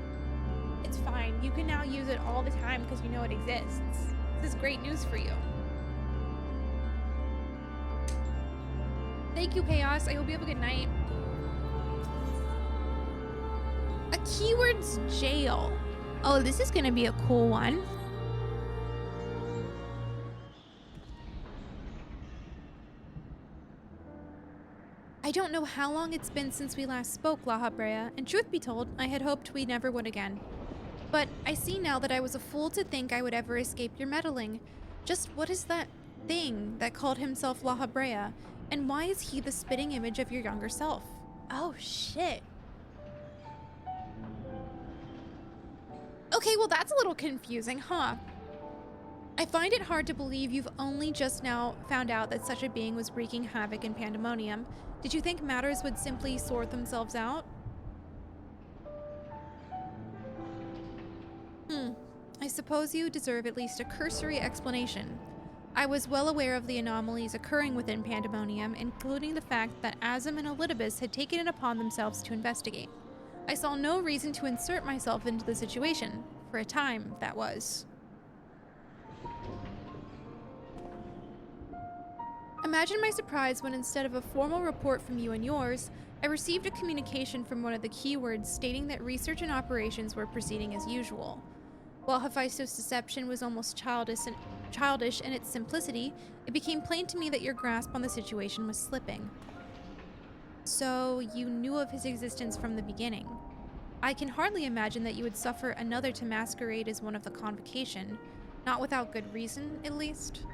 It's fine. You can now use it all the time because you know it exists. This is great news for you. Thank you, Chaos. I hope you have a good night. A keyword's jail. Oh, this is gonna be a cool one. I don't know how long it's been since we last spoke, LAHABREA, and truth be told, I had hoped we never would again. But I see now that I was a fool to think I would ever escape your meddling. Just what is that thing that called himself LAHABREA, and why is he the spitting image of your younger self? Oh, shit. Okay, well that's a little confusing, huh? I find it hard to believe you've only just now found out that such a being was wreaking havoc in Pandemonium. Did you think matters would simply sort themselves out? I suppose you deserve at least a cursory explanation. I was well aware of the anomalies occurring within Pandemonium, including the fact that Azim and Elidibus had taken it upon themselves to investigate. I saw no reason to insert myself into the situation, for a time, that was. Imagine my surprise when instead of a formal report from you and yours, I received a communication from one of the keywords stating that research and operations were proceeding as usual. While Hephaestus' deception was almost childish in its simplicity, it became plain to me that your grasp on the situation was slipping. So, you knew of his existence from the beginning. I can hardly imagine that you would suffer another to masquerade as one of the convocation, not without good reason, at least.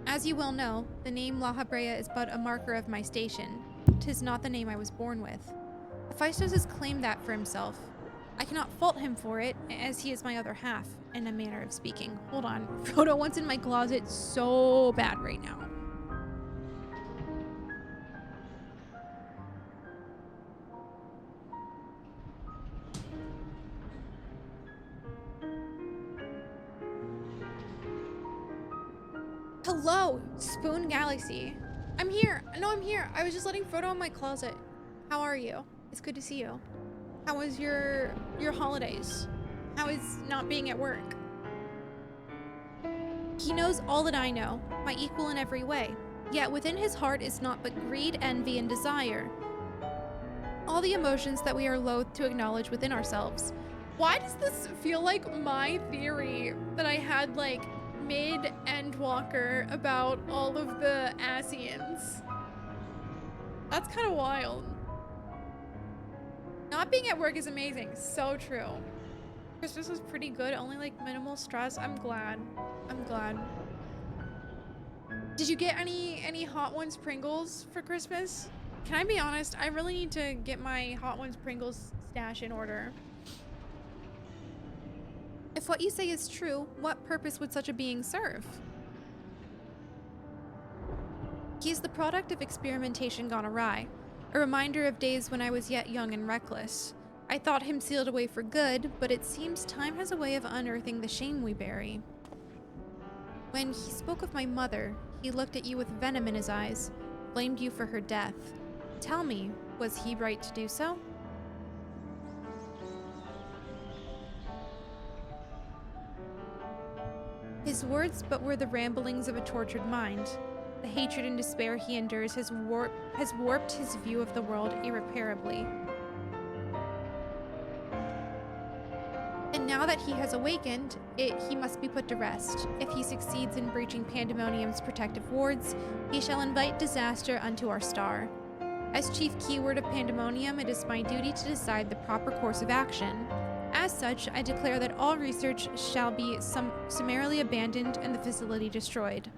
As you well know, the name LAHABREA is but a marker of my station. 'Tis not the name I was born with. Hephaestus has claimed that for himself. I cannot fault him for it, as he is my other half, in a manner of speaking. Hold on, Frodo wants in my closet so bad right now. Hello, Spoon Galaxy. I'm here. No, I'm here. I was just letting Frodo in my closet. How are you? It's good to see you. How was your holidays? How is not being at work? He knows all that I know, my equal in every way. Yet within his heart is naught but greed, envy, and desire. All the emotions that we are loath to acknowledge within ourselves. Why does this feel like my theory that I had like mid-Endwalker about all of the Asians? That's kind of wild. Not being at work is amazing. So true. Christmas was pretty good. Only like minimal stress. I'm glad. I'm glad. Did you get any Hot Ones Pringles for Christmas? Can I be honest? I really need to get my Hot Ones Pringles stash in order. If what you say is true, what purpose would such a being serve? He is the product of experimentation gone awry, a reminder of days when I was yet young and reckless. I thought him sealed away for good, but it seems time has a way of unearthing the shame we bury. When he spoke of my mother, he looked at you with venom in his eyes, blamed you for her death. Tell me, was he right to do so? His words but were the ramblings of a tortured mind. The hatred and despair he endures has warped his view of the world irreparably. And now that he has awakened, he must be put to rest. If he succeeds in breaching Pandemonium's protective wards, he shall invite disaster unto our star. As chief keyword of Pandemonium, it is my duty to decide the proper course of action. As such, I declare that all research shall be summarily abandoned and the facility destroyed.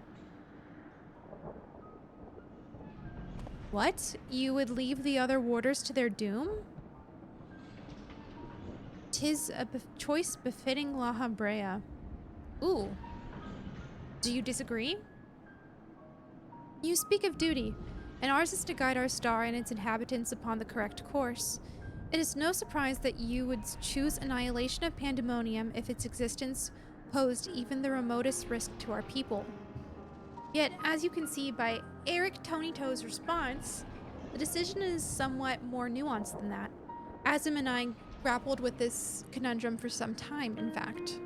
What? You would leave the other warders to their doom? 'Tis a choice befitting LAHABREA. Ooh. Do you disagree? You speak of duty, and ours is to guide our star and its inhabitants upon the correct course. It is no surprise that you would choose annihilation of Pandemonium if its existence posed even the remotest risk to our people. Yet, as you can see by Eric Tonito's response, the decision is somewhat more nuanced than that. Azim and I grappled with this conundrum for some time, in fact.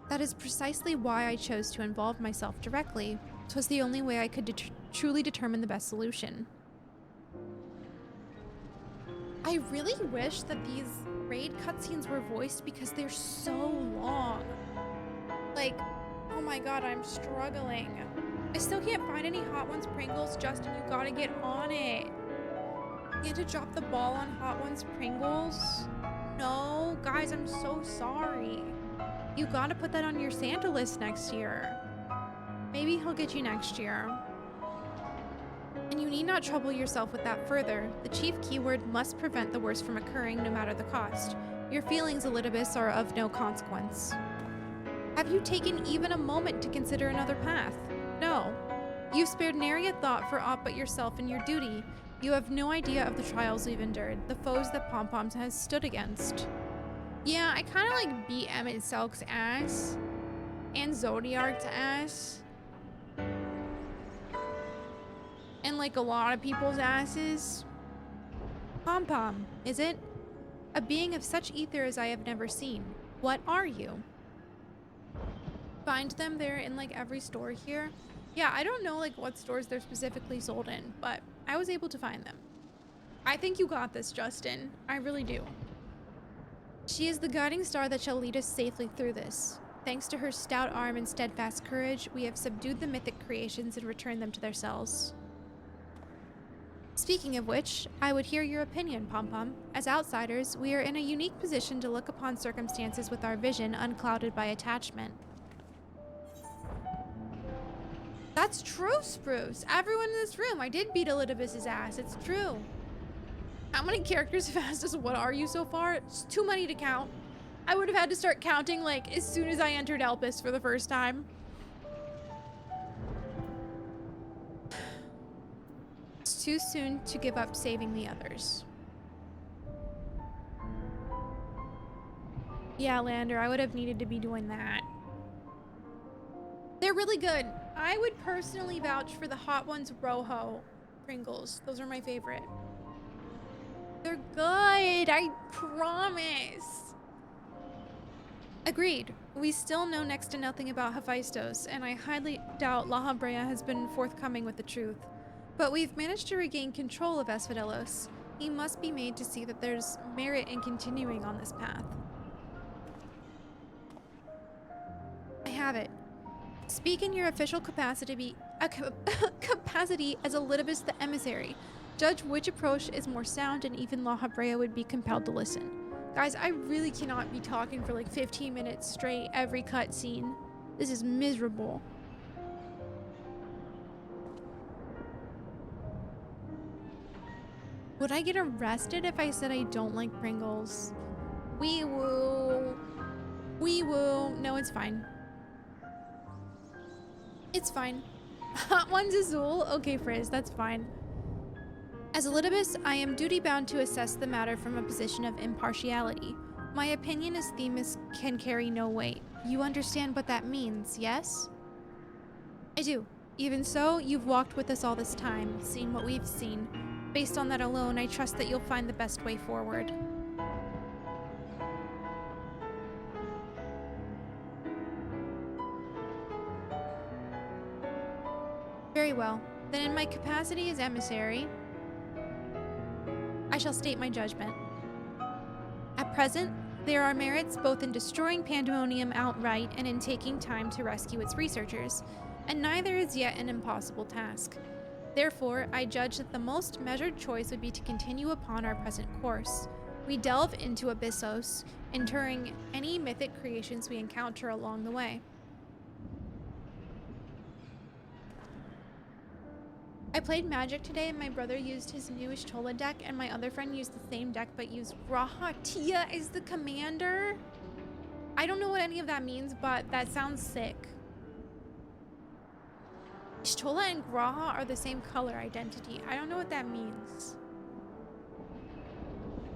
That is precisely why I chose to involve myself directly. It was the only way I could truly determine the best solution. I really wish that these raid cutscenes were voiced because they're so long. Like, oh my god, I'm struggling. I still can't find any Hot Ones Pringles. Justin, you gotta get on it. You had to drop the ball on Hot Ones Pringles? No, guys, I'm so sorry. You gotta put that on your Santa list next year. Maybe he'll get you next year. And you need not trouble yourself with that further. The chief keyword must prevent the worst from occurring no matter the cost. Your feelings, Elidibus, are of no consequence. Have you taken even a moment to consider another path? No. You've spared nary a thought for aught but yourself and your duty. You have no idea of the trials we've endured, the foes that Pom-Poms has stood against. Yeah, I kind of like beat Emmett Selk's ass. And Zodiark's ass. And like a lot of people's asses. Pom-Pom, is it? A being of such ether as I have never seen. What are you? Find them there in like every store here. Yeah, I don't know like what stores they're specifically sold in, but I was able to find them. I think you got this, Justin. I really do. She is the guiding star that shall lead us safely through this. Thanks to her stout arm and steadfast courage, we have subdued the mythic creations and returned them to their cells. Speaking of which, I would hear your opinion, Pom-Pom. As outsiders, we are in a unique position to look upon circumstances with our vision unclouded by attachment. That's true, Spruce. Everyone in this room, I did beat Elidibus's ass. It's true. How many characters have asked us what are you so far? It's too many to count. I would have had to start counting like as soon as I entered Elpis for the first time. It's too soon to give up saving the others. Yeah, Lander, I would have needed to be doing that. They're really good. I would personally vouch for the Hot Ones Rojo Pringles. Those are my favorite. They're good, I promise. Agreed. We still know next to nothing about Hephaestus, and I highly doubt LAHABREA has been forthcoming with the truth. But we've managed to regain control of Asphodelos. He must be made to see that there's merit in continuing on this path. I have it. Speak in your official capacity as Elidibus the Emissary. Judge which approach is more sound, and even LAHABREA would be compelled to listen. Guys, I really cannot be talking for like 15 minutes straight every cutscene. This is miserable. Would I get arrested if I said I don't like Pringles? Wee woo. Wee woo. No, it's fine. It's fine. Hot Ones Azul? Okay, Frizz, that's fine. As Elidibus, I am duty-bound to assess the matter from a position of impartiality. My opinion as Themis can carry no weight. You understand what that means, yes? I do. Even so, you've walked with us all this time, seen what we've seen. Based on that alone, I trust that you'll find the best way forward. Very well. Then in my capacity as emissary, I shall state my judgment. At present, there are merits both in destroying Pandemonium outright and in taking time to rescue its researchers. and neither is yet an impossible task. Therefore, I judge that the most measured choice would be to continue upon our present course. We delve into Abyssos, interring any mythic creations we encounter along the way. I played Magic today and my brother used his new Ishtola deck and my other friend used the same deck but used Rahatia as the commander. I don't know what any of that means, but that sounds sick. Ishtola and Graha are the same color identity. I don't know what that means.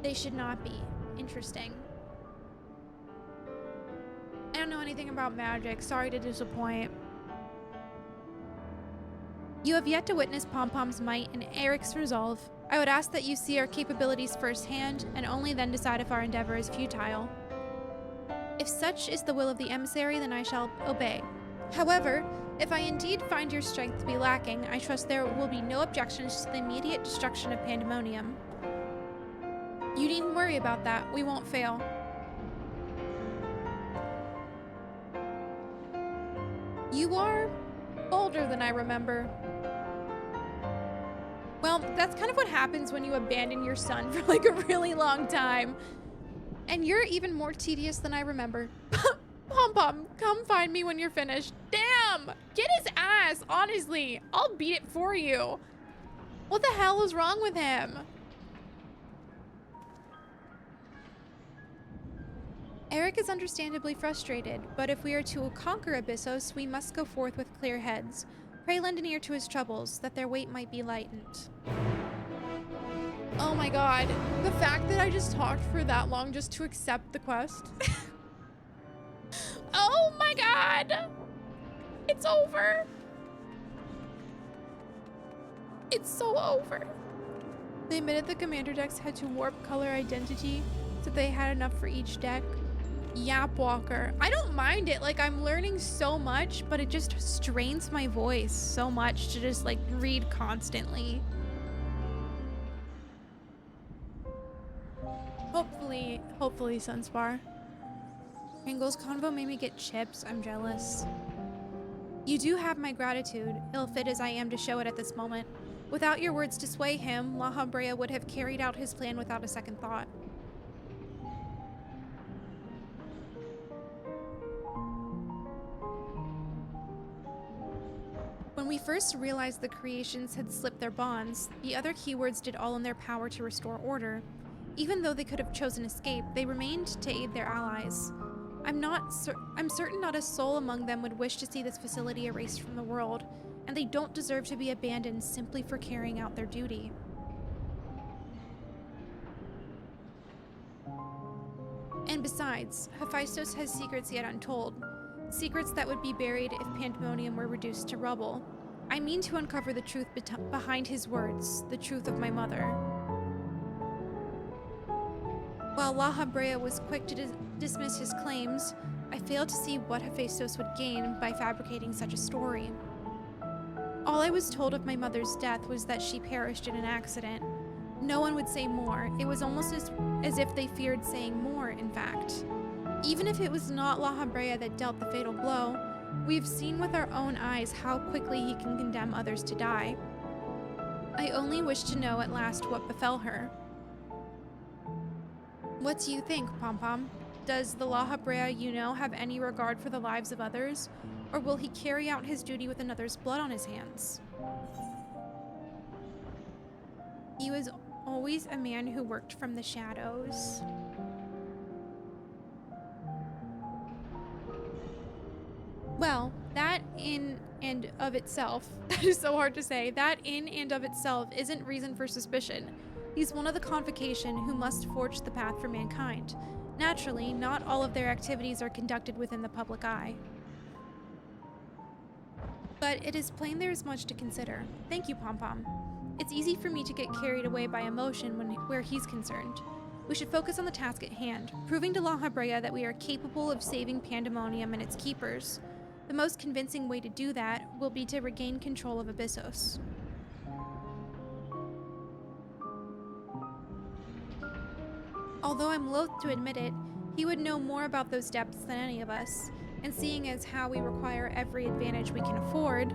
They should not be. Interesting. I don't know anything about Magic. Sorry to disappoint. You have yet to witness Pom-Pom's might and Eric's resolve. I would ask that you see our capabilities firsthand, and only then decide if our endeavor is futile. If such is the will of the emissary, then I shall obey. However, if I indeed find your strength to be lacking, I trust there will be no objections to the immediate destruction of Pandemonium. You needn't worry about that. We won't fail. You are older than I remember. Well, that's kind of what happens when you abandon your son for like a really long time. And you're even more tedious than I remember. Pom-Pom, come find me when you're finished. Damn! Get his ass, honestly. I'll beat it for you. What the hell is wrong with him? Eric is understandably frustrated, but if we are to conquer Abyssos, we must go forth with clear heads. Pray lend an ear to his troubles, that their weight might be lightened. Oh my god. The fact that I just talked for that long just to accept the quest. Oh my god! It's over. It's so over. They admitted the commander decks had to warp color identity, so they had enough for each deck. Yapwalker. I don't mind it. Like, I'm learning so much, but it just strains my voice so much to just, like, read constantly. Hopefully, Sunspar. Pringles convo made me get chips. I'm jealous. You do have my gratitude, ill-fit as I am to show it at this moment. Without your words to sway him, LAHABREA would have carried out his plan without a second thought. When we first realized the creations had slipped their bonds, the other keywords did all in their power to restore order. Even though they could have chosen escape, they remained to aid their allies. I'm certain not a soul among them would wish to see this facility erased from the world, and they don't deserve to be abandoned simply for carrying out their duty. And besides, Hephaestus has secrets yet untold. Secrets that would be buried if Pandemonium were reduced to rubble. I mean to uncover the truth behind his words, the truth of my mother. While LAHABREA was quick to dismiss his claims, I failed to see what Hephaestus would gain by fabricating such a story. All I was told of my mother's death was that she perished in an accident. No one would say more. It was almost as if they feared saying more, in fact. Even if it was not LAHABREA that dealt the fatal blow, we've seen with our own eyes how quickly he can condemn others to die. I only wish to know at last what befell her. What do you think, Pom-Pom? Does the LAHABREA you know have any regard for the lives of others, or will he carry out his duty with another's blood on his hands? He was always a man who worked from the shadows. Well, that in and of itself, that is so hard to say, that in and of itself isn't reason for suspicion. He's one of the Convocation who must forge the path for mankind. Naturally, not all of their activities are conducted within the public eye. But it is plain there is much to consider. Thank you, Pom-Pom. It's easy for me to get carried away by emotion where he's concerned. We should focus on the task at hand, proving to LAHABREA that we are capable of saving Pandemonium and its keepers. The most convincing way to do that will be to regain control of Abyssos. Although I'm loath to admit it, he would know more about those depths than any of us. And seeing as how we require every advantage we can afford,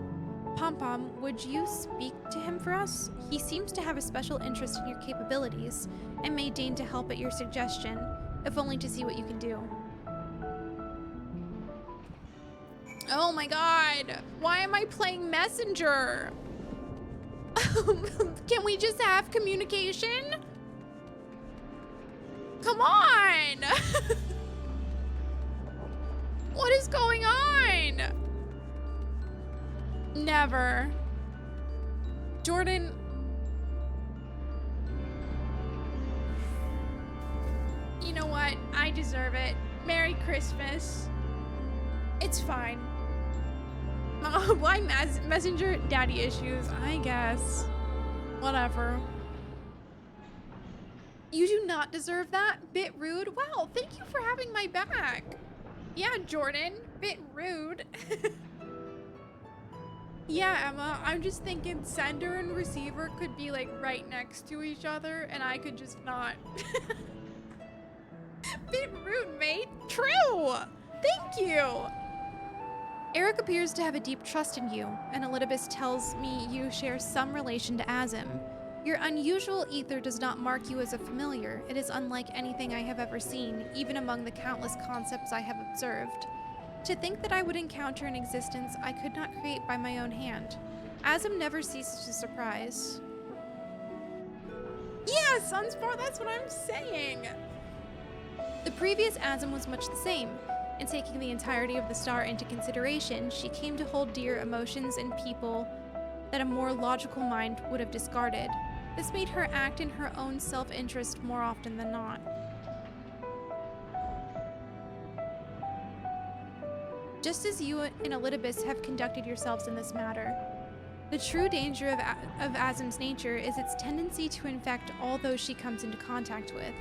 Pom-Pom, would you speak to him for us? He seems to have a special interest in your capabilities and may deign to help at your suggestion, if only to see what you can do. Oh my god! Why am I playing Messenger? Can we just have communication? Come on! What is going on? Never. Jordan. You know what? I deserve it. Merry Christmas. It's fine. Why Messenger? Daddy issues, I guess. Whatever. You do not deserve that. Bit rude. Wow, thank you for having my back. Yeah, Jordan. Bit rude. Yeah, Emma, I'm just thinking sender and receiver could be like right next to each other and I could just not. Bit rude, mate. True. Thank you. Eric appears to have a deep trust in you, and Elidibus tells me you share some relation to Azim. Your unusual ether does not mark you as a familiar. It is unlike anything I have ever seen, even among the countless concepts I have observed. To think that I would encounter an existence I could not create by my own hand. Azim never ceases to surprise. Yeah, Sunspar, that's what I'm saying! The previous Azim was much the same. In taking the entirety of the star into consideration, she came to hold dear emotions and people that a more logical mind would have discarded. This made her act in her own self-interest more often than not. Just as you and Elidibus have conducted yourselves in this matter. The true danger of Azim's nature is its tendency to infect all those she comes into contact with.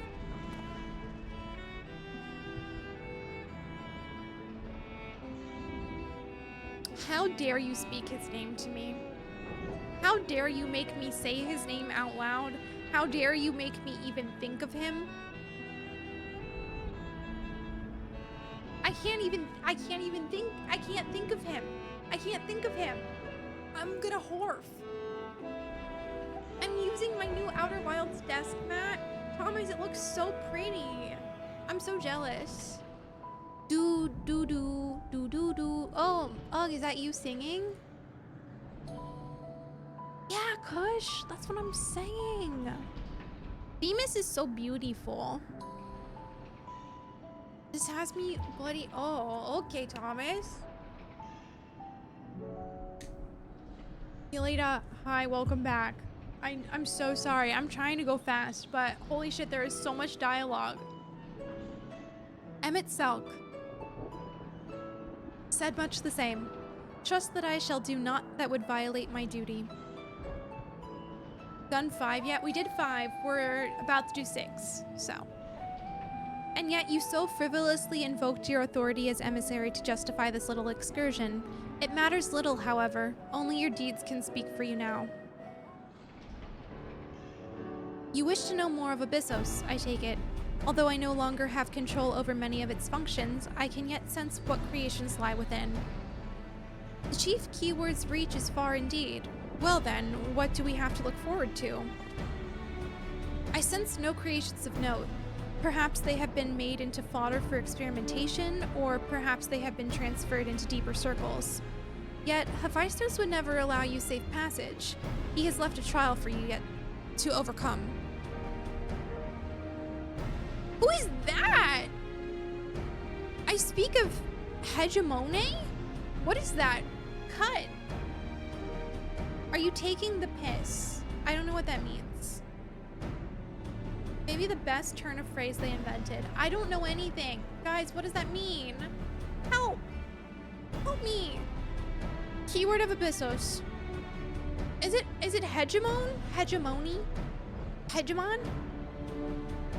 How dare you speak his name to me? How dare you make me say his name out loud? How dare you make me even think of him? I can't think of him. I can't think of him. I'm gonna horf. I'm using my new Outer Wilds desk mat. Thomas, it looks so pretty. I'm so jealous. Do do do do do do. Oh, is that you singing? Yeah, Kush, that's what I'm saying. Themis is so beautiful. This has me bloody. Oh, okay, Thomas. Yelita, hi, welcome back. I'm so sorry. I'm trying to go fast, but holy shit, there is so much dialogue. Emmett Selk said much the same. Trust that I shall do naught that would violate my duty. Done 5 yet? We did 5. We're about to do 6, so. And yet you so frivolously invoked your authority as emissary to justify this little excursion. It matters little, however. Only your deeds can speak for you now. You wish to know more of Abyssos, I take it. Although I no longer have control over many of its functions, I can yet sense what creations lie within. The chief keyword's reach is far indeed. Well then, what do we have to look forward to? I sense no creations of note. Perhaps they have been made into fodder for experimentation, or perhaps they have been transferred into deeper circles. Yet, Hephaestus would never allow you safe passage. He has left a trial for you yet to overcome. Who is that? I speak of hegemony? What is that? Cut. Are you taking the piss? I don't know what that means. Maybe the best turn of phrase they invented. I don't know anything. Guys, what does that mean? Help. Help me. Keyword of Abyssos. Is it hegemon? Hegemony? Hegemon?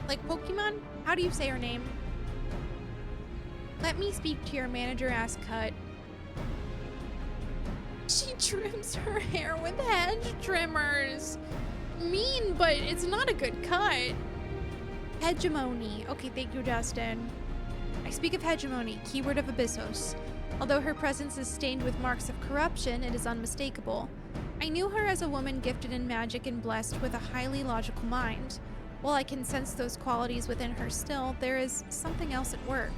Like Pokemon? How do you say her name? Let me speak to your manager, asked Cut. She trims her hair with hedge trimmers. Mean, but it's not a good cut. Hegemony. Okay, thank you, Justin. I speak of hegemony, keyword of Abyssos. Although her presence is stained with marks of corruption, it is unmistakable. I knew her as a woman gifted in magic and blessed with a highly logical mind. While I can sense those qualities within her still, there is something else at work.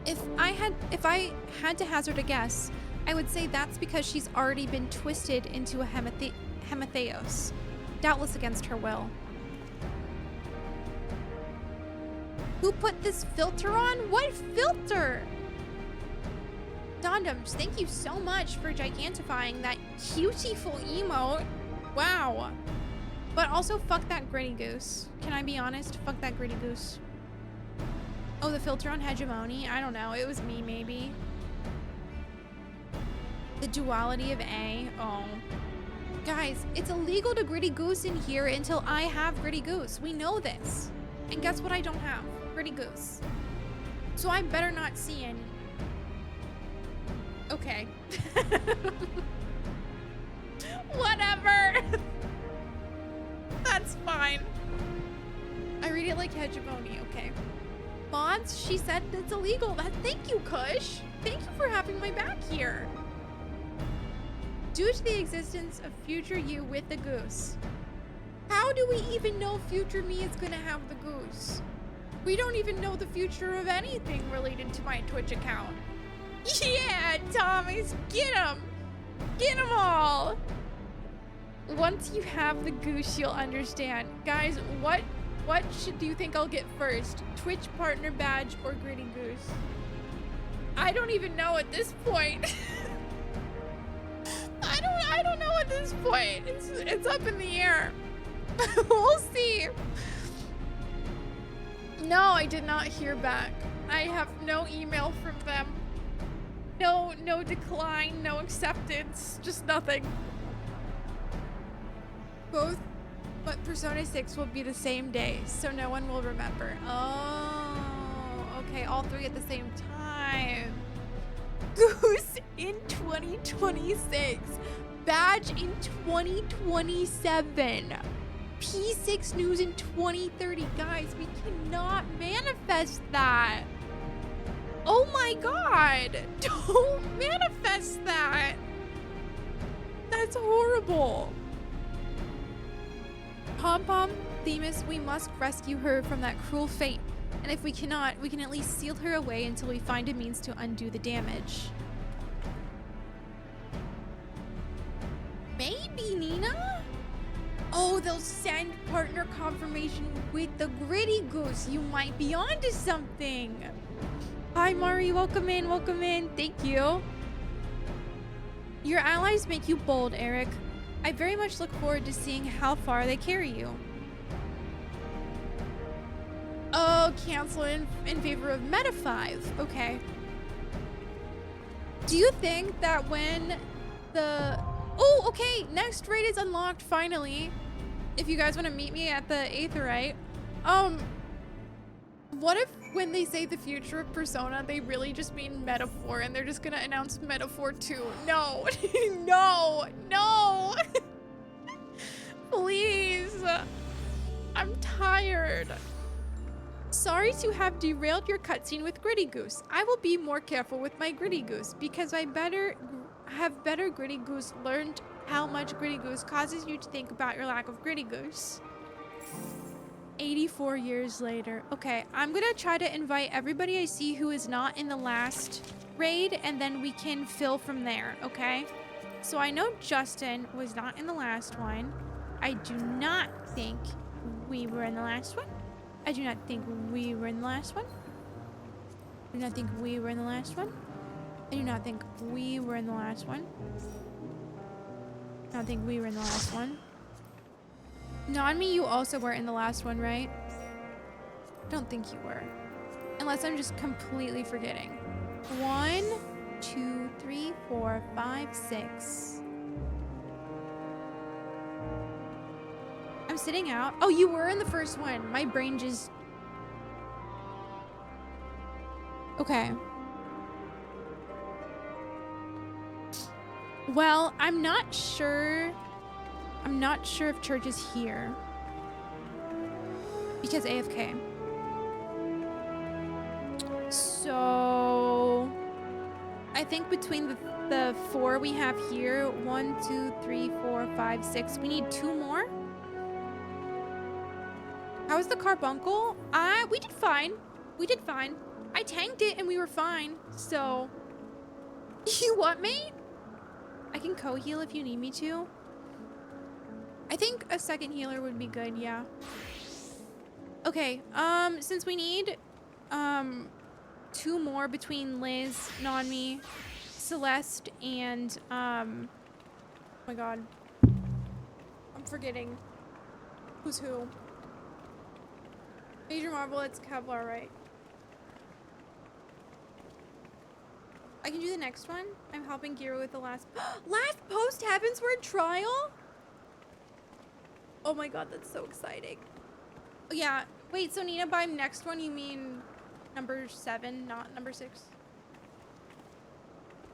If I had to hazard a guess, I would say that's because she's already been twisted into a Hematheos, doubtless against her will. Who put this filter on? What filter? Dondoms, thank you so much for gigantifying that cutie-ful emote. Wow. But also, fuck that gritty goose. Can I be honest? Fuck that gritty goose. Oh, the filter on hegemony? I don't know. It was me, maybe. The duality of A. Oh. Guys, it's illegal to gritty goose in here until I have gritty goose. We know this. And guess what I don't have? Gritty goose. So I better not see any. Okay. Whatever. That's fine. I read it like hegemony, okay. Mods, she said it's illegal. Thank you, Kush. Thank you for having my back here. Due to the existence of future you with the goose. How do we even know future me is gonna have the goose? We don't even know the future of anything related to my Twitch account. Yeah, Thomas, get them! Get them all! Once you have the goose, you'll understand. Guys, what do you think I'll get first? Twitch partner badge or gritty goose? I don't even know at this point. I don't know at this point. It's up in the air. We'll see. No, I did not hear back. I have no email from them. No decline, no acceptance, just nothing. Both, but Persona 6 will be the same day, so no one will remember. Oh, okay, all three at the same time. Goose in 2026. Badge in 2027. P6 news in 2030. Guys, we cannot manifest that. Oh my god. Don't manifest that. That's horrible. Pom-Pom, Themis, we must rescue her from that cruel fate. And if we cannot, we can at least seal her away until we find a means to undo the damage. Maybe, Nina? Oh, they'll send partner confirmation with the gritty goose. You might be onto something. Hi, Mari. Welcome in. Welcome in. Thank you. Your allies make you bold, Eric. I very much look forward to seeing how far they carry you. Oh, cancel in favor of Meta 5. Okay. Do you think that when the... Oh, okay. Next raid is unlocked finally. If you guys want to meet me at the Aetherite. What if when they say the future of Persona, they really just mean Metaphor and they're just gonna announce Metaphor 2? No. No. No. Please. I'm tired. Sorry to have derailed your cutscene with Gritty Goose. I will be more careful with my Gritty Goose because I have better Gritty Goose learned how much Gritty Goose causes you to think about your lack of Gritty Goose. 84 years later. Okay, I'm gonna try to invite everybody I see who is not in the last raid, and then we can fill from there, okay? So I know Justin was not in the last one. I do not think we were in the last one. I do not think we were in the last one. I do not think we were in the last one. I do not think we were in the last one. I don't think we were in the last one. Nanmi, you also were in the last one, right? I don't think you were. Unless I'm just completely forgetting. 1, 2, 3, 4, 5, 6. I'm sitting out. Oh, you were in the first one. My brain just... Okay. Well, I'm not sure I'm not sure if church is here. Because AFK. So I think between the 4 we have here, 1, 2, 3, 4, 5, 6, we need 2 more. How was the carbuncle? We did fine. We did fine. I tanked it and we were fine. So you what, mate? I can co-heal if you need me to. I think a second healer would be good, yeah. Okay, since we need 2 more between Liz, Nanmi, Celeste, and oh my god. I'm forgetting who's who. Major Marvel, it's Kevlar, right? I can do the next one. I'm helping Gira with the last post happens for a trial? Oh my god, that's so exciting. Oh, yeah. Wait, so Nina, by next one you mean number 7, not number 6?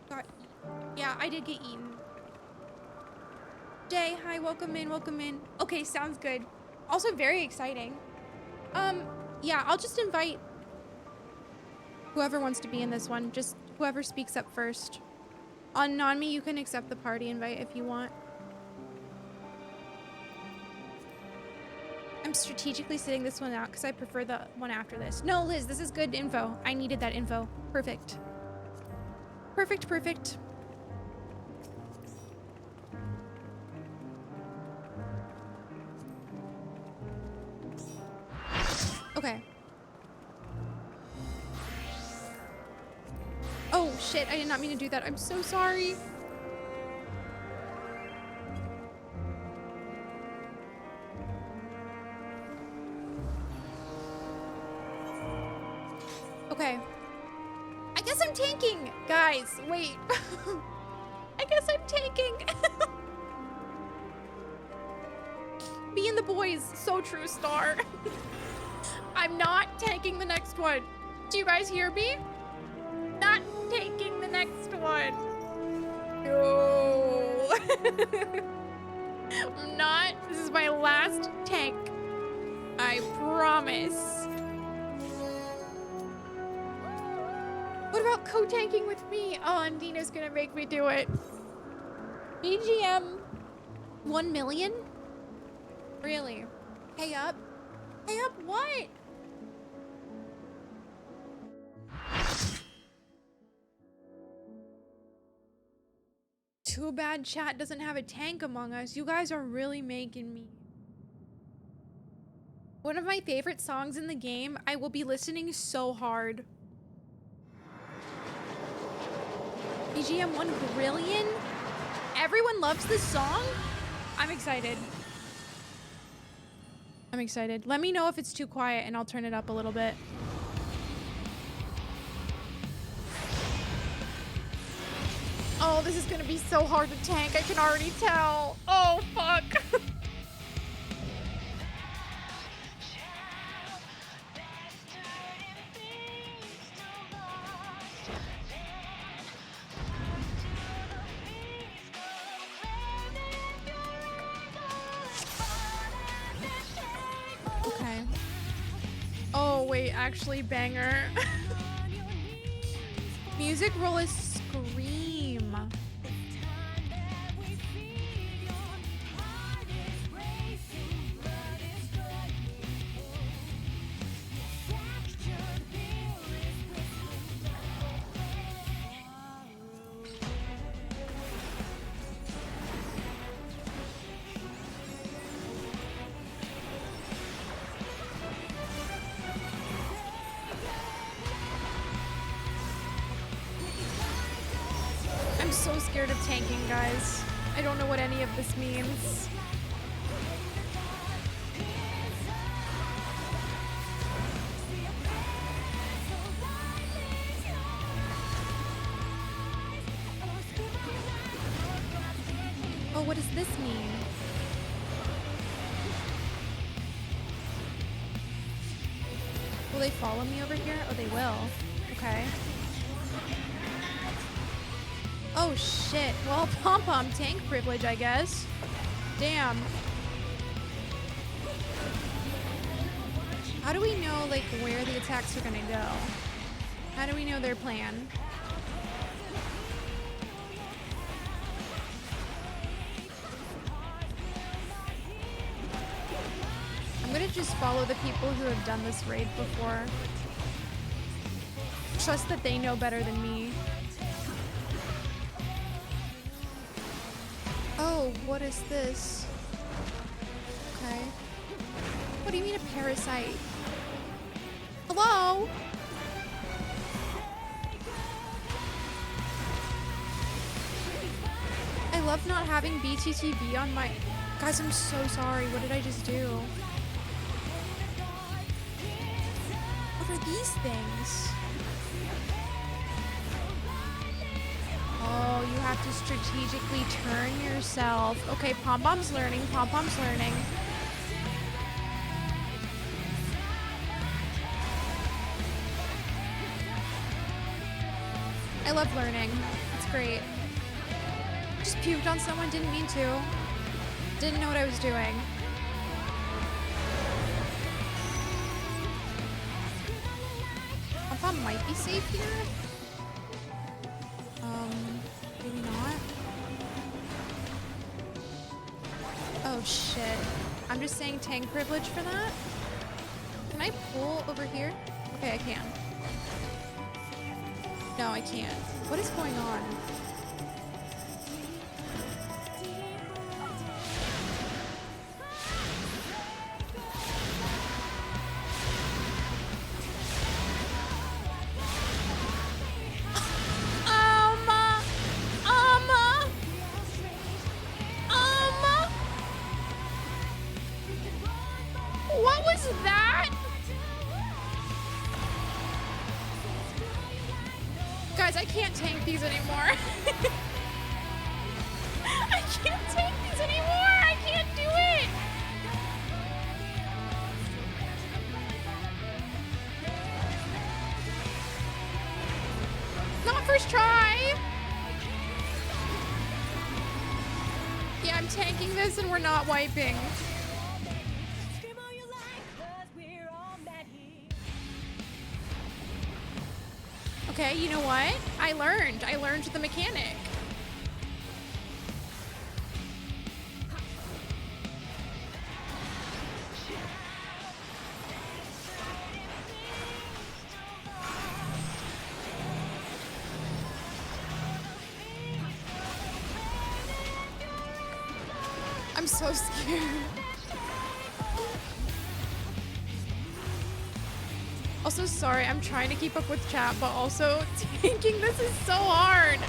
Got yeah, I did get eaten. Jay, hi, welcome in, welcome in. Okay, sounds good. Also very exciting. Yeah, I'll just invite whoever wants to be in this one. Just whoever speaks up first. On Nanmi, you can accept the party invite if you want. I'm strategically sitting this one out because I prefer the one after this. No, Liz, this is good info. I needed that info. Perfect. Perfect, perfect. Okay. Oh, shit. I did not mean to do that. I'm so sorry. Okay. I guess I'm tanking. Guys, wait. I guess I'm tanking. Me and the boys. So true, Star. I'm not tanking the next one. Do you guys hear me? Not taking the next one. No. I'm not. This is my last tank. I promise. What about co-tanking with me? Oh, and Dina's gonna make me do it. BGM 1 million? Really? Pay up? Pay up what? Too bad chat doesn't have a tank among us. You guys are really making me. One of my favorite songs in the game. I will be listening so hard. BGM 1 billion? Everyone loves this song? I'm excited. I'm excited. Let me know if it's too quiet and I'll turn it up a little bit. Oh, this is gonna be so hard to tank. I can already tell. Oh, fuck. Okay. Oh, wait, actually, banger. Music roll is Scream. I'm so scared of tanking, guys. I don't know what any of this means. Oh, what does this mean? Will they follow me over here? Oh, they will. Okay. Oh shit. Well, pom-pom tank privilege, I guess. Damn. How do we know, like, where the attacks are gonna go? How do we know their plan? I'm gonna just follow the people who have done this raid before. Trust that they know better than me. Oh, what is this? Okay. What do you mean a parasite? Hello? I love not having BTTV on my... Guys, I'm so sorry. What did I just do? What are these things? Oh, you have to strategically turn yourself. Okay, Pom-Pom's learning. Pom-Pom's learning. I love learning. It's great. Just puked on someone, didn't mean to. Didn't know what I was doing. Pom-Pom might be safe here. Maybe not. Oh shit. I'm just saying tank privilege for that. Can I pull over here? Okay, I can. No, I can't. What is going on? What was that? Guys, I can't tank these anymore. I can't tank these anymore. I can't do it. Not first try. Yeah, I'm tanking this and we're not wiping. Okay, you know what? I learned the mechanic. I'm so scared. Also, sorry, I'm trying to keep up with chat, but also tanking this is so hard.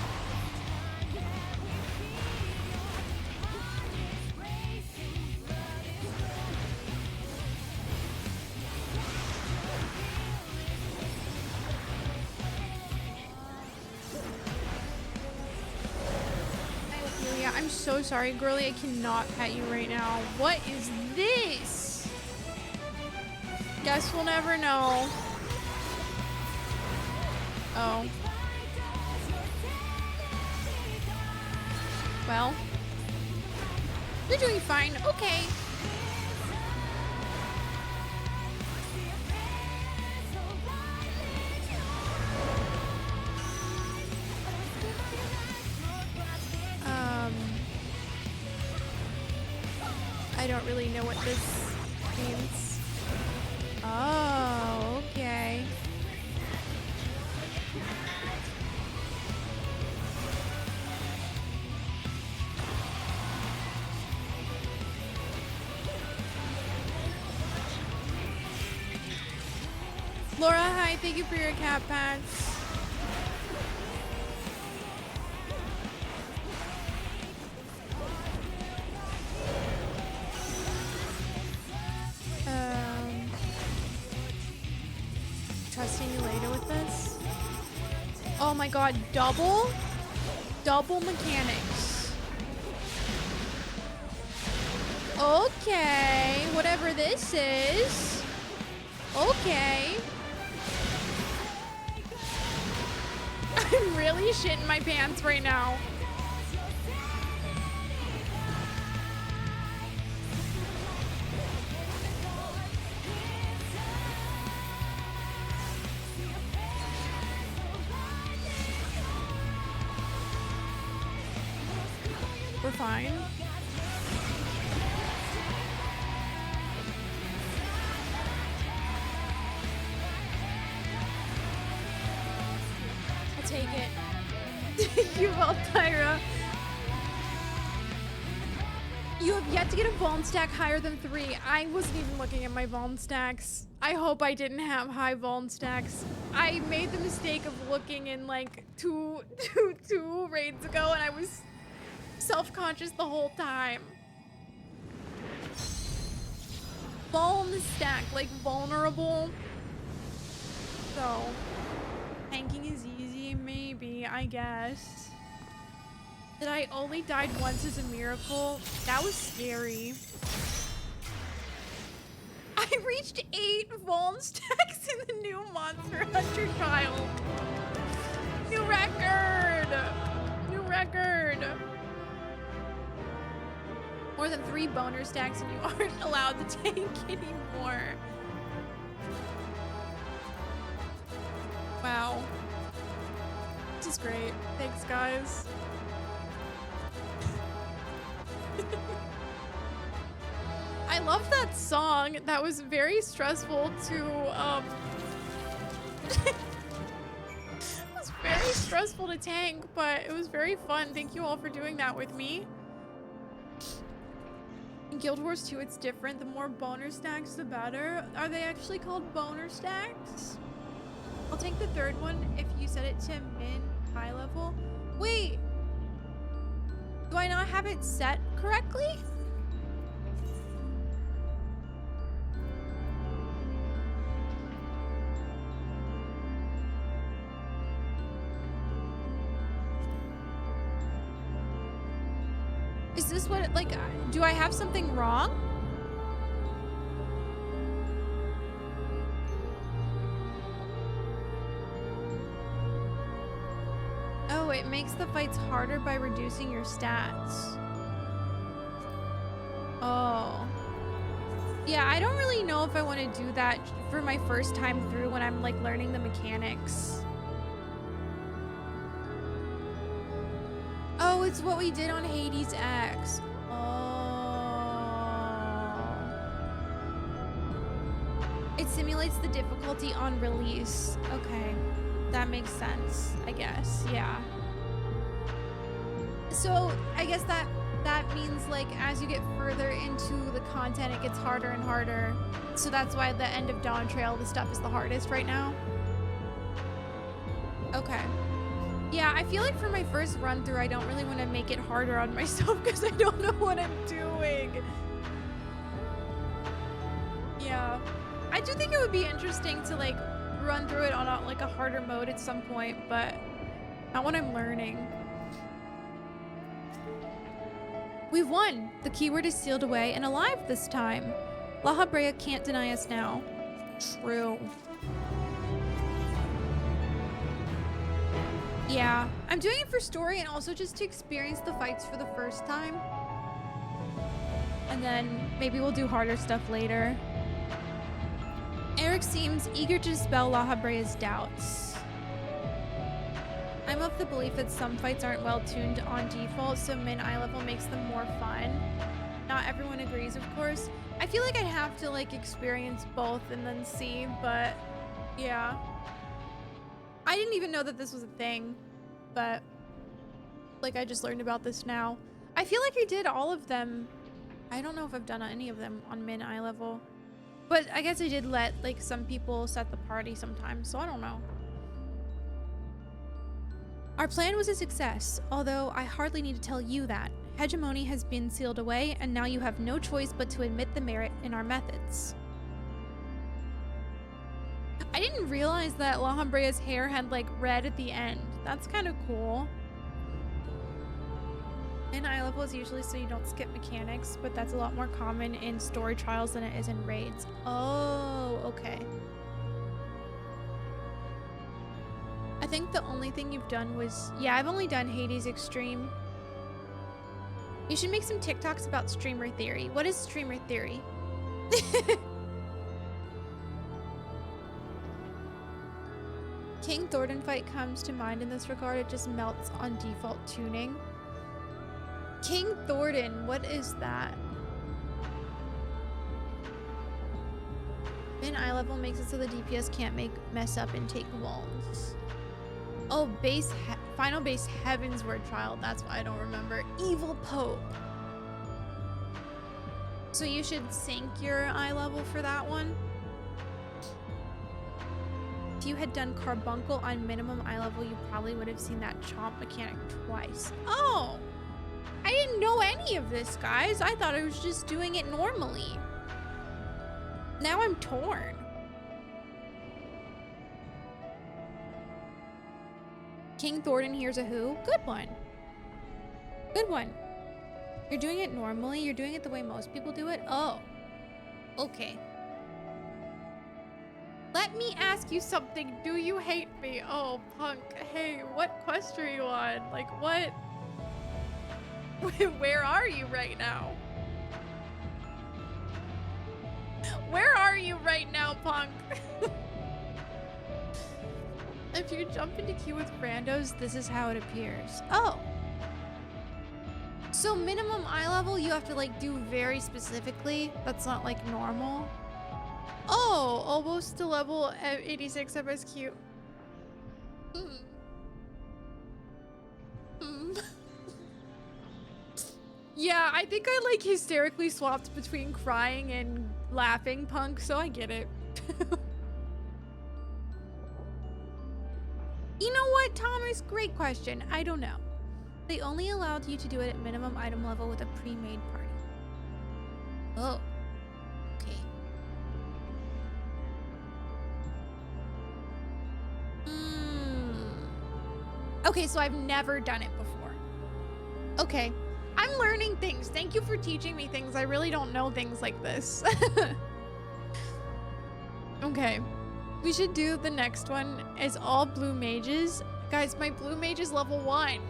Yeah, I'm so sorry, girly. I cannot pet you right now. What is this? Guess we'll never know. Oh. Well. You're doing fine. Okay. I don't really know what this means. Oh, okay. Laura, hi, thank you for your cat pats. Trusting you later with this. Oh my god, double mechanics. Okay, whatever this is. Okay. I'm really shitting my pants right now. We're fine. I'll take it. You will, Tyra. You have yet to get a Vuln stack higher than 3. I wasn't even looking at my Vuln stacks. I hope I didn't have high Vuln stacks. I made the mistake of looking in like two raids ago, and I was self-conscious the whole time. Vuln stack, like vulnerable. So, tanking is easy, maybe, I guess. That I only died once is a miracle. That was scary. I reached 8 Vuln stacks in the new Monster Hunter trial. New record! New record! More than 3 boner stacks and you aren't allowed to tank anymore. Wow. This is great. Thanks, guys. I love that song. That was very stressful to it was very stressful to tank, but it was very fun. Thank you all for doing that with me. In Guild Wars 2, it's different. The more boner stacks, the better. Are they actually called boner stacks? I'll take the third one if you set it to min high level. Wait, do I not have it set correctly? Is this what it, like, do I have something wrong? Oh, it makes the fights harder by reducing your stats. Oh. Yeah, I don't really know if I want to do that for my first time through when I'm like learning the mechanics. Oh, it's what we did on Hades X. Oh. It simulates the difficulty on release. Okay. That makes sense, I guess. Yeah. So I guess that means like as you get further into the content, it gets harder and harder. So that's why the end of Dawn Trail, the stuff is the hardest right now. Okay. Yeah, I feel like for my first run through, I don't really want to make it harder on myself because I don't know what I'm doing. Yeah. I do think it would be interesting to like run through it on like a harder mode at some point, but not when I'm learning. We've won! The keyword is sealed away and alive this time. LAHABREA can't deny us now. True. Yeah, I'm doing it for story and also just to experience the fights for the first time. And then maybe we'll do harder stuff later. Eric seems eager to dispel LAHABREA's doubts. I'm of the belief that some fights aren't well tuned on default, so min-eye level makes them more fun. Not everyone agrees, of course. I feel like I'd have to like experience both and then see, but yeah. I didn't even know that this was a thing, but like I just learned about this now. I feel like I did all of them. I don't know if I've done any of them on min-eye level, but I guess I did let like some people set the party sometimes, so I don't know. Our plan was a success, although I hardly need to tell you that. Hegemony has been sealed away, and now you have no choice but to admit the merit in our methods. I didn't realize that LAHABREA's hair had like red at the end. That's kind of cool. And eye level is usually so you don't skip mechanics, but that's a lot more common in story trials than it is in raids. Oh, okay. I think the only thing you've done was, yeah, I've only done Hades Extreme. You should make some TikToks about streamer theory. What is streamer theory? King Thornton fight comes to mind in this regard. It just melts on default tuning. King Thornton, what is that? Min eye level makes it so the DPS can't mess up and take wounds. Oh, final base Heavensward Child. That's why I don't remember. Evil Pope. So you should sync your eye level for that one. If you had done Carbuncle on minimum eye level, you probably would have seen that chomp mechanic twice. Oh, I didn't know any of this, guys. I thought I was just doing it normally. Now I'm torn. King Thornton here's a who. Good one. Good one. You're doing it normally. You're doing it the way most people do it. Oh, okay. Let me ask you something. Do you hate me? Oh, punk. Hey, what quest are you on? Like, what? Where are you right now? Where are you right now, punk? If you jump into queue with randos, this is how it appears. Oh. So minimum eye level, you have to like do very specifically. That's not like normal. Oh, almost to level 86 FSQ. Yeah, I think I like hysterically swapped between crying and laughing, punk, so I get it. You know what, Thomas? Great question. I don't know. They only allowed you to do it at minimum item level with a pre-made party. Oh, okay. Okay, so I've never done it before. Okay. I'm learning things. Thank you for teaching me things. I really don't know things like this. Okay. We should do the next one as all blue mages. Guys, my blue mage is level 1.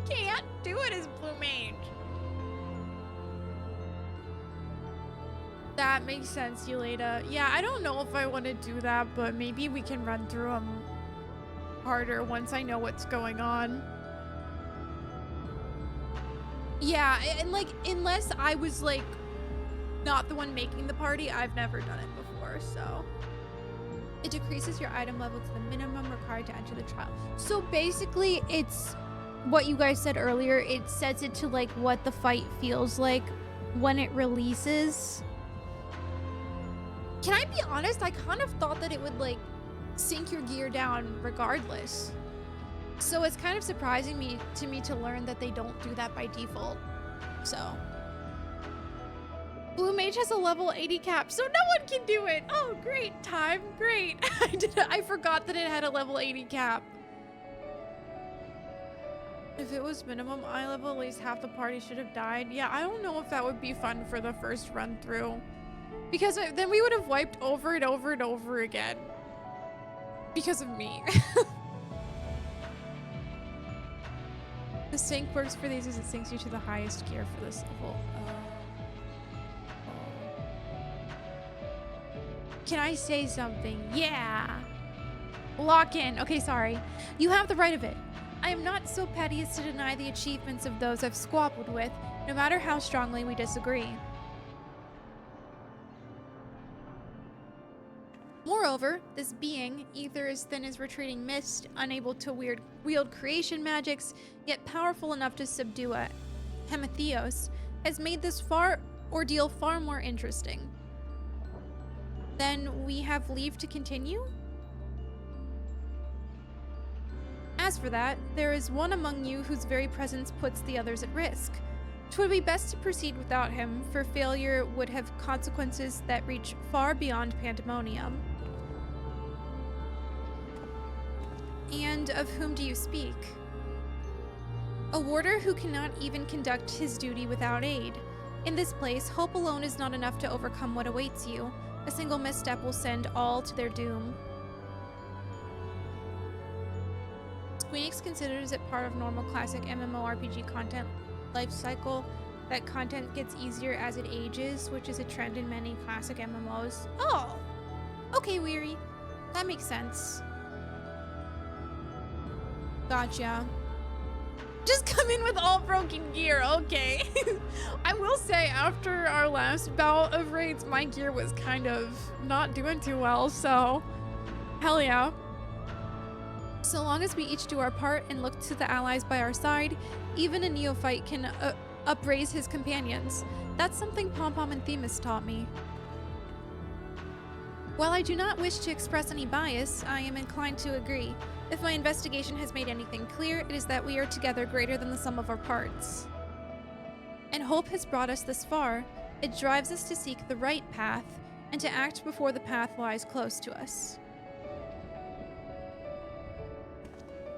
Can't do it as blue mage. That makes sense, Yeleda. Yeah, I don't know if I want to do that, but maybe we can run through them harder once I know what's going on. Yeah, and like, unless I was like not the one making the party, I've never done it before, so. It decreases your item level to the minimum required to enter the trial. So basically, it's what you guys said earlier. It sets it to like what the fight feels like when it releases. Can I be honest? I kind of thought that it would like sink your gear down regardless. So it's kind of surprising to me to learn that they don't do that by default. So Blue Mage has a level 80 cap, so no one can do it. Oh, great time, great. I forgot that it had a level 80 cap. If it was minimum eye level, at least half the party should have died. Yeah, I don't know if that would be fun for the first run through, because then we would have wiped over and over and over again because of me. The sync works for these as it syncs you to the highest gear for this level. Can I say something? Yeah. Lock in. Okay, sorry. You have the right of it. I am not so petty as to deny the achievements of those I've squabbled with, no matter how strongly we disagree. Moreover, this being, either as thin as retreating mist, unable to wield creation magics, yet powerful enough to subdue a Hemetheos, has made this ordeal far more interesting. Then we have leave to continue? As for that, there is one among you whose very presence puts the others at risk. 'Twould be best to proceed without him, for failure would have consequences that reach far beyond pandemonium. And of whom do you speak? A warder who cannot even conduct his duty without aid. In this place, hope alone is not enough to overcome what awaits you. A single misstep will send all to their doom. Squeenix considers it part of normal classic MMORPG content life cycle that content gets easier as it ages, which is a trend in many classic MMOs. Oh! Okay, Weary. That makes sense. Gotcha. Just come in with all broken gear, okay. I will say, after our last bout of raids, my gear was kind of not doing too well, so hell yeah. So long as we each do our part and look to the allies by our side, even a neophyte can upraise his companions. That's something Pom Pom and Themis taught me. While I do not wish to express any bias, I am inclined to agree. If my investigation has made anything clear, it is that we are together greater than the sum of our parts. And hope has brought us this far. It drives us to seek the right path, and to act before the path lies close to us.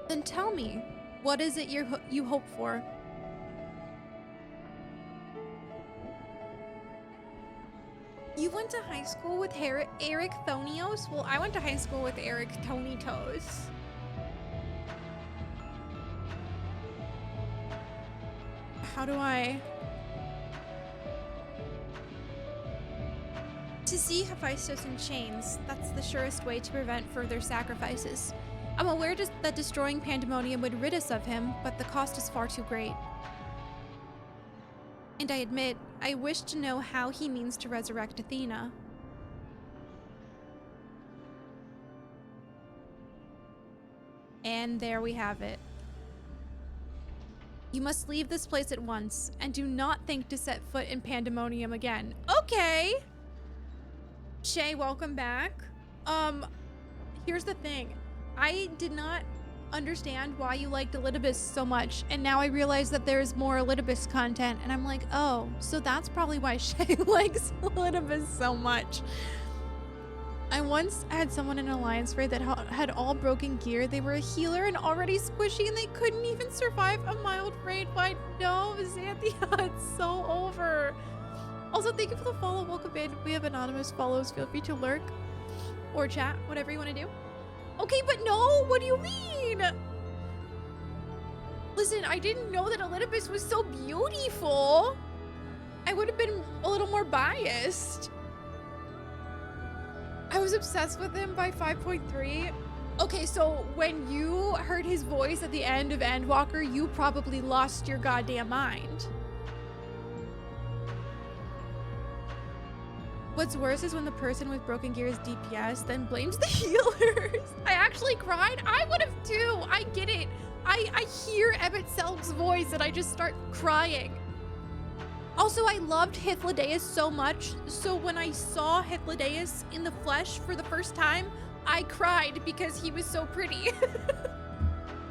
Then tell me, what is it you hope for? You went to high school with Eric Thonios? Well, I went to high school with Eric Tony Toes. How do I... To see Hephaestus in chains, that's the surest way to prevent further sacrifices. I'm aware that destroying Pandemonium would rid us of him, but the cost is far too great. And I admit, I wish to know how he means to resurrect Athena. And there we have it. You must leave this place at once, and do not think to set foot in Pandemonium again. Okay! Shay, welcome back. Here's the thing. I did not understand why you liked Elidibus so much, and now I realize that there's more Elidibus content, and I'm like, oh, so that's probably why Shay likes Elidibus so much. I once had someone in an alliance raid that had all broken gear. They were a healer and already squishy, and they couldn't even survive a mild raid fight. No, Xanthia, it's so over. Also, thank you for the follow. Welcome in. We have anonymous follows. Feel free to lurk or chat, whatever you want to do. Okay, but no, what do you mean? Listen, I didn't know that Elidibus was so beautiful. I would have been a little more biased. I was obsessed with him by 5.3. Okay, so when you heard his voice at the end of Endwalker, you probably lost your goddamn mind. What's worse is when the person with broken gear is DPS, then blames the healers. I actually cried. I would have too. I get it. I hear Emmett Selk's voice and I just start crying. Also, I loved Hythlodaeus so much, so when I saw Hythlodaeus in the flesh for the first time, I cried because he was so pretty.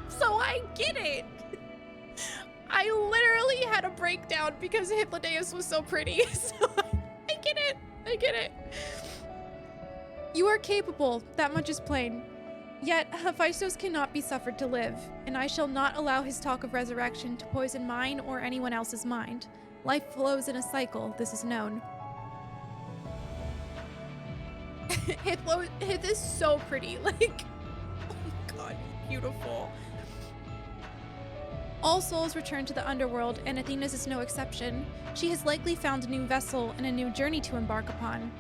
So I get it. I literally had a breakdown because Hythlodaeus was so pretty. So I get it. I get it. You are capable, that much is plain. Yet Hephaestus cannot be suffered to live, and I shall not allow his talk of resurrection to poison mine or anyone else's mind. Life flows in a cycle, this is known. Hyth is so pretty, like, oh my god, beautiful. All souls return to the underworld, and Athena's is no exception. She has likely found a new vessel and a new journey to embark upon.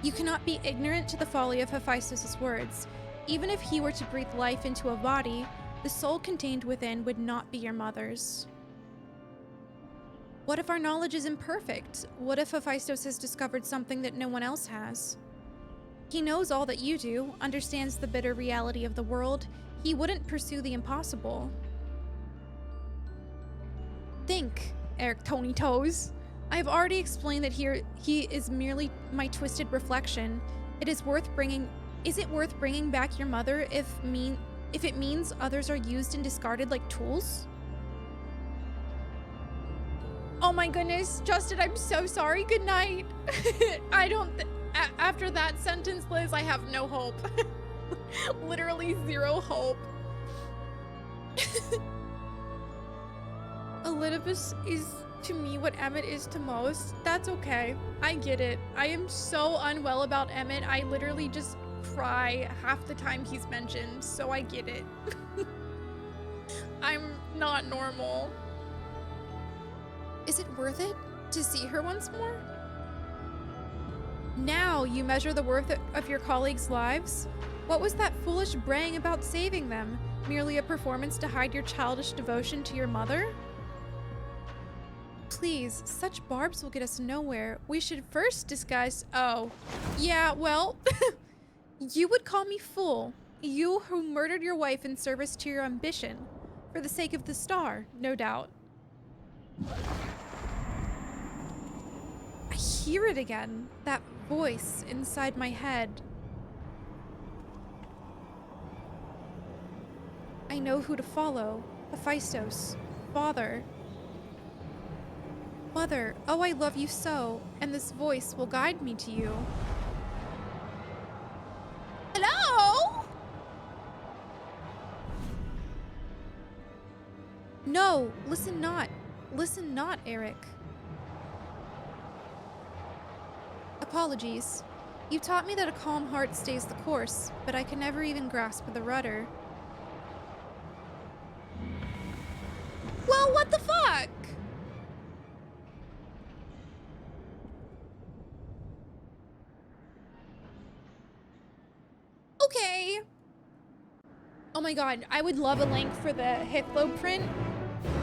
You cannot be ignorant to the folly of Hephaestus' words. Even if he were to breathe life into a body, the soul contained within would not be your mother's. What if our knowledge is imperfect? What if Hephaestus has discovered something that no one else has? He knows all that you do, understands the bitter reality of the world. He wouldn't pursue the impossible. Think, Eric Tony Toes. I have already explained that he is merely my twisted reflection. Is it worth bringing back your mother if it means others are used and discarded like tools? Oh my goodness, Justin, I'm so sorry. Good night. After that sentence, Liz, I have no hope. Literally zero hope. Elidibus is to me what Emmett is to most. That's okay. I get it. I am so unwell about Emmett. I literally just cry half the time he's mentioned, so I get it. I'm not normal. Is it worth it to see her once more? Now you measure the worth of your colleagues' lives? What was that foolish braying about saving them? Merely a performance to hide your childish devotion to your mother? Please, such barbs will get us nowhere. We should first discuss— oh, yeah, well, you would call me fool. You who murdered your wife in service to your ambition. For the sake of the star, no doubt. I hear it again. That voice inside my head. I know who to follow. Hephaestus. Father. Mother, oh, I love you so, and this voice will guide me to you. Hello? No, listen not. Listen not, Eric. Apologies. You taught me that a calm heart stays the course, but I can never even grasp the rudder. Well, what the fuck? Okay. Oh my god, I would love a link for the Hitlo print.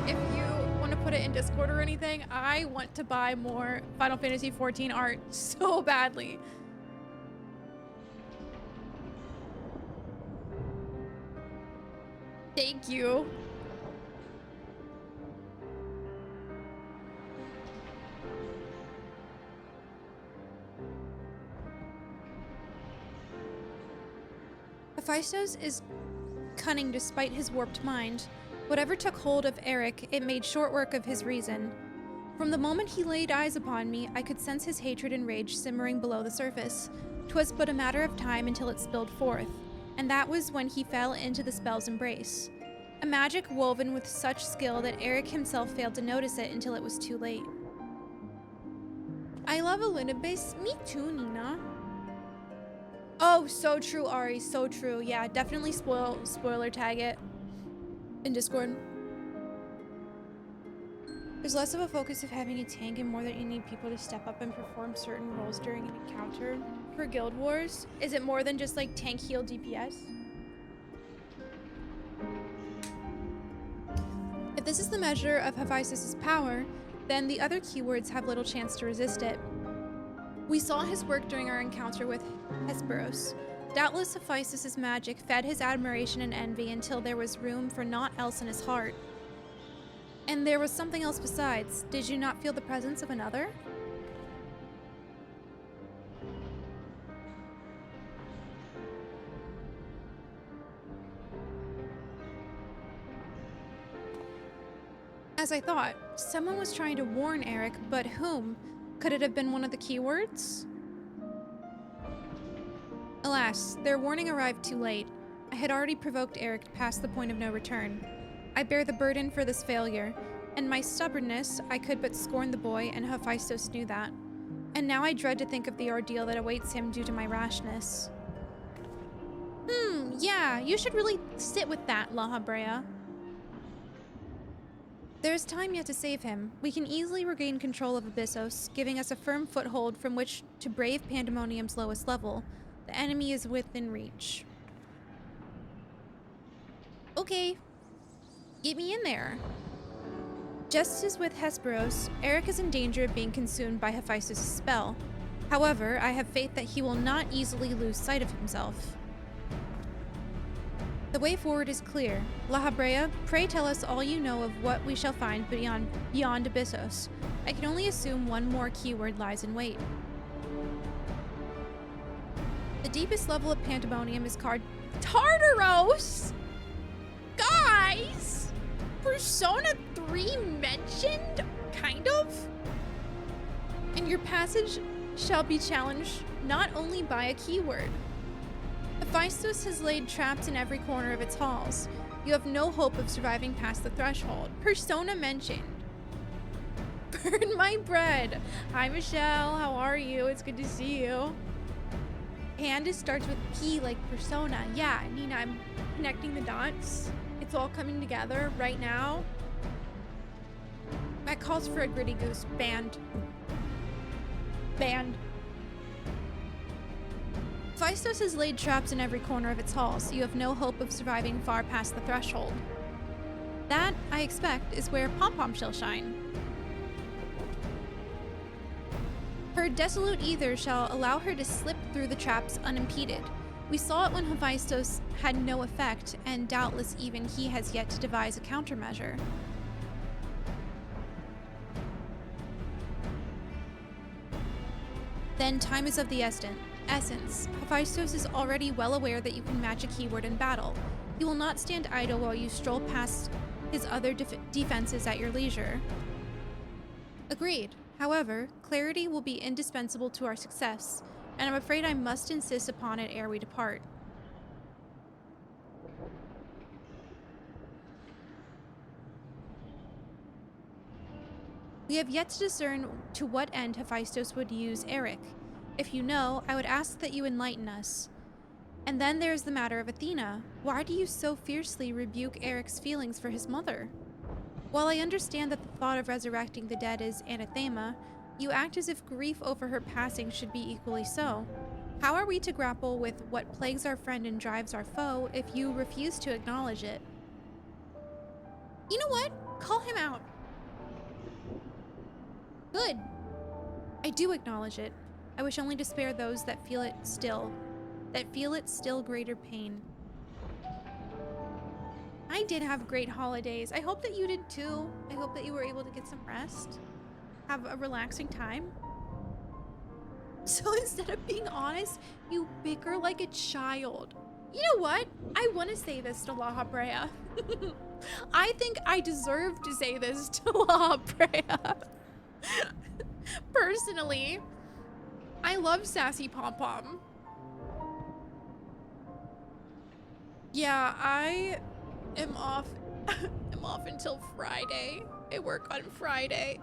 If you want to put it in Discord or anything, I want to buy more Final Fantasy XIV art so badly. Thank you. Hephaestus is cunning despite his warped mind. Whatever took hold of Eric, it made short work of his reason. From the moment he laid eyes upon me, I could sense his hatred and rage simmering below the surface. 'Twas but a matter of time until it spilled forth, and that was when he fell into the spell's embrace. A magic woven with such skill that Eric himself failed to notice it until it was too late. I love Elunibase. Me too, Nina. Oh, so true, Ari, so true. Yeah, definitely spoiler tag it in Discord. There's less of a focus of having a tank and more that you need people to step up and perform certain roles during an encounter. For Guild Wars, is it more than just like tank, heal, DPS? If this is the measure of Hephaestus' power, then the other keywords have little chance to resist it. We saw his work during our encounter with Hesperos. Doubtless Hephaestus' magic fed his admiration and envy until there was room for naught else in his heart. And there was something else besides. Did you not feel the presence of another? As I thought, someone was trying to warn Eric, but whom? Could it have been one of the keywords? Alas, their warning arrived too late. I had already provoked Eric past the point of no return. I bear the burden for this failure, and my stubbornness, I could but scorn the boy, and Hephaestus knew that. And now I dread to think of the ordeal that awaits him due to my rashness. Yeah, you should really sit with that, LAHABREA. There is time yet to save him. We can easily regain control of Abyssos, giving us a firm foothold from which to brave Pandemonium's lowest level. The enemy is within reach. Okay. Get me in there. Just as with Hesperos, Eric is in danger of being consumed by Hephaestus' spell. However, I have faith that he will not easily lose sight of himself. The way forward is clear. LAHABREA, pray tell us all you know of what we shall find beyond Abyssos. I can only assume one more keyword lies in wait. The deepest level of Pandemonium is called Tartaros! Guys! Persona 3 mentioned? Kind of? And your passage shall be challenged not only by a keyword. Hephaestus has laid traps in every corner of its halls. You have no hope of surviving past the threshold. Persona mentioned. Burn my bread. Hi, Michelle. How are you? It's good to see you. And it starts with P like persona. Yeah, Nina, I'm connecting the dots. It's all coming together right now. That calls for a gritty goose. Banned. Banned. Hephaestus has laid traps in every corner of its hall, so you have no hope of surviving far past the threshold. That, I expect, is where Pom-Pom shall shine. Her desolate ether shall allow her to slip through the traps unimpeded. We saw it when Hephaestus had no effect, and doubtless even he has yet to devise a countermeasure. Then time is of the essence. Hephaestus is already well aware that you can match a keyword in battle. He will not stand idle while you stroll past his other defenses at your leisure. Agreed. However, clarity will be indispensable to our success, and I'm afraid I must insist upon it ere we depart. We have yet to discern to what end Hephaestus would use Eric. If you know, I would ask that you enlighten us. And then there is the matter of Athena. Why do you so fiercely rebuke Eric's feelings for his mother? While I understand that the thought of resurrecting the dead is anathema, you act as if grief over her passing should be equally so. How are we to grapple with what plagues our friend and drives our foe if you refuse to acknowledge it? You know what? Call him out. Good. I do acknowledge it. I wish only to spare those that feel it still greater pain. I did have great holidays. I hope that you did too. I hope that you were able to get some rest. Have a relaxing time. So instead of being honest, you bicker like a child. You know what? I want to say this to LAHABREA. I think I deserve to say this to LAHABREA. Personally, I love Sassy Pom-Pom. Yeah, I am off. I'm off until Friday. I work on Friday.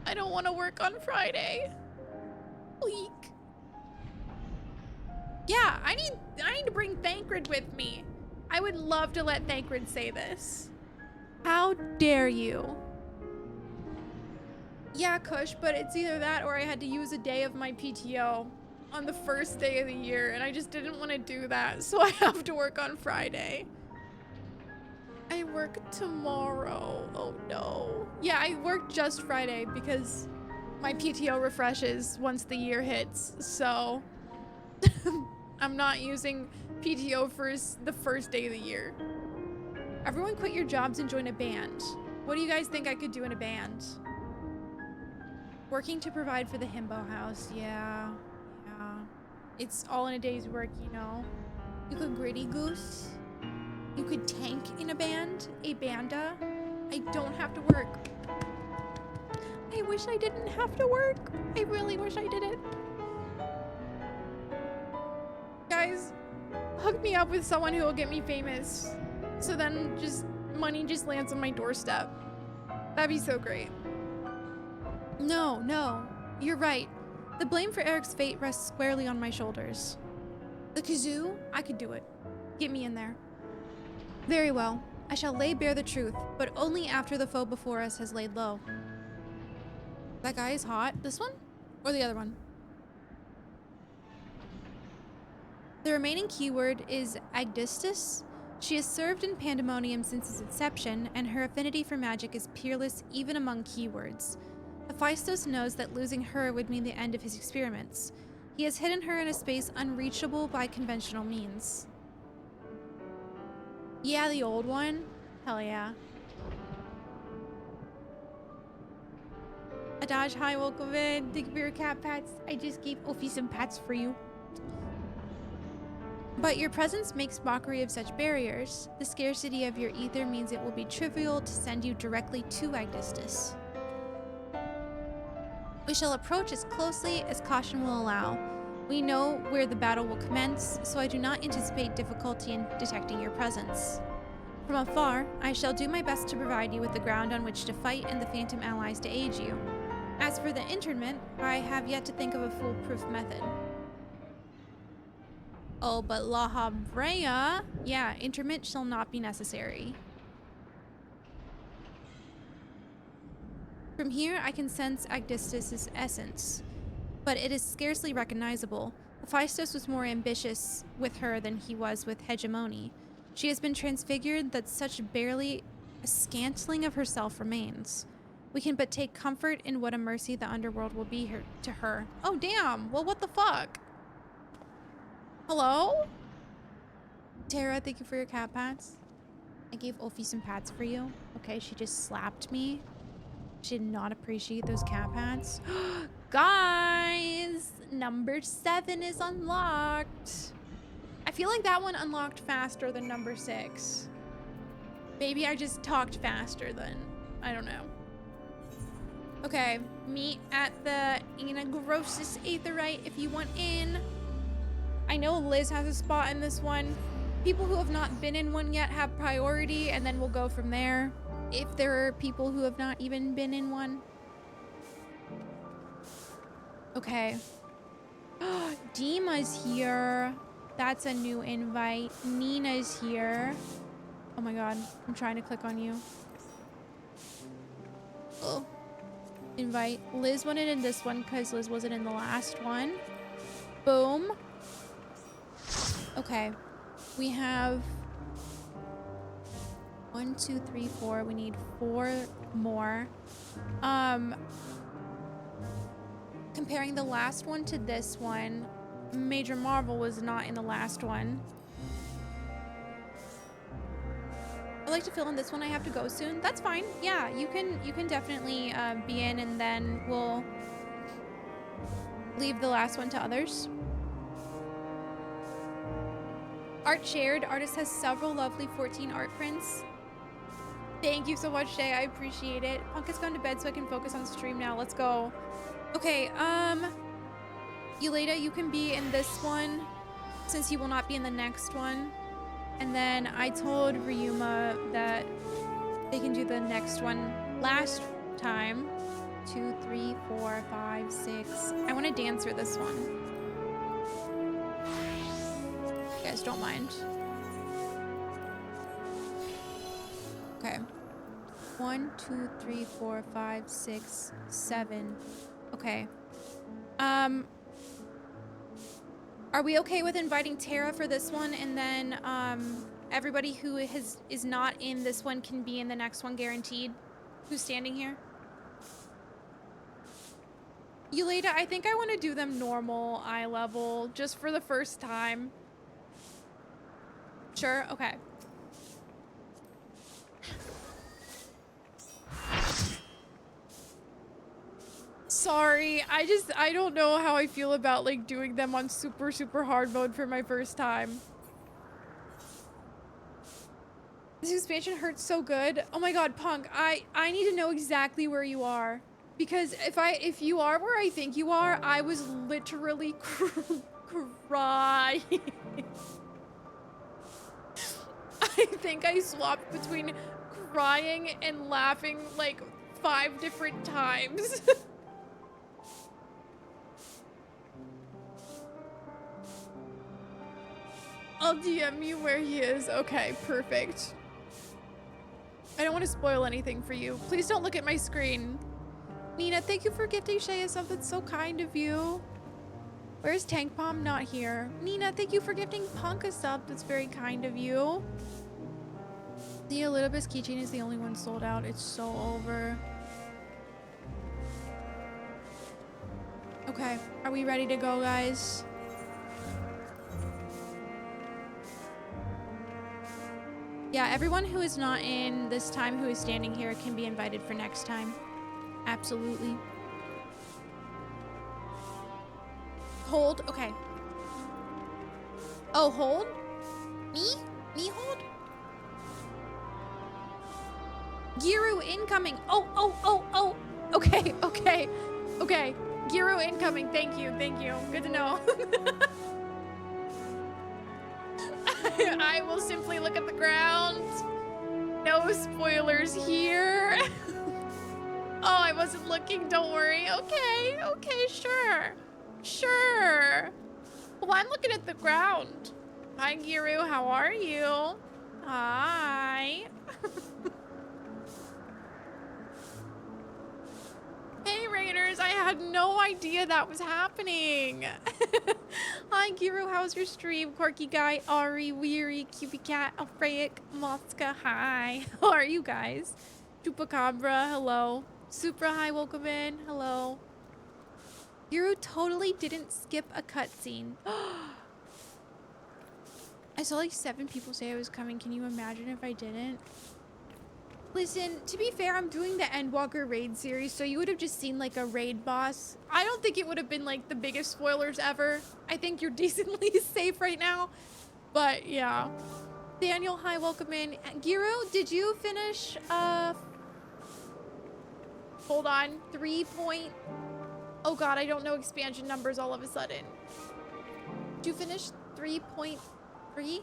I don't want to work on Friday. Bleak. Yeah, I need to bring Thancred with me. I would love to let Thancred say this. How dare you? Yeah, Kush, but it's either that or I had to use a day of my PTO on the first day of the year, and I just didn't want to do that, so I have to work on Friday. I work tomorrow. Oh no. Yeah, I work just Friday because my PTO refreshes once the year hits, so I'm not using PTO for the first day of the year. Everyone quit your jobs and join a band. What do you guys think I could do in a band? Working to provide for the himbo house. Yeah. It's all in a day's work, you know. You could gritty goose. You could tank in a band, a banda. I don't have to work. I wish I didn't have to work. I really wish I didn't. Guys, hook me up with someone who will get me famous. So then money just lands on my doorstep. That'd be so great. No, you're right. The blame for Eric's fate rests squarely on my shoulders. The kazoo? I could do it. Get me in there. Very well. I shall lay bare the truth, but only after the foe before us has laid low. That guy is hot. This one? Or the other one? The remaining keyword is Agdistis. She has served in Pandemonium since its inception, and her affinity for magic is peerless even among keywords. Hephaestus knows that losing her would mean the end of his experiments. He has hidden her in a space unreachable by conventional means. Yeah, the old one? Hell yeah. Adaj, hi, welcome in. Thank you for your cat pats. I just gave Ophi some pats for you. But your presence makes mockery of such barriers. The scarcity of your ether means it will be trivial to send you directly to Agdistis. We shall approach as closely as caution will allow. We know where the battle will commence, so I do not anticipate difficulty in detecting your presence. From afar, I shall do my best to provide you with the ground on which to fight and the phantom allies to aid you. As for the interment, I have yet to think of a foolproof method. Oh, but LAHABREA? Yeah, interment shall not be necessary. From here, I can sense Agdistis' essence, but it is scarcely recognizable. Hephaestus was more ambitious with her than he was with hegemony. She has been transfigured that such barely a scantling of herself remains. We can but take comfort in what a mercy the underworld will be to her. Oh, damn. Well, what the fuck? Hello? Tara, thank you for your cat pats. I gave Ophi some pats for you. Okay, she just slapped me. She did not appreciate those cat pats. Guys, number 7 is unlocked. I feel like that one unlocked faster than number 6. Maybe I just talked faster than, I don't know. Okay, meet at the Inagrosis Aetherite if you want in. I know Liz has a spot in this one. People who have not been in one yet have priority, and then we'll go from there. If there are people who have not even been in one. Okay. Dima's here. That's a new invite. Nina's here. Oh my god. I'm trying to click on you. Oh. Invite. Liz wanted in this one because Liz wasn't in the last one. Boom. Okay. We have 1, 2, 3, 4. We need 4 more. Comparing the last one to this one, Major Marvel was not in the last one. I'd like to fill in this one. I have to go soon. That's fine. Yeah, you can definitely be in, and then we'll leave the last one to others. Art shared. Artist has several lovely 14 art prints. Thank you so much, Shay. I appreciate it. Punk has gone to bed so I can focus on stream now. Let's go. Okay, Yeleda, you can be in this one since you will not be in the next one. And then I told Ryuma that they can do the next one last time. 2, 3, 4, 5, 6. I want to dancer this one. You guys don't mind. Okay. 1, 2, 3, 4, 5, 6, 7. Okay. Are we okay with inviting Tara for this one, and then everybody who is not in this one can be in the next one guaranteed? Who's standing here? Yeleda, I think I want to do them normal eye level just for the first time. Sure? Okay. Sorry, I don't know how I feel about like doing them on super hard mode for my first time. This expansion hurts so good. Oh my god, Punk, I need to know exactly where you are. Because if you are where I think you are, I was literally crying. I think I swapped between crying and laughing like 5 different times. I'll DM you where he is. Okay, perfect. I don't want to spoil anything for you. Please don't look at my screen. Nina, thank you for gifting Shay a sub. That's so kind of you. Where's Tank Bomb? Not here. Nina, thank you for gifting Punk a sub. That's very kind of you. The Elidibus keychain is the only one sold out. It's so over. Okay, are we ready to go, guys? Yeah, everyone who is not in this time who is standing here can be invited for next time. Absolutely. Hold? Okay. Oh, hold? Me? Me hold? Giru incoming. Oh. Okay. Okay. Giru incoming. Thank you. Good to know. I will simply look at the ground. No spoilers here. Oh, I wasn't looking. Don't worry. Okay, sure. Well, I'm looking at the ground. Hi, Giru. How are you? Hi. Hey, Raiders. I had no idea that was happening. Hi, Giru. How's your stream? Quirky Guy, Ari, Weary, Cupid Cat, Alfreic, Moska. Hi. How are you guys? Chupacabra. Hello. Supra. Hi. Welcome in. Hello. Giru totally didn't skip a cutscene. I saw like 7 people say I was coming. Can you imagine if I didn't? Listen, to be fair, I'm doing the Endwalker raid series, so you would have just seen like a raid boss. I don't think it would have been like the biggest spoilers ever. I think you're decently safe right now. But yeah. Daniel, hi, welcome in. Giru, did you finish hold on, 3 point... Oh god, I don't know expansion numbers all of a sudden. Did you finish 3.3?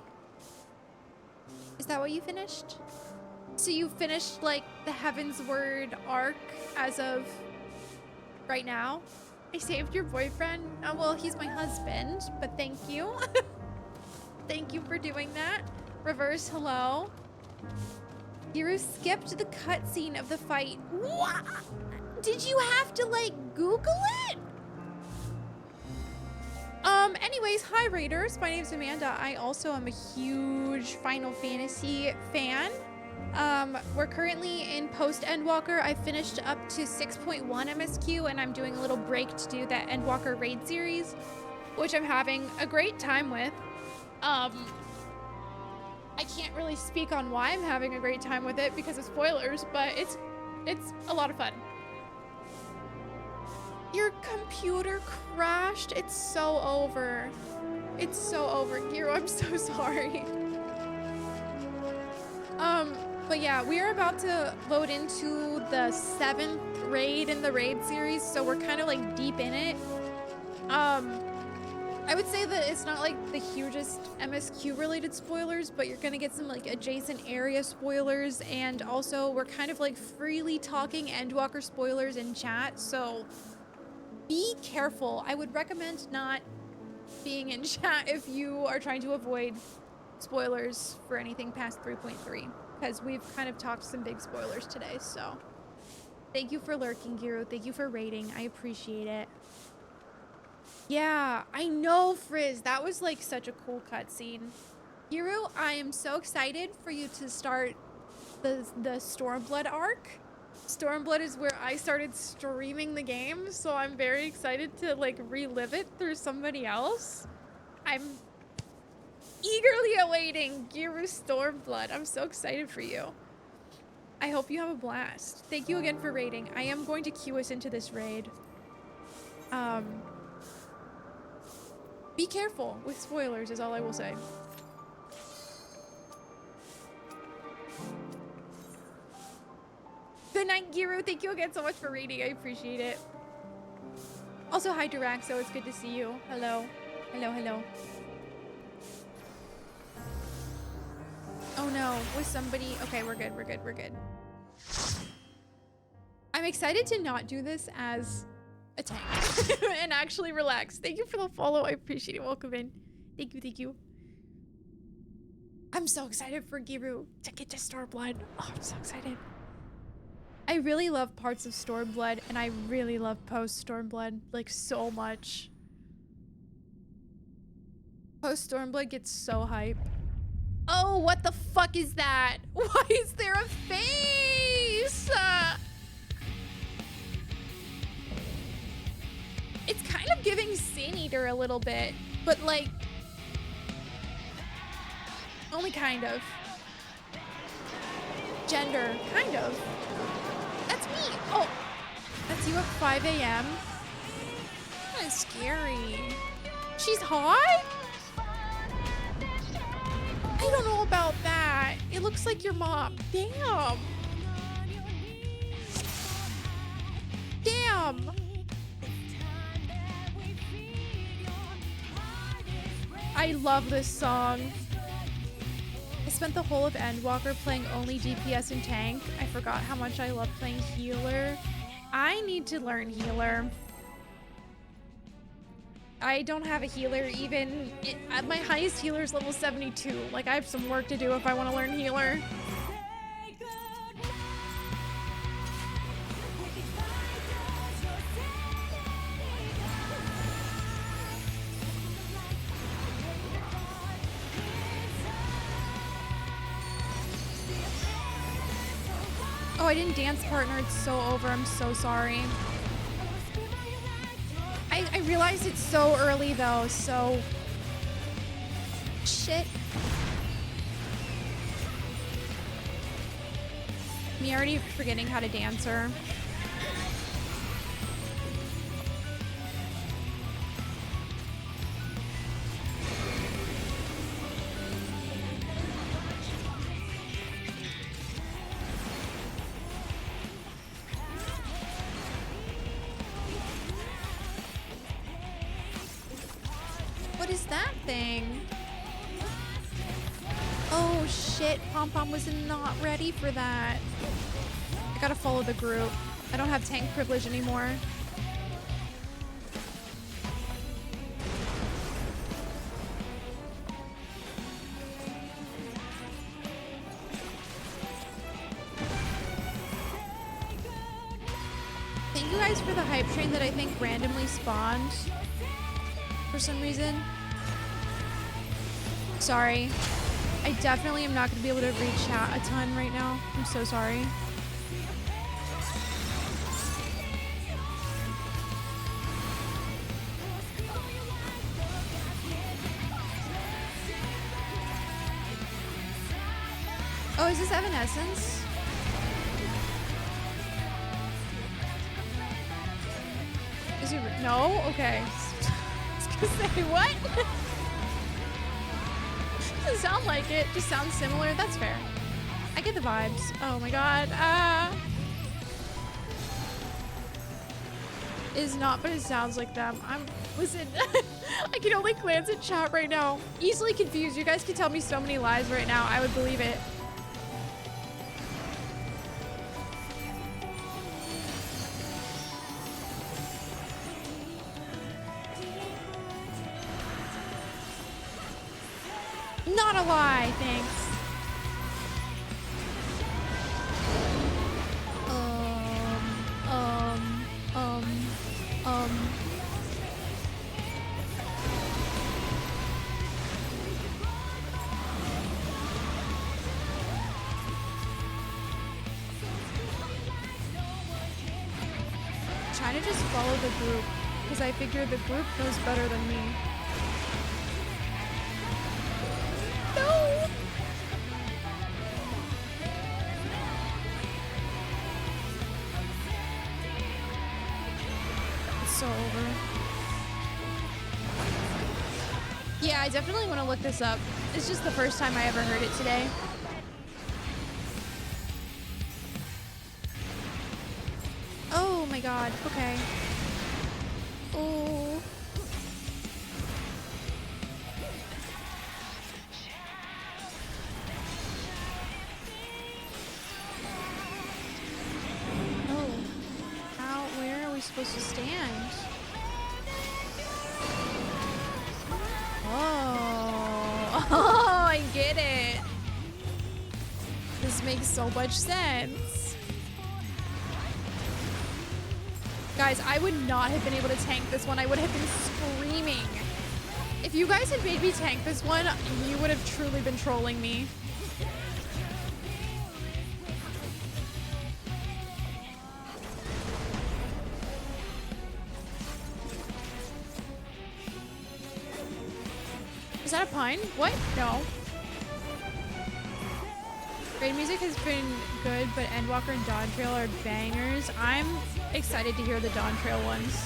Is that what you finished? So you finished like the Heaven's Word arc as of right now? I saved your boyfriend? Oh, well, he's my husband, but thank you. Thank you for doing that. Reverse, hello. Giru skipped the cutscene of the fight. What? Did you have to like Google it? Anyways, hi Raiders. My name's Amanda. I also am a huge Final Fantasy fan. We're currently in Post-Endwalker. I finished up to 6.1 MSQ and I'm doing a little break to do that Endwalker raid series, which I'm having a great time with. I can't really speak on why I'm having a great time with it because of spoilers, but it's a lot of fun. Your computer crashed. It's so over. It's so over, Giru. I'm so sorry. But yeah, we are about to load into the 7th raid in the raid series, so we're kind of like deep in it. I would say that it's not like the hugest MSQ related spoilers, but you're gonna get some like adjacent area spoilers, and also we're kind of like freely talking Endwalker spoilers in chat, so be careful. I would recommend not being in chat if you are trying to avoid spoilers for anything past 3.3, because we've kind of talked some big spoilers today. So thank you for lurking, Giru. Thank you for raiding. I appreciate it. Yeah, I know, Frizz. That was like such a cool cutscene. Giru, I am so excited for you to start the Stormblood arc. Stormblood is where I started streaming the game, so I'm very excited to like relive it through somebody else. I'm eagerly awaiting Giru Stormblood. I'm so excited for you. I hope you have a blast. Thank you again for raiding. I am going to queue us into this raid. Be careful with spoilers is all I will say. Good night, Giru. Thank you again so much for raiding. I appreciate it. Also, hi, Duraxo. It's good to see you. Hello. Hello, hello. Oh no, was somebody... Okay, we're good, we're good, we're good. I'm excited to not do this as a tank and actually relax. Thank you for the follow. I appreciate it. Welcome in. Thank you, thank you. I'm so excited for Giru to get to Stormblood. Oh, I'm so excited. I really love parts of Stormblood, and I really love Post-Stormblood, like, so much. Post-Stormblood gets so hype. Oh, what the fuck is that? Why is there a face? It's kind of giving Sin Eater a little bit, but like, only kind of. Gender, kind of. That's me. Oh, that's you at 5 a.m. Kind of scary. She's hot? I don't know about that. It looks like your mom. Damn. Damn. I love this song. I spent the whole of Endwalker playing only DPS and tank. I forgot how much I love playing healer. I need to learn healer. I don't have a healer even. My highest healer is level 72. Like, I have some work to do if I want to learn healer. Oh, I didn't dance partner. It's so over. I'm so sorry. I realized it's so early though, so... Shit. Me already forgetting how to dance her. What is that thing? Oh shit, Pom Pom was not ready for that. I gotta follow the group. I don't have tank privilege anymore. Thank you guys for the hype train that I think randomly spawned for some reason. Sorry. I definitely am not going to be able to read chat a ton right now. I'm so sorry. Oh, is this Evanescence? Is he? No? Okay. I was gonna say, what? Doesn't sound like it. Just sounds similar. That's fair. I get the vibes. Oh my god. Is not, but it sounds like them. Listen, I can only glance at chat right now. Easily confused. You guys can tell me so many lies right now. I would believe it. Not a lie, thanks. Trying to just follow the group, because I figure the group knows better than me. No! It's so over. Yeah, I definitely want to look this up. It's just the first time I ever heard it today. Oh my god, okay. Oh. Where are we supposed to stand? Oh. Oh, I get it. This makes so much sense. Guys, I would not have been able to tank this one. I would have been screaming. If you guys had made me tank this one, you would have truly been trolling me. Is that a pun? What? No. Raid music has been good, but Endwalker and Dawn Trail are bangers. I'm excited to hear the Dawn Trail ones.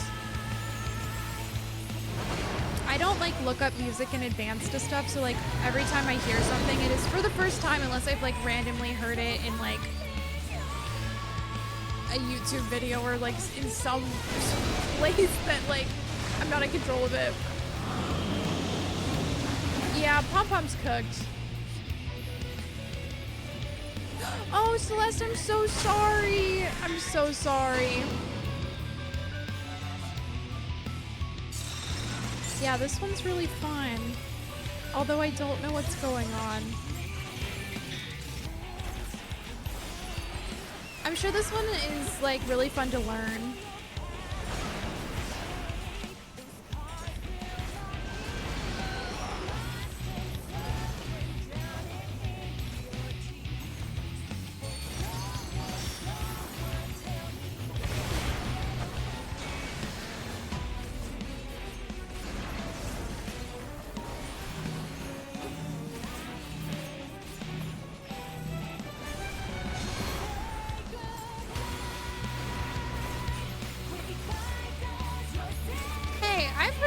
I don't like look up music in advance to stuff, so like every time I hear something, it is for the first time unless I've like randomly heard it in like a YouTube video or like in some place that like I'm not in control of it. Yeah, Pom Pom's cooked. Oh, Celeste, I'm so sorry. I'm so sorry. Yeah, this one's really fun. Although I don't know what's going on. I'm sure this one is like really fun to learn.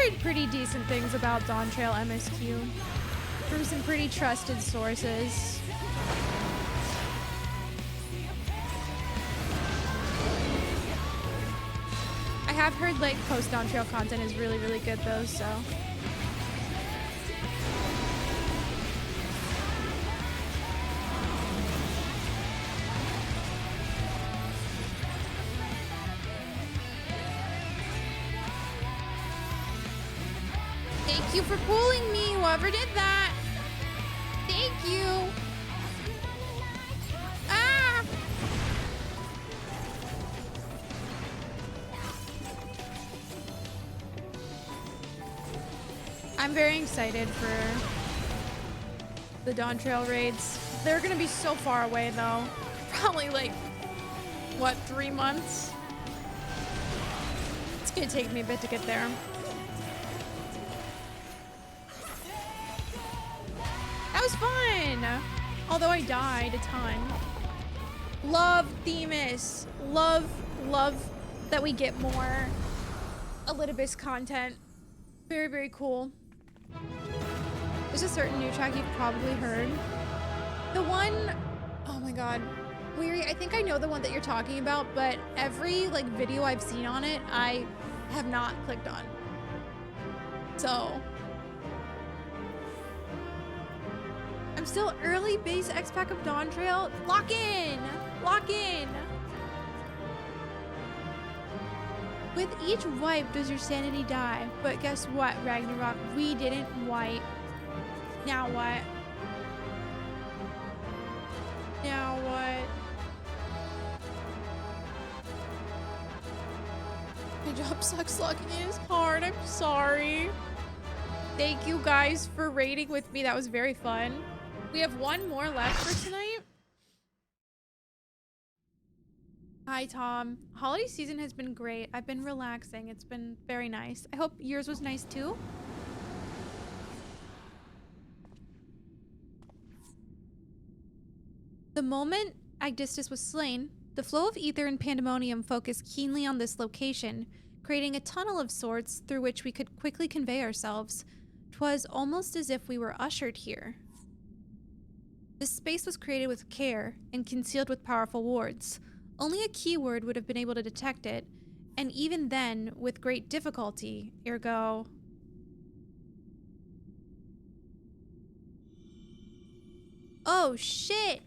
heard pretty decent things about Dawn Trail MSQ from some pretty trusted sources. I have heard like post-Dawn Trail content is really, really good though, so. Thank you for pulling me, whoever did that. Thank you. Ah! I'm very excited for the Dawn Trail raids. They're gonna be so far away though. Probably like, what, 3 months? It's gonna take me a bit to get there. That was fun! Although I died a ton. Love Themis. Love that we get more Elidibus content. Very, very cool. There's a certain new track you've probably heard. The one, oh my god. Weary, I think I know the one that you're talking about, but every like video I've seen on it, I have not clicked on. So I'm still early base X pack of Dawn Trail. Lock in! Lock in! With each wipe, does your sanity die? But guess what, Ragnarok? We didn't wipe. Now what? Now what? My job sucks. Locking in is hard. I'm sorry. Thank you guys for raiding with me. That was very fun. We have one more left for tonight. Hi, Tom. Holiday season has been great. I've been relaxing. It's been very nice. I hope yours was nice too. The moment Agdistis was slain, the flow of ether and pandemonium focused keenly on this location, creating a tunnel of sorts through which we could quickly convey ourselves. 'Twas almost as if we were ushered here. This space was created with care and concealed with powerful wards. Only a keyword would have been able to detect it, and even then, with great difficulty, ergo... Oh, shit!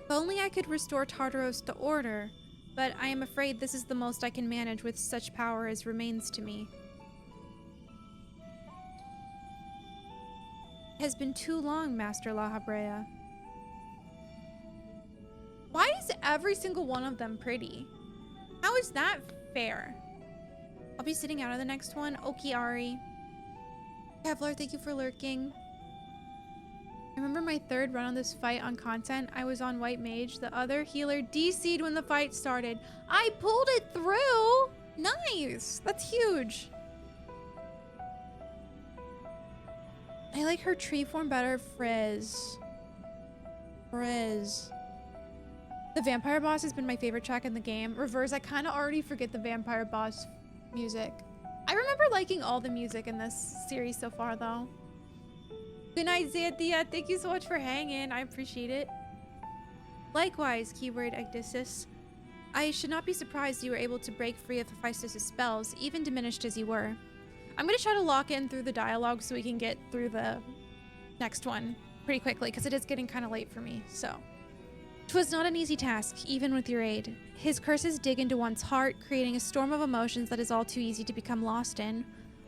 If only I could restore Tartaros to order, but I am afraid this is the most I can manage with such power as remains to me. It has been too long, Master LAHABREA. Why is every single one of them pretty? How is that fair? I'll be sitting out of the next one. Okiari. Kevlar, thank you for lurking. I remember my third run on this fight on content. I was on White Mage. The other healer DC'd when the fight started. I pulled it through! Nice! That's huge. I like her tree form better, Frizz. Frizz. The vampire boss has been my favorite track in the game. Reverse, I kind of already forget the vampire boss music. I remember liking all the music in this series so far, though. Good night, Xanthia. Thank you so much for hanging. I appreciate it. Likewise, keyword Agdistis. I should not be surprised you were able to break free of Hephaestus' spells, even diminished as you were. I'm going to try to lock in through the dialogue so we can get through the next one pretty quickly, because it is getting kind of late for me, so. 'Twas not an easy task, even with your aid. His curses dig into one's heart, creating a storm of emotions that is all too easy to become lost in.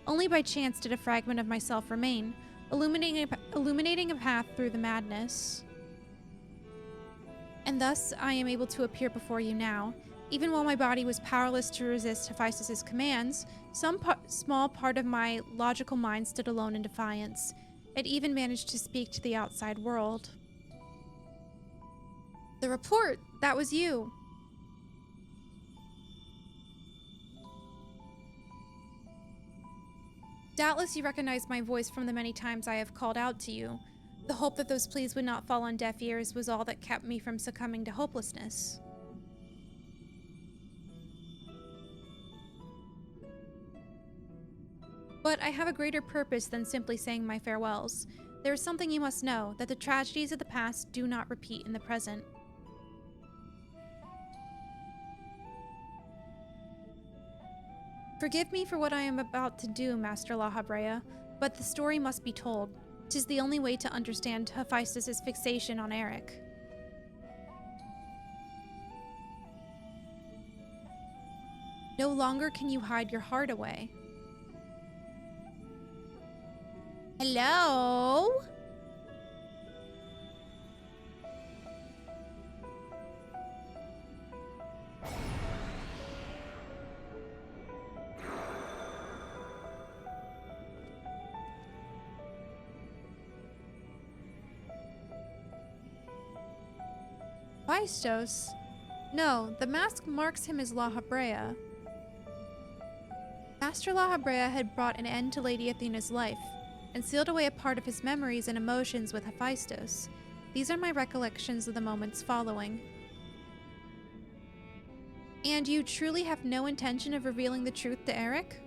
Only by chance did a fragment of myself remain, illuminating a path through the madness. And thus, I am able to appear before you now. Even while my body was powerless to resist Hephaestus' commands, some small part of my logical mind stood alone in defiance. It even managed to speak to the outside world. The report! That was you! Doubtless you recognize my voice from the many times I have called out to you. The hope that those pleas would not fall on deaf ears was all that kept me from succumbing to hopelessness. But I have a greater purpose than simply saying my farewells. There is something you must know, that the tragedies of the past do not repeat in the present. Forgive me for what I am about to do, Master LAHABREA, but the story must be told. 'Tis the only way to understand Hephaestus' fixation on Eric. No longer can you hide your heart away. Hello? Hephaestus? No, the mask marks him as LAHABREA. Master LAHABREA had brought an end to Lady Athena's life, and sealed away a part of his memories and emotions with Hephaestus. These are my recollections of the moments following. And you truly have no intention of revealing the truth to Eric?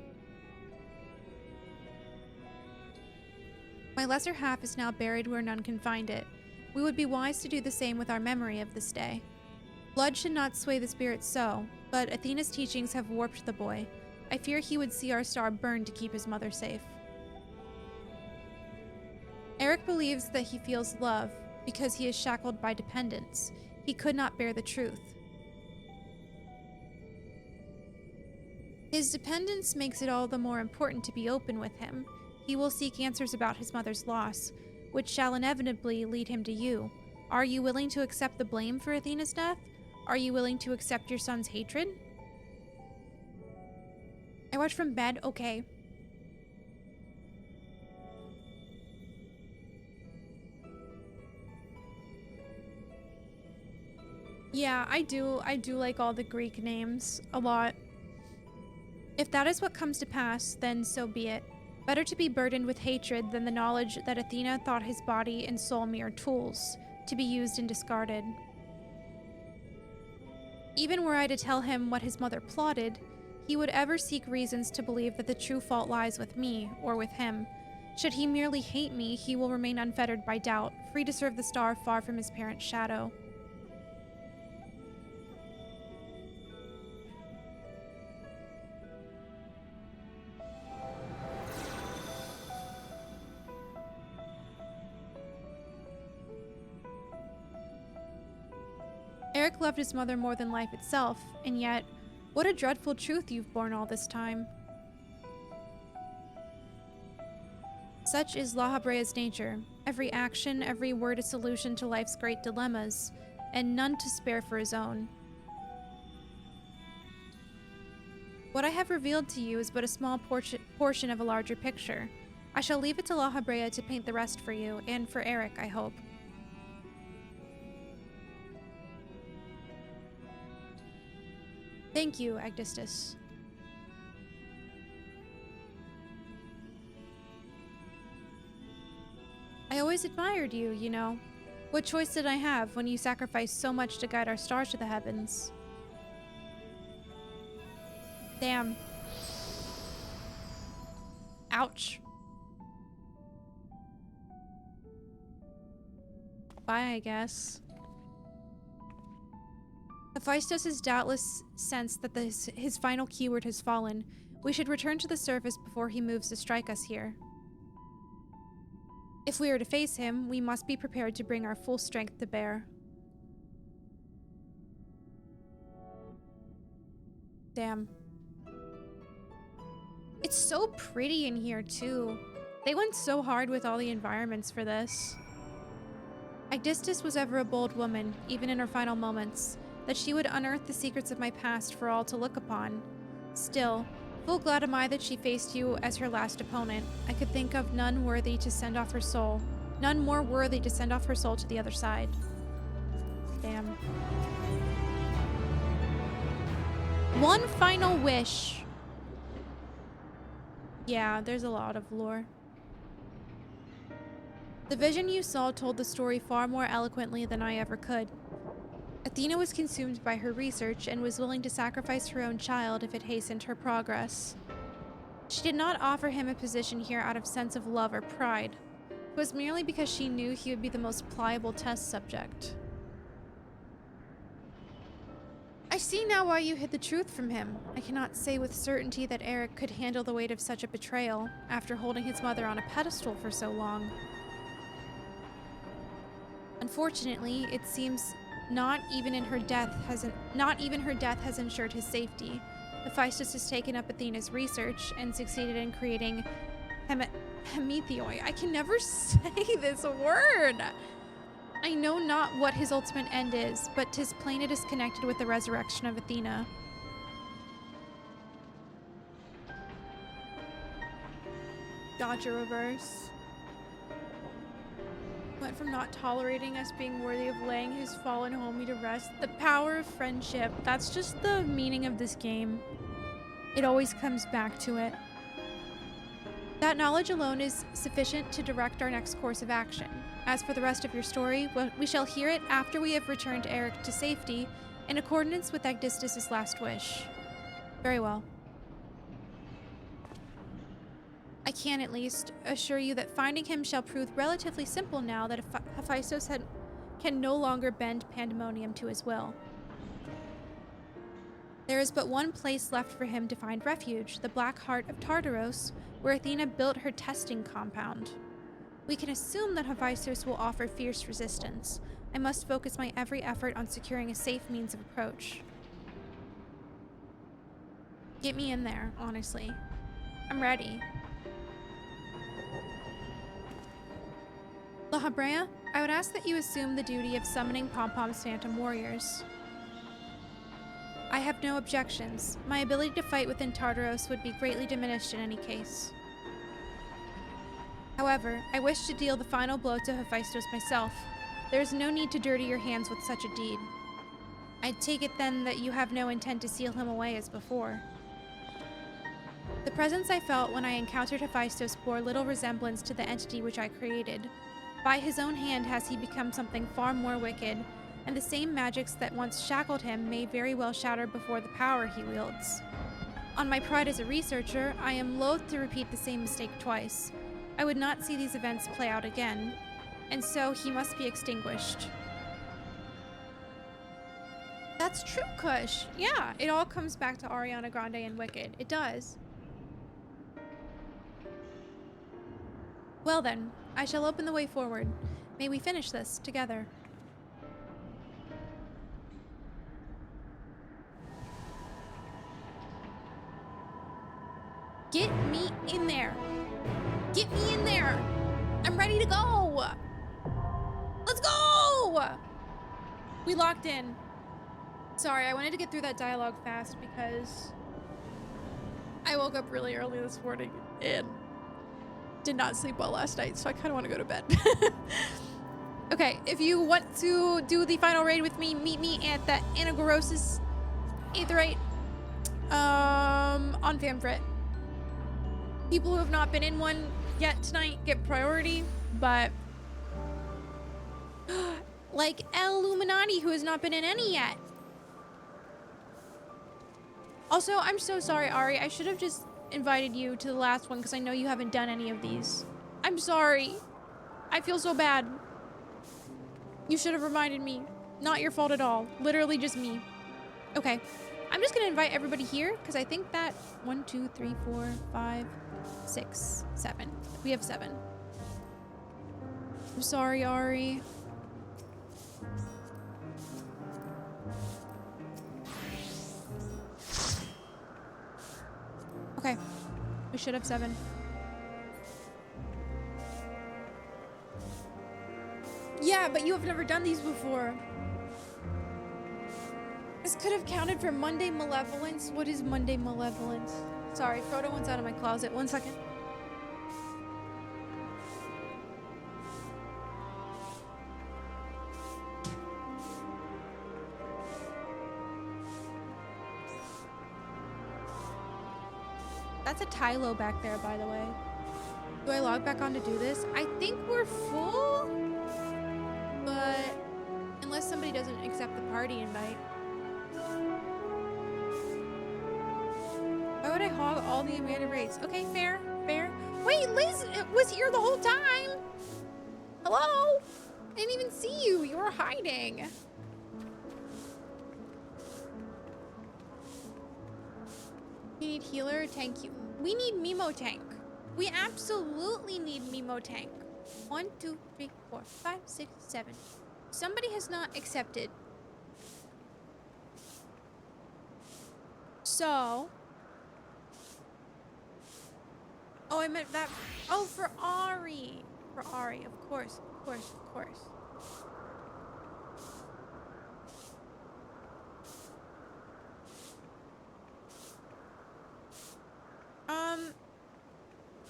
My lesser half is now buried where none can find it. We would be wise to do the same with our memory of this day. Blood should not sway the spirit so, but Athena's teachings have warped the boy. I fear he would see our star burn to keep his mother safe. Eric believes that he feels love because he is shackled by dependence. He could not bear the truth. His dependence makes it all the more important to be open with him. He will seek answers about his mother's loss, which shall inevitably lead him to you. Are you willing to accept the blame for Athena's death? Are you willing to accept your son's hatred? I watch from bed? Okay. Yeah, I do like all the Greek names a lot. If that is what comes to pass, then so be it. Better to be burdened with hatred than the knowledge that Athena thought his body and soul mere tools, to be used and discarded. Even were I to tell him what his mother plotted, he would ever seek reasons to believe that the true fault lies with me, or with him. Should he merely hate me, he will remain unfettered by doubt, free to serve the star far from his parent's shadow. Eric loved his mother more than life itself, and yet, what a dreadful truth you've borne all this time. Such is LAHABREA's nature. Every action, every word a solution to life's great dilemmas, and none to spare for his own. What I have revealed to you is but a small portion of a larger picture. I shall leave it to LAHABREA to paint the rest for you, and for Eric, I hope. Thank you, Agdistis. I always admired you, you know. What choice did I have when you sacrificed so much to guide our stars to the heavens? Damn. Ouch. Bye, I guess. Hephaestus has doubtless sensed that his final keyword has fallen. We should return to the surface before he moves to strike us here. If we are to face him, we must be prepared to bring our full strength to bear. Damn. It's so pretty in here, too. They went so hard with all the environments for this. Agdistis was ever a bold woman, even in her final moments, that she would unearth the secrets of my past for all to look upon. Still, full glad am I that she faced you as her last opponent. I could think of none worthy to send off her soul. None more worthy to send off her soul to the other side. Damn. One final wish. Yeah, there's a lot of lore. The vision you saw told the story far more eloquently than I ever could. Athena was consumed by her research and was willing to sacrifice her own child if it hastened her progress. She did not offer him a position here out of sense of love or pride. It was merely because she knew he would be the most pliable test subject. I see now why you hid the truth from him. I cannot say with certainty that Eric could handle the weight of such a betrayal after holding his mother on a pedestal for so long. Unfortunately, it seems not even her death has ensured his safety. Hephaestus has taken up Athena's research and succeeded in creating Hemethioi. I can never say this word. I know not what his ultimate end is, but 'tis plain it is connected with the resurrection of Athena. Gotcha, reverse. Went from not tolerating us being worthy of laying his fallen homie to rest. The power of friendship. That's just the meaning of this game. It always comes back to it. That knowledge alone is sufficient to direct our next course of action. As for the rest of your story, well, we shall hear it after we have returned Eric to safety, in accordance with Aegisthus' last wish. Very well. I can, at least, assure you that finding him shall prove relatively simple now that Hephaestus can no longer bend pandemonium to his will. There is but one place left for him to find refuge, the Black Heart of Tartaros, where Athena built her testing compound. We can assume that Hephaestus will offer fierce resistance. I must focus my every effort on securing a safe means of approach. Get me in there, honestly. I'm ready. LAHABREA, I would ask that you assume the duty of summoning Pom-Pom's Phantom Warriors. I have no objections. My ability to fight within Tartaros would be greatly diminished in any case. However, I wish to deal the final blow to Hephaestus myself. There is no need to dirty your hands with such a deed. I take it then that you have no intent to seal him away as before. The presence I felt when I encountered Hephaestus bore little resemblance to the entity which I created. By his own hand has he become something far more wicked, and the same magics that once shackled him may very well shatter before the power he wields. On my pride as a researcher, I am loath to repeat the same mistake twice. I would not see these events play out again, and so he must be extinguished. That's true, Kush. Yeah, it all comes back to Ariana Grande and Wicked. It does. Well then, I shall open the way forward. May we finish this together. Get me in there. Get me in there. I'm ready to go. Let's go. We locked in. Sorry, I wanted to get through that dialogue fast because I woke up really early this morning and did not sleep well last night, so I kind of want to go to bed. Okay, if you want to do the final raid with me, meet me at the Anagorosis Aetherite on Famfrit. People who have not been in one yet tonight get priority, but like El Illuminati, who has not been in any yet. Also, I'm so sorry, Ari. I should have just invited you to the last one because I know you haven't done any of these. I'm sorry. I feel so bad. You should have reminded me. Not your fault at all. Literally just me. Okay. I'm just gonna invite everybody here because I think that 1, 2, 3, 4, 5, 6, 7. We have 7. I'm sorry, Ari. Okay. We should have 7. Yeah, but you have never done these before. This could have counted for Monday Malevolence. What is Monday Malevolence? Sorry, Frodo one's out of my closet. 1 second. That's a Tylo back there, by the way. Do I log back on to do this? I think we're full, but unless somebody doesn't accept the party invite. Why would I hog all the Amanda raids? Okay, fair, fair. Wait, Liz was here the whole time. Hello? I didn't even see you. You were hiding. You need healer or tank? We need Mimo tank. We absolutely need Mimo tank. 1, 2, 3, 4, 5, 6, 7. Somebody has not accepted. So. Oh, I meant that. Oh, for Ari. For Ari, of course, of course, of course.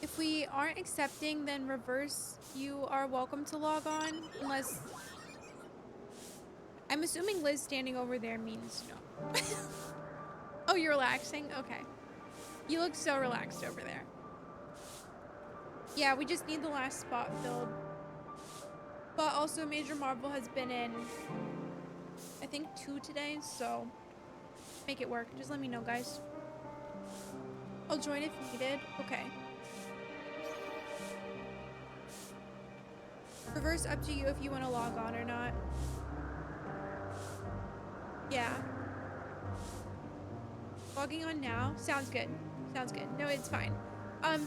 If we aren't accepting, then reverse, you are welcome to log on, unless... I'm assuming Liz standing over there means no. Oh, you're relaxing? Okay. You look so relaxed over there. Yeah, we just need the last spot filled. But also Major Marvel has been in, I think 2 today, so make it work. Just let me know, guys. I'll join if needed. Okay. Reverse, up to you if you want to log on or not. Yeah. Logging on now? Sounds good. Sounds good. No, it's fine.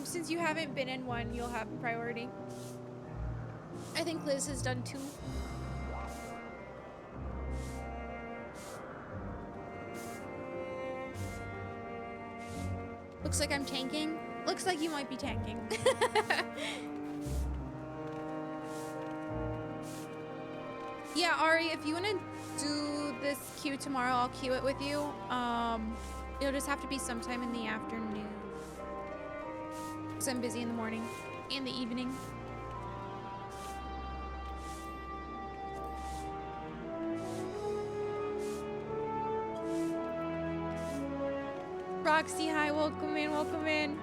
Since you haven't been in one, you'll have priority. I think Liz has done 2. Looks like I'm tanking. Looks like you might be tanking. Yeah, Ari, if you want to do this queue tomorrow, I'll queue it with you. It'll just have to be sometime in the afternoon. Because I'm busy in the morning and the evening. Roxy, hi, welcome in, welcome in.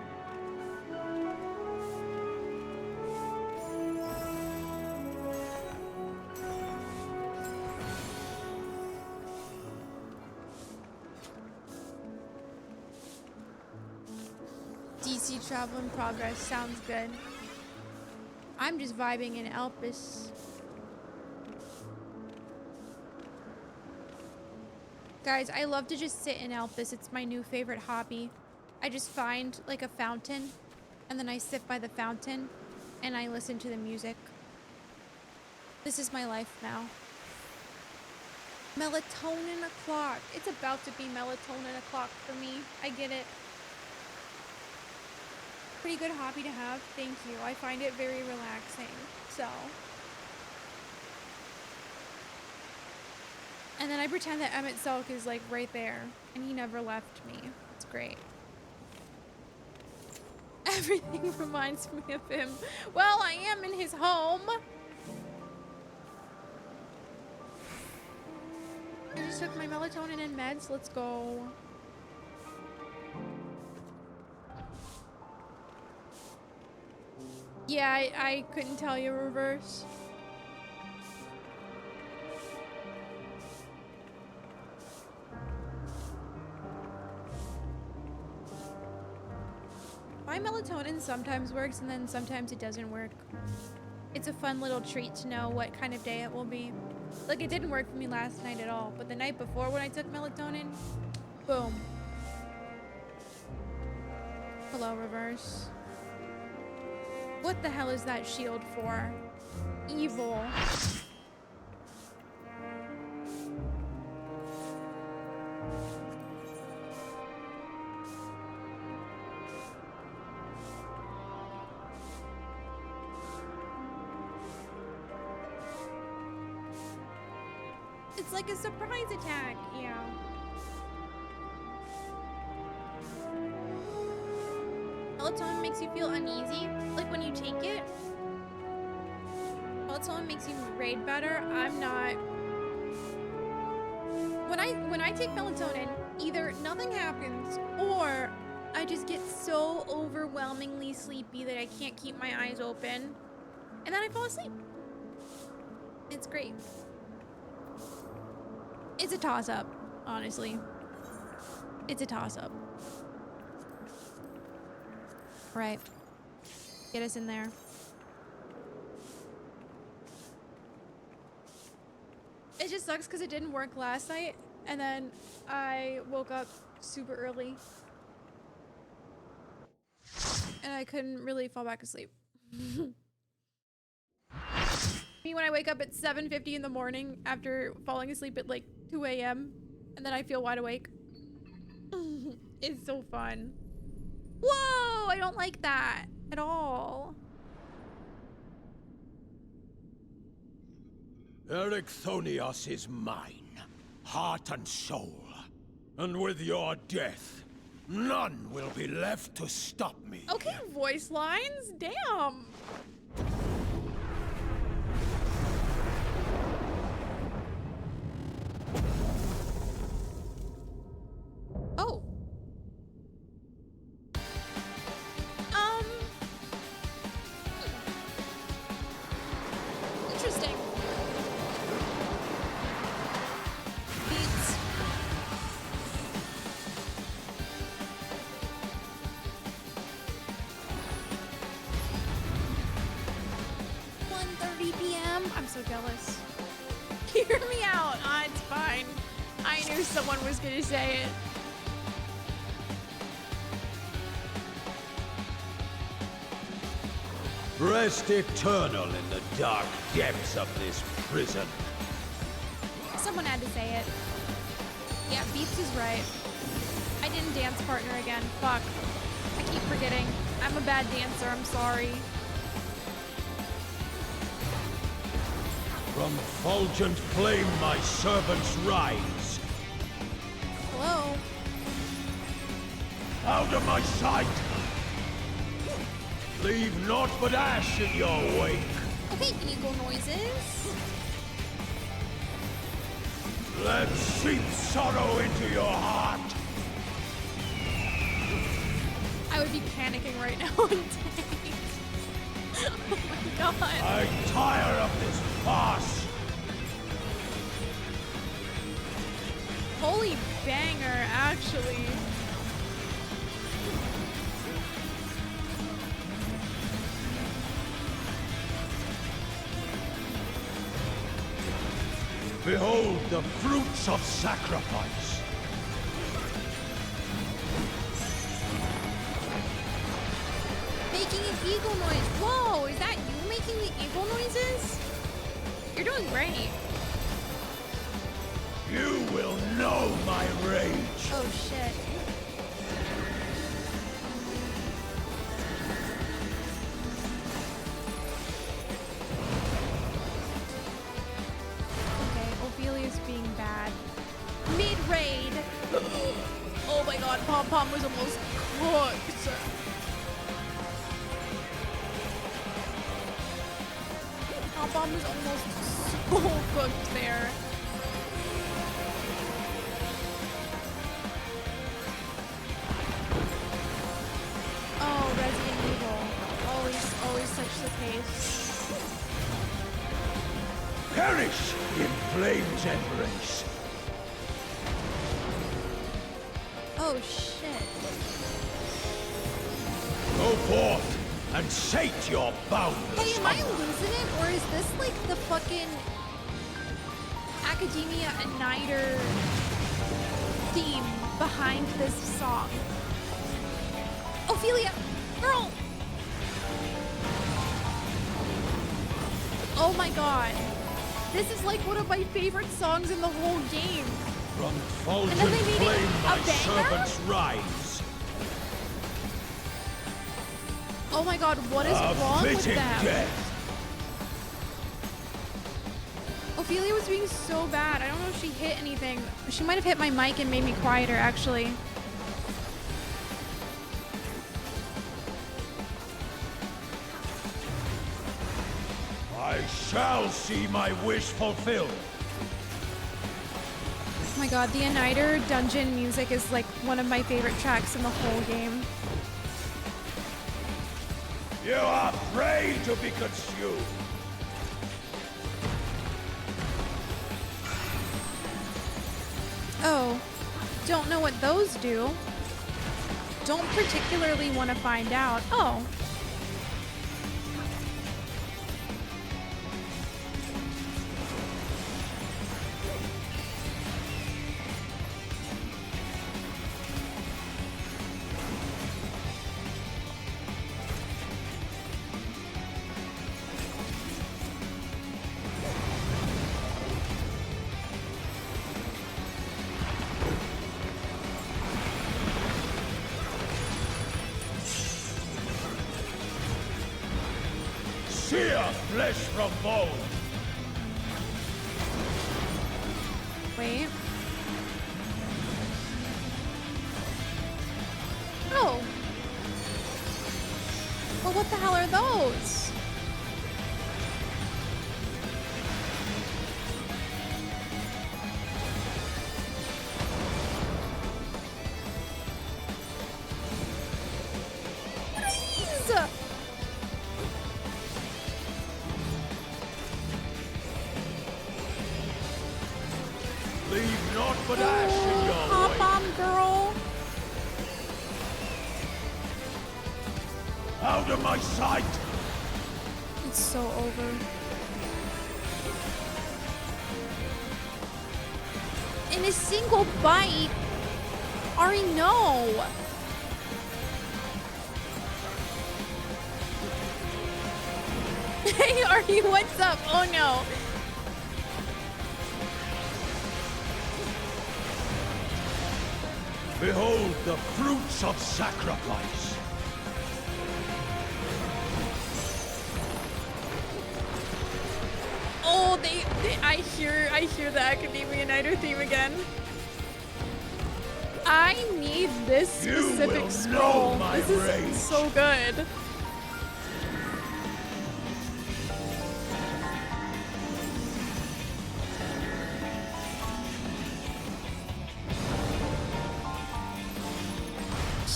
DC travel in progress, sounds good. I'm just vibing in Elpis. Guys, I love to just sit in Elpis. It's my new favorite hobby. I just find like a fountain and then I sit by the fountain and I listen to the music. This is my life now. Melatonin o'clock. It's about to be melatonin o'clock for me. I get it. Pretty good hobby to have. Thank you. I find it very relaxing. So. And then I pretend that Emmett Selk is like right there and he never left me. It's great. Everything reminds me of him. Well, I am in his home. I just took my melatonin and meds. Let's go. Yeah, I couldn't tell you reverse. My melatonin sometimes works and then sometimes it doesn't work. It's a fun little treat to know what kind of day it will be. Like, it didn't work for me last night at all, but the night before when I took melatonin, boom. Hello, reverse. What the hell is that shield for? Evil. It's like a surprise attack, yeah. Melatonin makes you feel uneasy, like when you take it. Melatonin makes you raid better. I'm not. When I take melatonin, either nothing happens or I just get so overwhelmingly sleepy that I can't keep my eyes open, and then I fall asleep. It's great. It's a toss-up, honestly. It's a toss-up. Right. Get us in there. It just sucks because it didn't work last night, and then I woke up super early. And I couldn't really fall back asleep. Me, when I wake up at 7:50 in the morning after falling asleep at like 2 a.m. and then I feel wide awake. It's so fun. Whoa! I don't like that at all.
Ericthonios is mine, heart and soul. And with your death, none will be left to stop me.
Okay, voice lines. Damn. Oh. Interesting. Beats. PM. I'm so jealous. Hear me out. Ah, it's fine. I knew someone was gonna say it.
Rest eternal in the dark depths of this prison.
Someone had to say it. Yeah, Beeps is right. I didn't dance partner again. Fuck. I keep forgetting. I'm a bad dancer. I'm sorry.
From fulgent flame my servants rise.
Hello?
Out of my sight! Leave naught but ash in your wake.
Okay, eagle noises.
Let seep sorrow into your heart.
I would be panicking right now on tank. Oh my god.
I tire of this farce.
Holy banger, actually.
Behold the fruits of sacrifice.
Making an eagle noise. Whoa, is that you making the eagle noises? You're doing great.
You will know my rage.
Oh shit. Okay, Ophelia's being bad. Mid-raid. Oh my god, Pom Pom was almost cooked. Pom Pom was almost so cooked there. Oh, Resident Evil. Always such the case.
Perish in flame's embrace.
Oh shit.
Go forth and sate your boundless
Hey, am I
hunger.
losing it, or is this like the fucking Academia Igniter theme behind this song? Ophelia, girl! Oh my god. This is like one of my favorite songs in the whole game.
From
And
fulgent
then they made it
flame
a
my
banger?
servants rise.
Oh my god, what is wrong with
Fitting
them?
death.
Ophelia was being so bad. I don't know if she hit anything. She might have hit my mic and made me quieter, actually.
I shall see my wish fulfilled.
Oh my god, the Igniter dungeon music is like one of my favorite tracks in the whole game.
You are prey to be consumed.
Oh, don't know what those do. don't particularly want to find out. Oh.
Sear flesh from bone.
Wait. Oh. Well, what the hell are those? What are these?
Leave naught but ash in your
Hop
way.
on, girl.
Out of my sight.
It's so over. In a single bite. Ari, no. Hey, Ari, what's up? Oh no.
Behold the fruits of sacrifice.
Oh, I hear the Academia Nighter theme again. I need this
You
specific
will
scroll.
know my
This is
rage.
so good.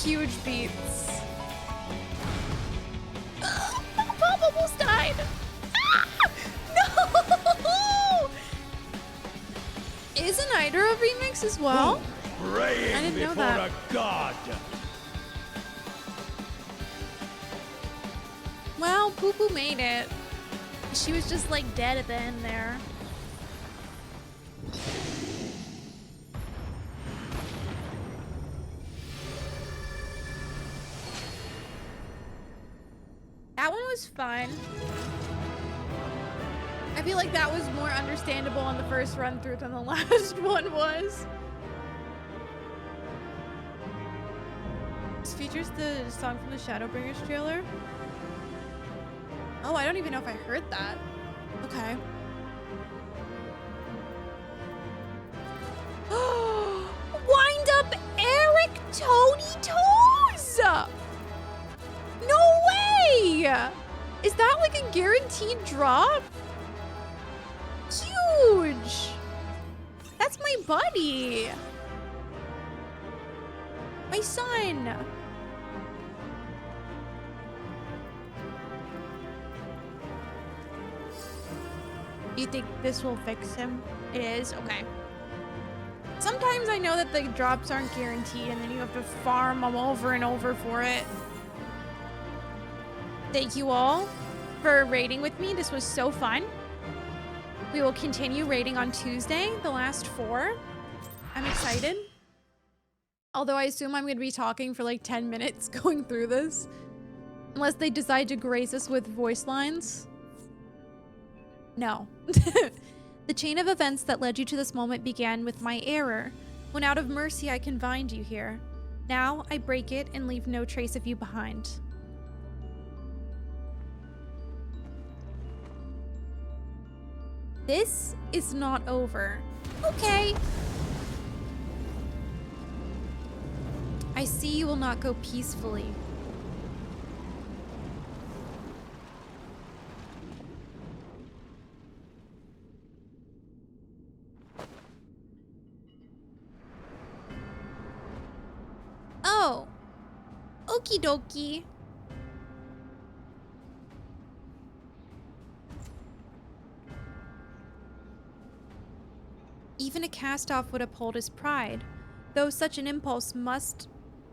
Huge beats. Bob almost died. Ah! No! Is a Nighter a remix as well?
Praying
I didn't know
before
that.
a god.
Well, Poo Poo made it. She was just like dead at the end there. That one was fun. I feel like that was more understandable on the first run through than the last one was. This features the song from the Shadowbringers trailer. Oh, I don't even know if I heard that. Okay. Wind up Eric Tony Toes! No way! Is that like a guaranteed drop? Huge! That's my buddy. My son. You think this will fix him? It is? Okay. Sometimes I know that the drops aren't guaranteed and then you have to farm them over and over for it. Thank you all for raiding with me. This was so fun. We will continue raiding on Tuesday, the last 4. I'm excited. Although I assume I'm going to be talking for like 10 minutes going through this. Unless they decide to grace us with voice lines. No. The chain of events that led you to this moment began with my error. When out of mercy I confined you here. Now I break it and leave no trace of you behind. This is not over. Okay. I see you will not go peacefully. Oh. Okie dokie. Even a cast-off would uphold his pride, though such an impulse must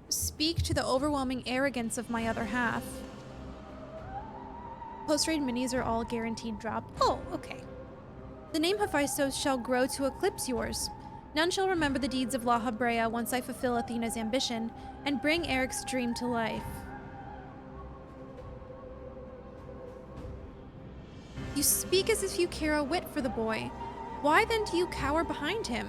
speak to the overwhelming arrogance of my other half. Post-raid minis are all guaranteed drop. Oh, okay. The name Hephaestus shall grow to eclipse yours. None shall remember the deeds of LAHABREA once I fulfill Athena's ambition and bring Eric's dream to life. You speak as if you care a whit for the boy. Why then do you cower behind him?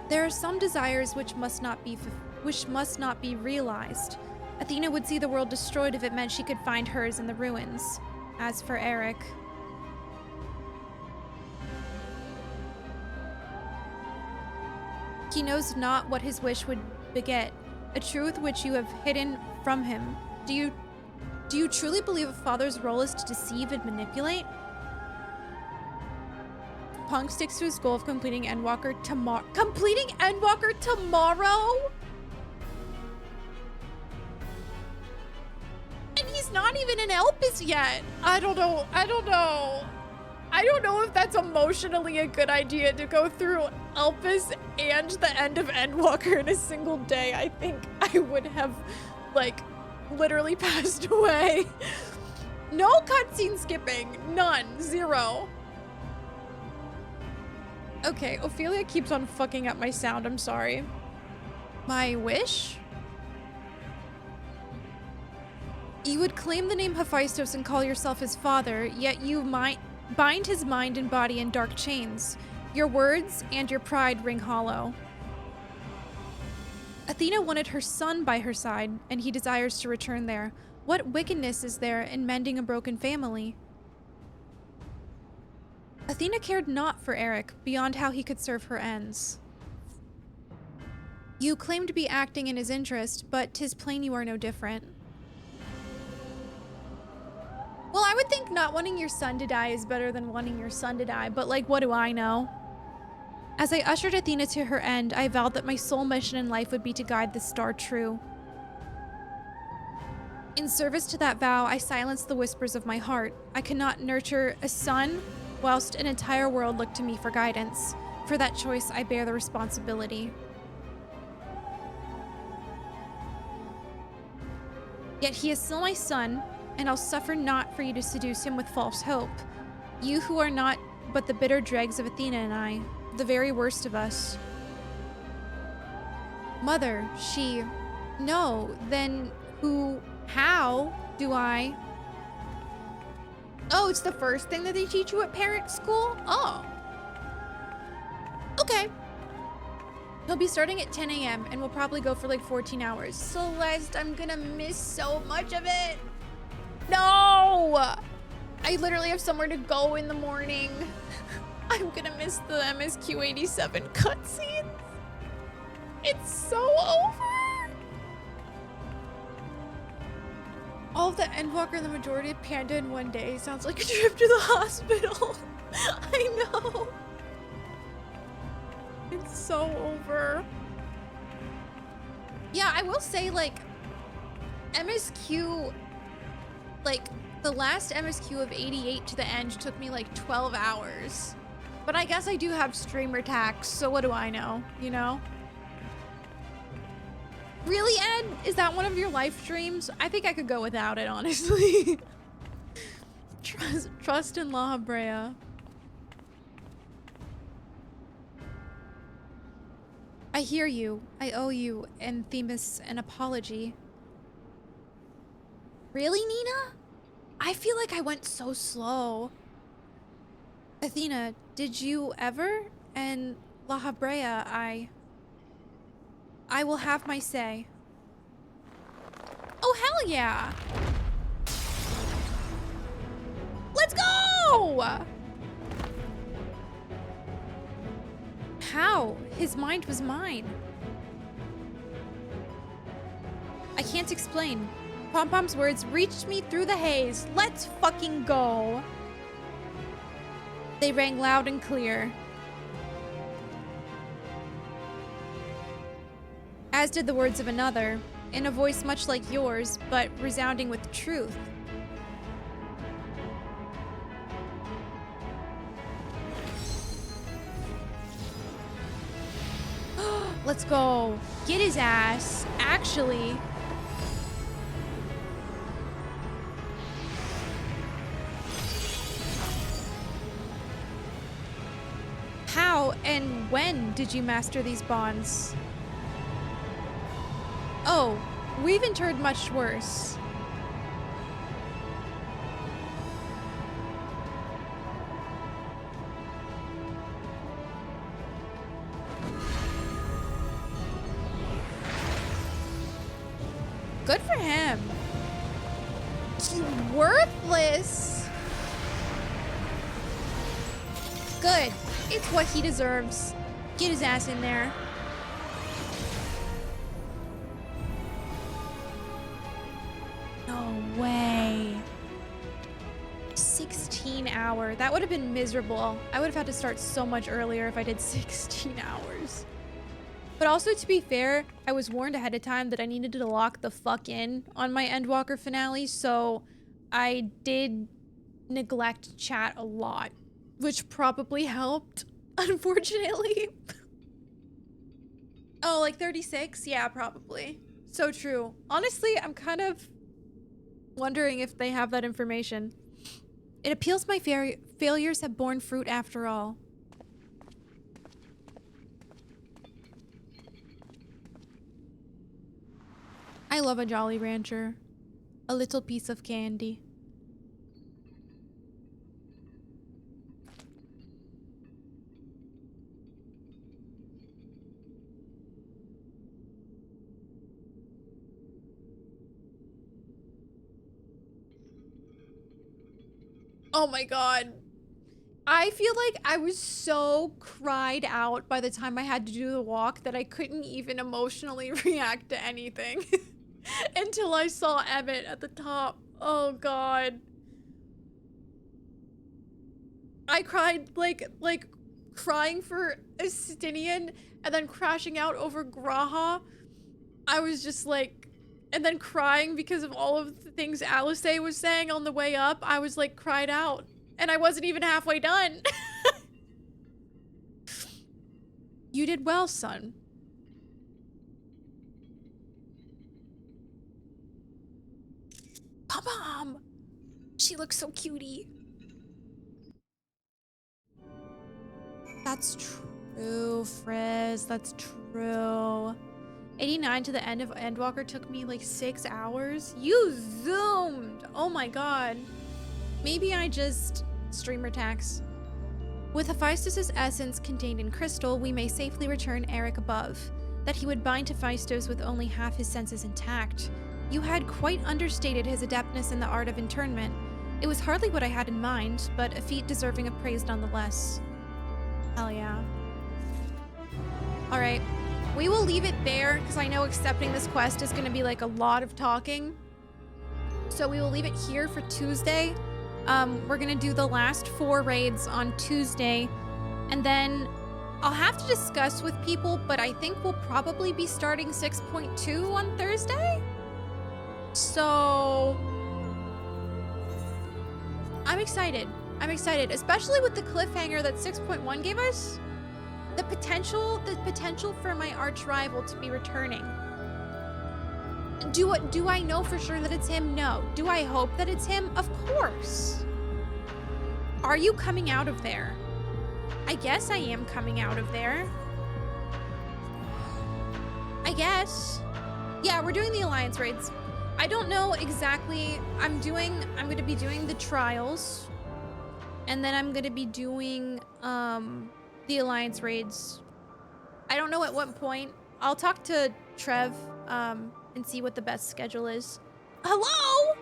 There are some desires which must not be realized. Athena would see the world destroyed if it meant she could find hers in the ruins. As for Eric... he knows not what his wish would beget, a truth which you have hidden from him. Do you truly believe a father's role is to deceive and manipulate? Punk sticks to his goal of completing Endwalker tomorrow. Completing Endwalker tomorrow? And he's not even in Elpis yet. I don't know. I don't know if that's emotionally a good idea to go through Elpis and the end of Endwalker in a single day. I think I would have, like, literally passed away. No cutscene skipping. None. Zero. Okay, Ophelia keeps on fucking up my sound. I'm sorry. My wish? You would claim the name Hephaestus and call yourself his father, yet you might bind his mind and body in dark chains. Your words and your pride ring hollow. Athena wanted her son by her side, and he desires to return there. What wickedness is there in mending a broken family? Athena cared not for Eric, beyond how he could serve her ends. You claim to be acting in his interest, but 'tis plain you are no different. Well, I would think not wanting your son to die is better than wanting your son to die, but like, what do I know? As I ushered Athena to her end, I vowed that my sole mission in life would be to guide the star true. In service to that vow, I silenced the whispers of my heart. I could not nurture a son, whilst an entire world looked to me for guidance. For that choice, I bear the responsibility. Yet he is still my son, and I'll suffer not for you to seduce him with false hope. You who are not but the bitter dregs of Athena and I, the very worst of us. Mother, she... No, then how do I... Oh, it's the first thing that they teach you at parent school? Oh. Okay. He'll be starting at 10 a.m. and we'll probably go for like 14 hours. Celeste, I'm gonna miss so much of it. No! I literally have somewhere to go in the morning. I'm gonna miss the MSQ87 cutscenes. It's so over. All of the Endwalker and the majority of Panda in one day sounds like a trip to the hospital. I know. It's so over. Yeah, I will say, like, MSQ, like, the last MSQ of 88 to the end took me like 12 hours. But I guess I do have streamer tax, so what do I know, you know? Really, Ed? Is that one of your live streams? I think I could go without it, honestly. Trust in LAHABREA. I hear you. I owe you and Themis an apology. Really, Nina? I feel like I went so slow. Athena, did you ever? And LAHABREA, I will have my say. Oh, hell yeah! Let's go! How? His mind was mine. I can't explain. Pom-Pom's words reached me through the haze. Let's fucking go. They rang loud and clear. As did the words of another, in a voice much like yours, but resounding with truth. Let's go. Get his ass. Actually. How and when did you master these bonds? Oh, we've interred much worse. Good for him. You worthless. Good. It's what he deserves. Get his ass in there. No way. 16 hour. That would have been miserable. I would have had to start so much earlier if I did 16 hours. But also, to be fair, I was warned ahead of time that I needed to lock the fuck in on my Endwalker finale, so I did neglect chat a lot, which probably helped, unfortunately. Oh, like 36? Yeah, probably. So true. Honestly, I'm kind of wondering if they have that information. It appeals my failures have borne fruit after all. I love a Jolly Rancher. A little piece of candy. Oh my god. I feel like I was so cried out by the time I had to do the walk that I couldn't even emotionally react to anything. Until I saw Emmett at the top. Oh god. I cried like crying for Estinian and then crashing out over Graha. I was just like, and then crying because of all of the things Alice was saying on the way up. I was like cried out and I wasn't even halfway done. You did well, son. Mom, she looks so cutie. That's true, Frizz. That's true. 89 to the end of Endwalker took me like 6 hours. You zoomed. Oh my god. Maybe I just streamer tax. With Hephaestus' essence contained in crystal, we may safely return Eric above. That he would bind to Hephaestus with only half his senses intact. You had quite understated his adeptness in the art of internment. It was hardly what I had in mind, but a feat deserving of praise nonetheless. Hell yeah. Alright, we will leave it there, because I know accepting this quest is going to be like a lot of talking. So we will leave it here for Tuesday. We're going to do the last 4 raids on Tuesday, and then I'll have to discuss with people, but I think we'll probably be starting 6.2 on Thursday? So I'm excited. I'm excited, especially with the cliffhanger that 6.1 gave us. The potential for my arch rival to be returning. Do I know for sure that it's him? No. Do I hope that it's him? Of course. Are you coming out of there? I guess I am coming out of there. I guess. Yeah, we're doing the alliance raids. I don't know exactly. I'm going to be doing the trials, and then I'm going to be doing the alliance raids. I don't know at what point. I'll talk to Trev and see what the best schedule is. Hello?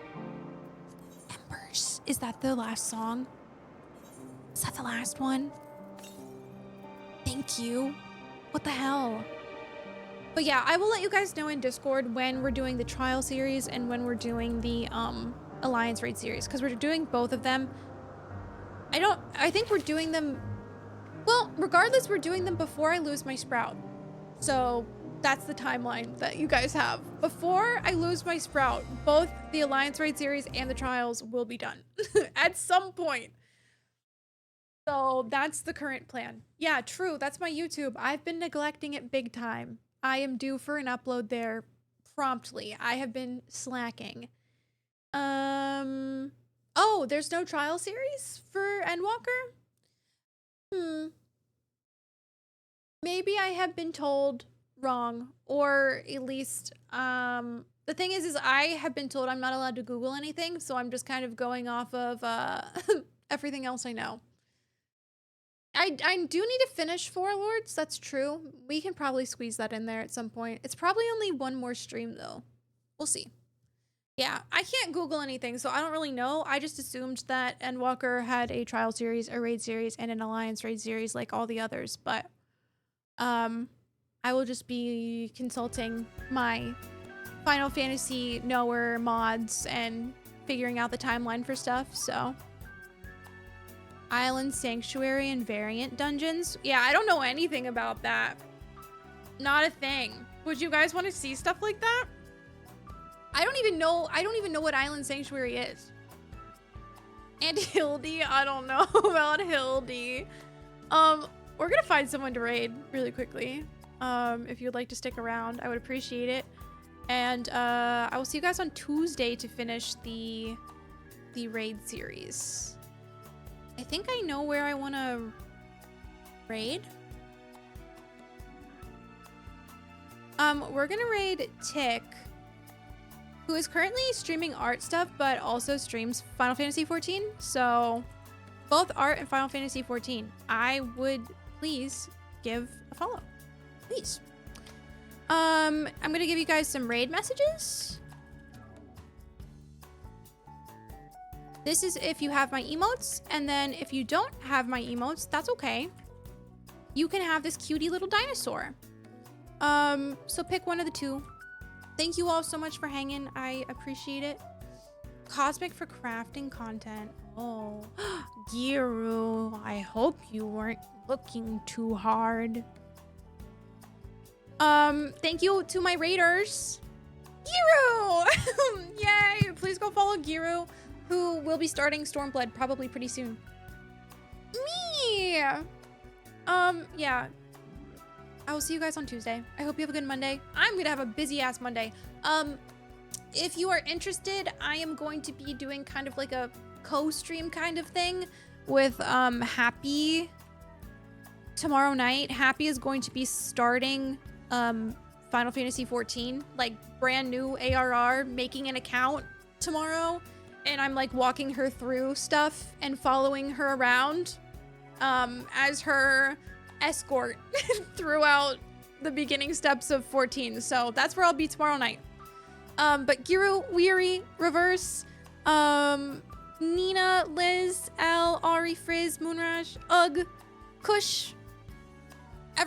Embers. Is that the last song? Is that the last one? Thank you. What the hell? But yeah, I will let you guys know in Discord when we're doing the trial series and when we're doing the alliance raid series, because we're doing both of them. I think we're doing them, well, regardless, we're doing them before I lose my sprout. So that's the timeline that you guys have. Before I lose my sprout, both the alliance raid series and the trials will be done at some point. So that's the current plan. Yeah, true. That's my YouTube. I've been neglecting it big time. I am due for an upload there promptly. I have been slacking. Oh, there's no trial series for Endwalker? Maybe I have been told wrong, or at least, the thing is I have been told I'm not allowed to Google anything, so I'm just kind of going off of, everything else I know. I do need to finish Four Lords, that's true. We can probably squeeze that in there at some point. It's probably only one more stream, though. We'll see. Yeah, I can't Google anything, so I don't really know. I just assumed that Endwalker had a trial series, a raid series, and an alliance raid series like all the others, but I will just be consulting my Final Fantasy knower mods and figuring out the timeline for stuff, so. Island Sanctuary and variant dungeons. Yeah, I don't know anything about that. Not a thing. Would you guys want to see stuff like that? I don't even know what Island Sanctuary is. And Hildy, I don't know about Hildy. We're gonna find someone to raid really quickly. If you'd like to stick around, I would appreciate it. And I will see you guys on Tuesday to finish the raid series. I think I know where I want to raid. We're gonna raid Tick, who is currently streaming art stuff, but also streams Final Fantasy XIV. So both art and Final Fantasy XIV. I would please give a follow, please. I'm gonna give you guys some raid messages. This is if you have my emotes, and then if you don't have my emotes, that's okay. You can have this cutie little dinosaur. So pick one of the two. Thank you all so much for hanging. I appreciate it. Cosmic for crafting content. Oh, Giru, I hope you weren't looking too hard. Thank you to my raiders. Giru! Yay! Please go follow Giru, who will be starting Stormblood probably pretty soon. Me! Yeah. I will see you guys on Tuesday. I hope you have a good Monday. I'm gonna have a busy ass Monday. If you are interested, I am going to be doing kind of like a co-stream kind of thing with Happy tomorrow night. Happy is going to be starting Final Fantasy XIV, like brand new ARR, making an account tomorrow. And I'm like walking her through stuff and following her around as her escort throughout the beginning steps of 14. So that's where I'll be tomorrow night. But Giru, Weary, Reverse, Nina, Liz, L, Ari, Frizz, Moonrash, Ugg, Kush,